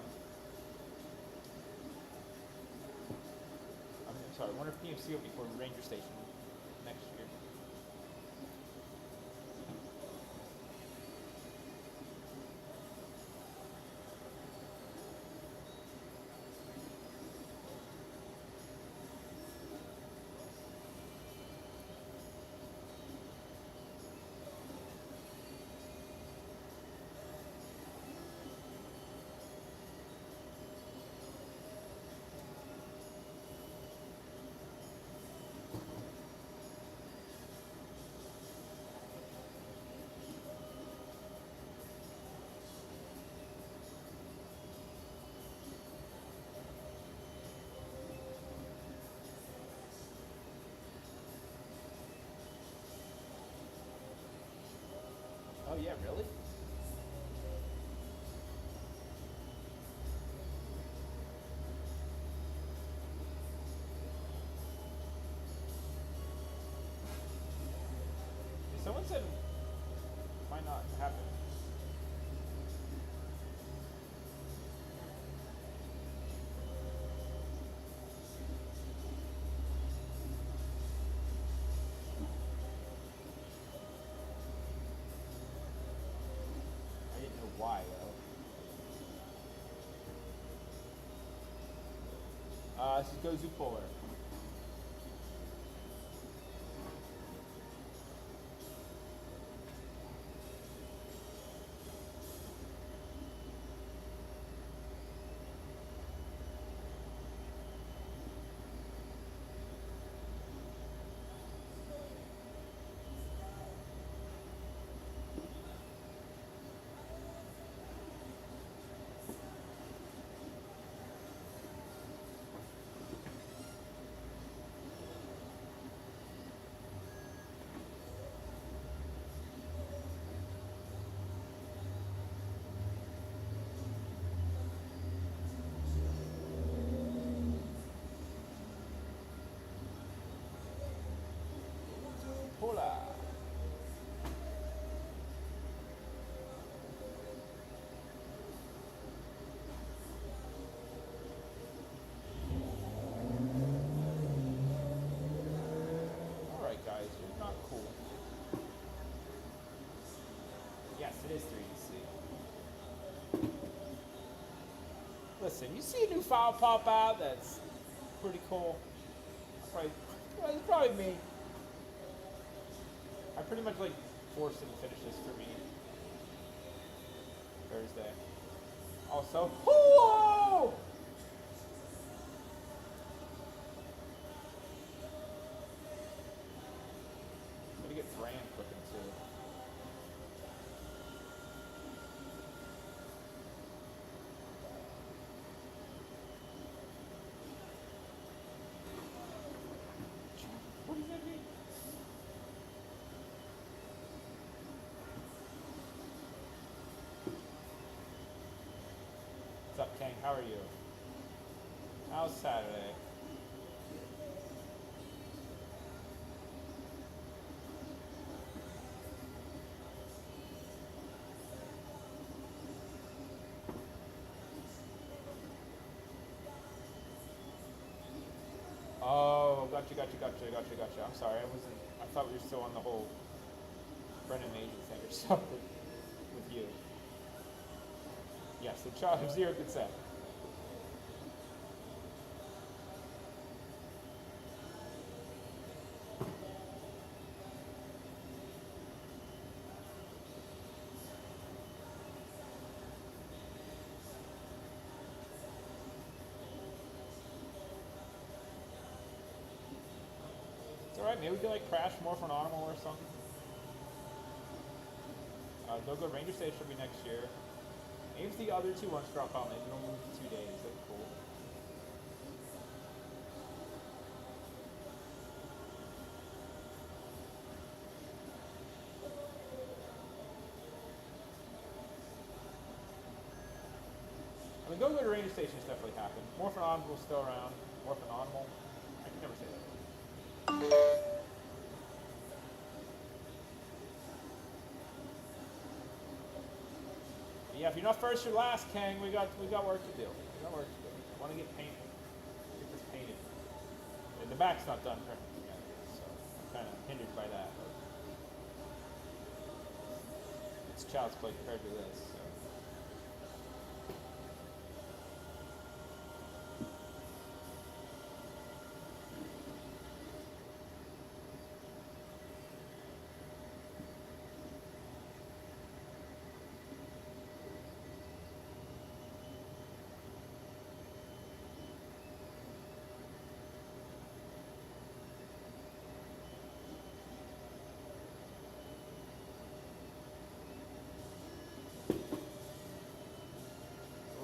sorry. I wonder if PMC will be before Ranger Station next year. Oh yeah, really? Someone said it might not happen. I didn't know why though. This is Gozu Polar. Hola. Alright guys, you're not cool. Yes, it is 3DC. Listen, you see a new file pop out that's pretty cool. It's probably me. I pretty much like forced him to finish this for me. Thursday. Also, whoa! I'm gonna get Bran cooking too. What does that mean? What's up, Kang? How are you? How's Saturday? Oh, gotcha. I'm sorry, I thought we were still on the whole Brennan Major thing or something with you. Yes, the child of zero consent. It's alright, maybe we could like crash more for an animal or something. They'll go Ranger Station will be next year. Maybe if the other two ones drop out, maybe they'll move to 2 days. That'd be cool. I mean, going to Ranger Station has definitely happened. Morphin Audible is still around. Morphin Audible. I can never say that. But yeah, if you're not first, you're last, Kang. We got work to do. I want to get painted. Get this painted. And the back's not done perfectly yet, so I'm kind of hindered by that. But it's child's play compared to this. So.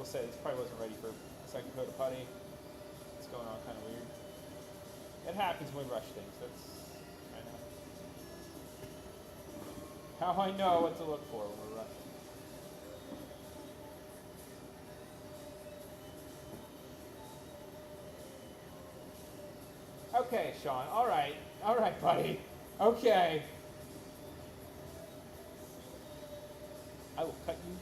Say this probably wasn't ready for a second coat of putty. It's going on kind of weird. It happens when we rush things. That's kind of how I know what to look for when we're rushing. Okay, Sean. All right, buddy. Okay. I will cut you.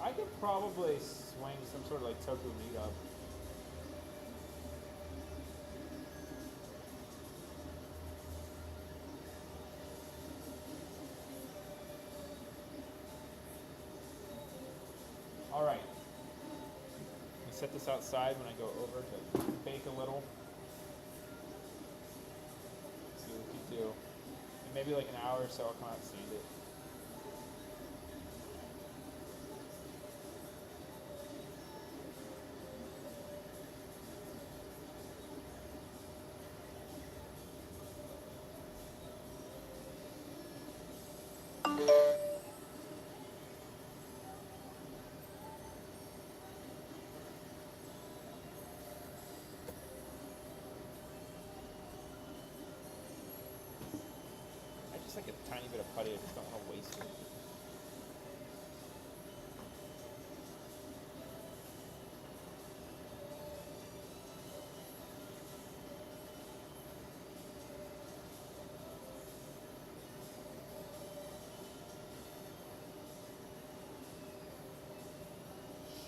I could probably swing some sort of like Toku meetup. All right. I'm gonna set this outside when I go over to bake a little. See what we can do. And maybe like an hour or so I'll come out and sand it. I just like a tiny bit of putty, I just don't want to waste it.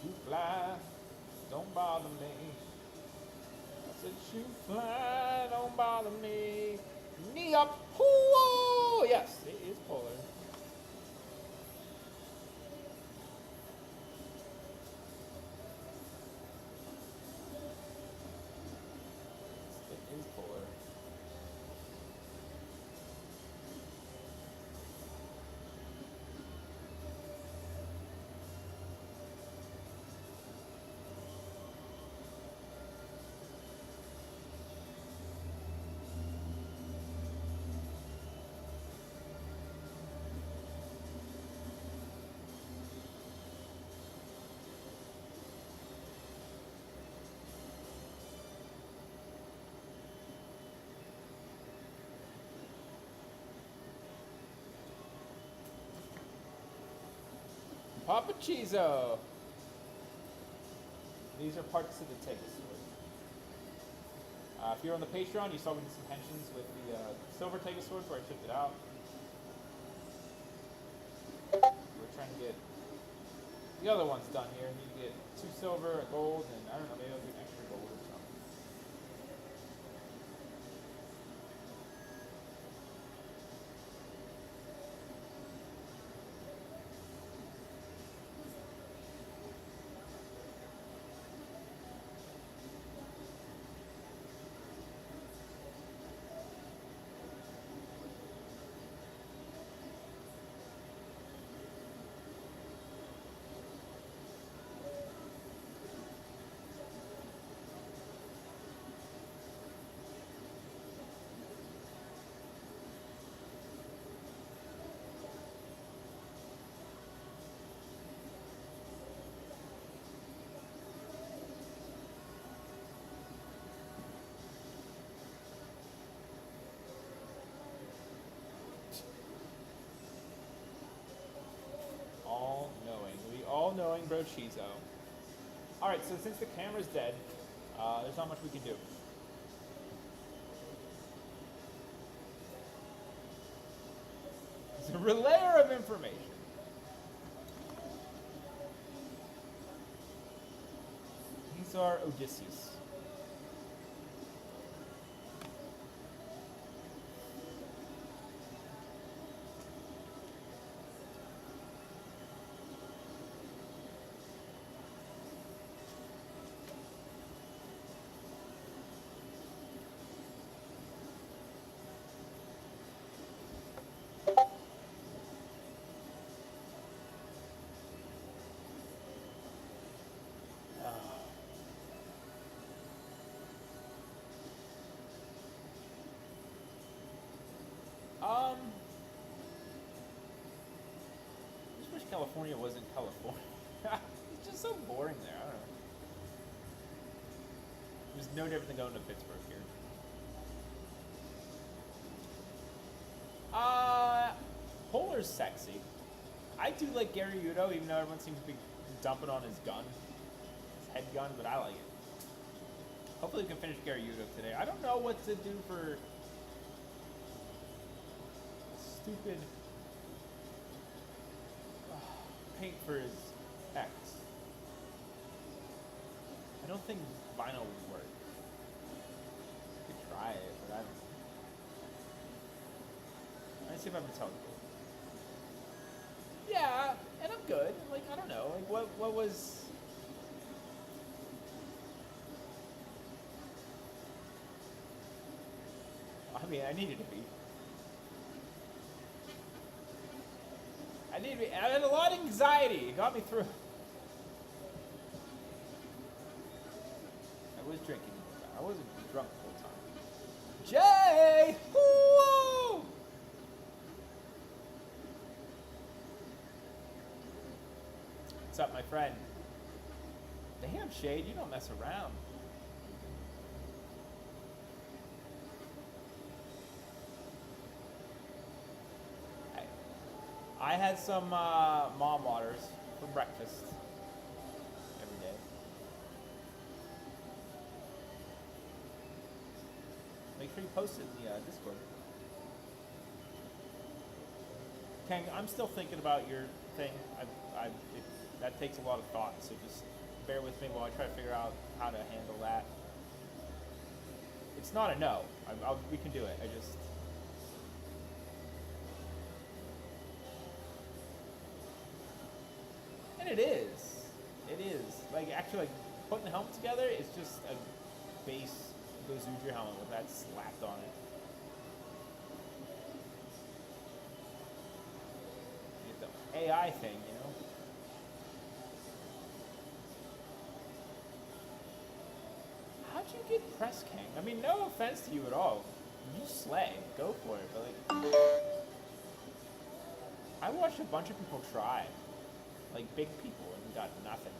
Shoot fly, don't bother me. I said shoot fly, don't bother me. Knee up, whoo! Yes, it is polar. It is polar. Papa Chizo. These are parts of the Tegasword. If you're on the Patreon, you saw we did some pensions with the silver Tegasword where I shipped it out. We're trying to get the other ones done here. I need to get 2 silver, a gold, and I don't know, maybe I'll do an extra gold or something. All-knowing Brochizo. Alright, so since the camera's dead, there's not much we can do. It's a relayer of information. These are Odysseus. California wasn't California. It's just so boring there. I don't know. It was no different than going to Pittsburgh here. Polar's sexy. I do like Gary Udo, even though everyone seems to be dumping on his gun, his head gun, but I like it. Hopefully we can finish Gary Udo today. I don't know what to do for stupid paint for his X. I don't think vinyl would work. I could try it, but I don't know. Let's see if I can tell you. Yeah, and I'm good. Like, I don't know. Like, what was... I mean, I needed to be. I had a lot of anxiety. It got me through. I was drinking. I wasn't drunk the whole time. Jay! Woo! What's up, my friend? Damn, Shade, you don't mess around. I had some mom waters for breakfast every day. Make sure you post it in the Discord. Kang, I'm still thinking about your thing. That takes a lot of thought, so just bear with me while I try to figure out how to handle that. It's not a no. We can do it. I just... And it is. It is. Like, actually, like, putting the helmet together is just a base Gozuja helmet with that slapped on it. You get the AI thing, you know? How'd you get Press King? I mean, no offense to you at all. You slay. Go for it. But, like, I watched a bunch of people try. Like, big people, and got nothing.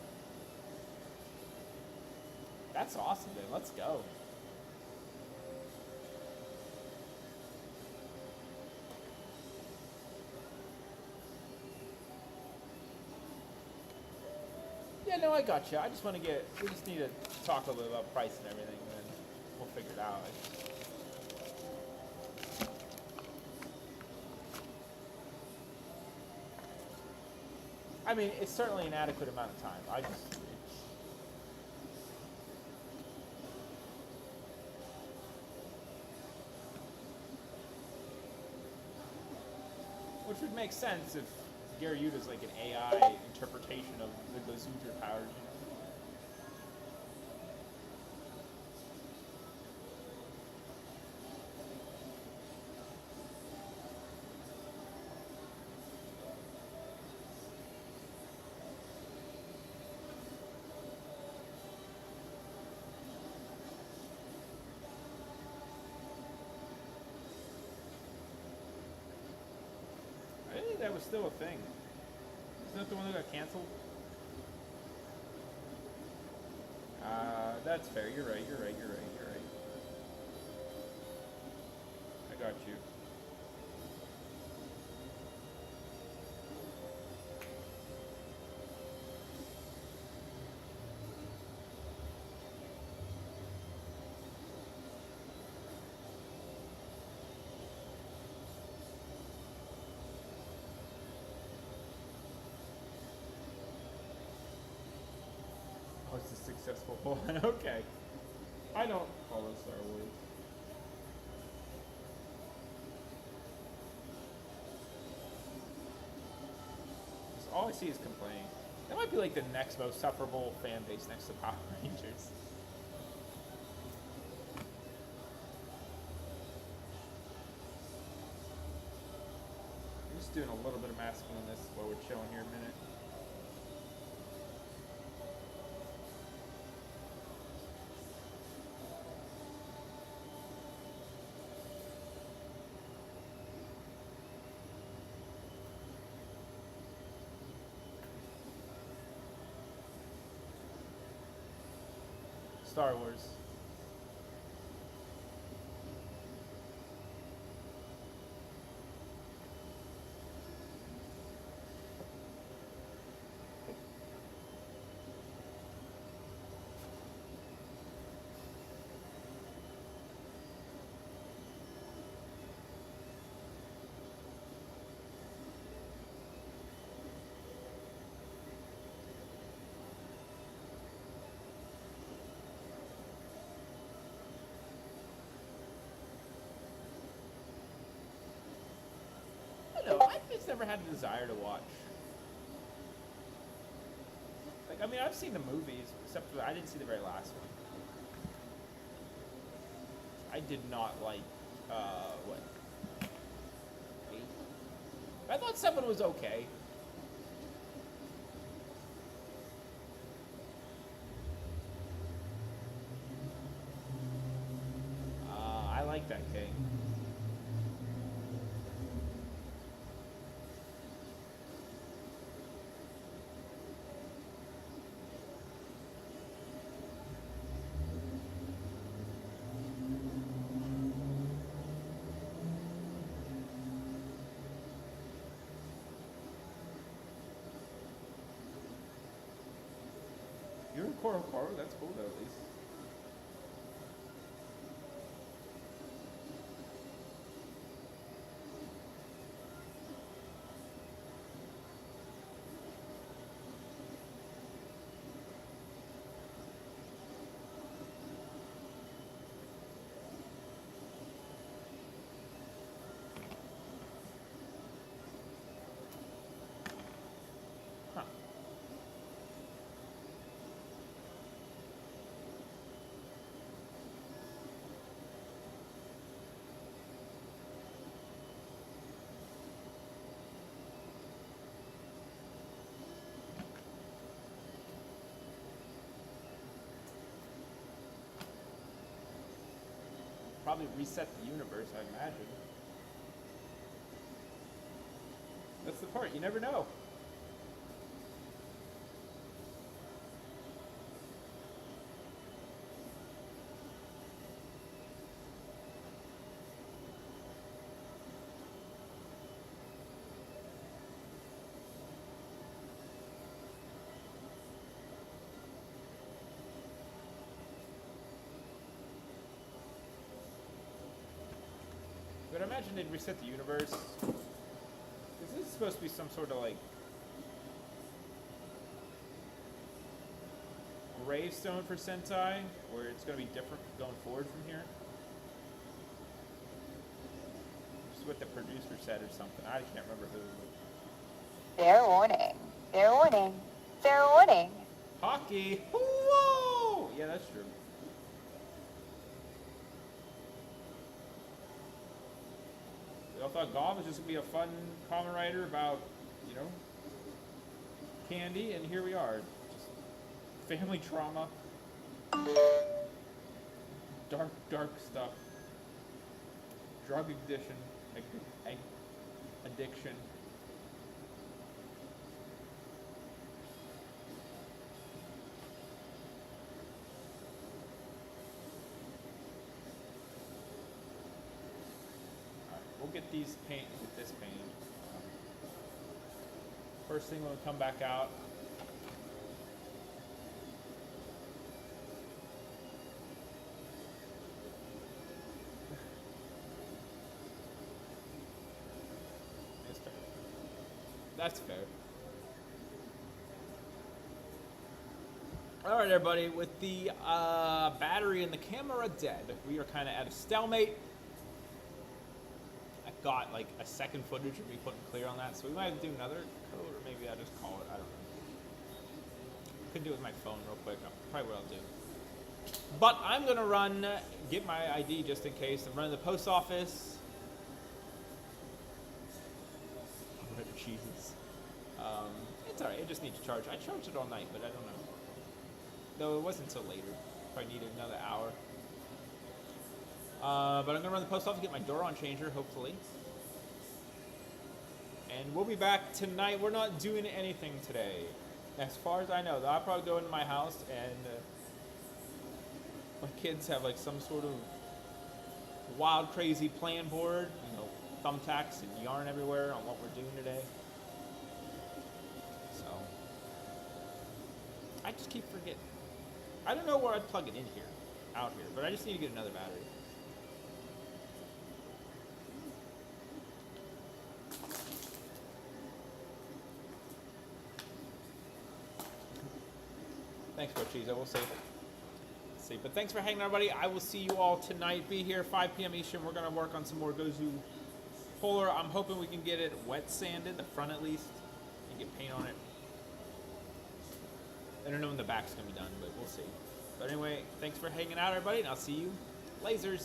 That's awesome, dude. Let's go. Yeah, no, I got you. I just want to we just need to talk a little about price and everything, and then we'll figure it out. I mean, it's certainly an adequate amount of time. Which would make sense if Gyarados is like an AI interpretation of the Gozuja powers, you know? I think that was still a thing. Isn't that the one that got canceled? That's fair. You're right. I got you. Oh, it's a successful one. Okay. I don't follow Star Wars. All I see is complaining. That might be like the next most sufferable fan base next to Power Rangers. I'm just doing a little bit of masking on this while we're chilling here a minute. Star Wars. I don't know. I've just never had a desire to watch. Like, I mean, I've seen the movies, except for I didn't see the very last one. I did not like, what? 8? I thought 7 was okay. I like that king. You're in Koro Koro? That's cool though, at least. Huh. Probably reset the universe, I imagine. That's the part, you never know. But I imagine they'd reset the universe. This is supposed to be some sort of like gravestone for Sentai, where it's going to be different going forward from here. Just what the producer said or something. I can't remember who. Fair warning. Fair warning. Fair warning. Hockey! Whoa! Yeah, that's true. We all thought golf was just going to be a fun Kamen Rider about, you know, candy, and here we are. Just family trauma. Dark, dark stuff. Drug addiction. Addiction. We'll get these paint with this paint. First thing when we come back out. That's fair. That's fair. All right, everybody. With the battery and the camera dead, we are kind of at a stalemate. Got like a second footage of me putting clear on that, so we might have to do another code, or maybe I'll just call it. I don't know. Could do it with my phone real quick. Probably what I'll do. But I'm gonna get my ID just in case. I'm running the post office. Jesus. It's alright. It just needs to charge. I charged it all night, but I don't know. Though it wasn't until later. Probably needed another hour. But I'm going to run the post office, get my Doron changer, hopefully. And we'll be back tonight. We're not doing anything today. As far as I know, I'll probably go into my house and my kids have like some sort of wild, crazy plan board. You know, thumbtacks and yarn everywhere on what we're doing today. So I just keep forgetting. I don't know where I'd plug it in here, out here, but I just need to get another battery. Thanks, Cochizo. We'll see. But thanks for hanging out, everybody. I will see you all tonight. Be here 5 p.m. Eastern. We're gonna work on some more Gozu Polar. I'm hoping we can get it wet sanded, the front at least, and get paint on it. I don't know when the back's gonna be done, but we'll see. But anyway, thanks for hanging out, everybody, and I'll see you. Lasers.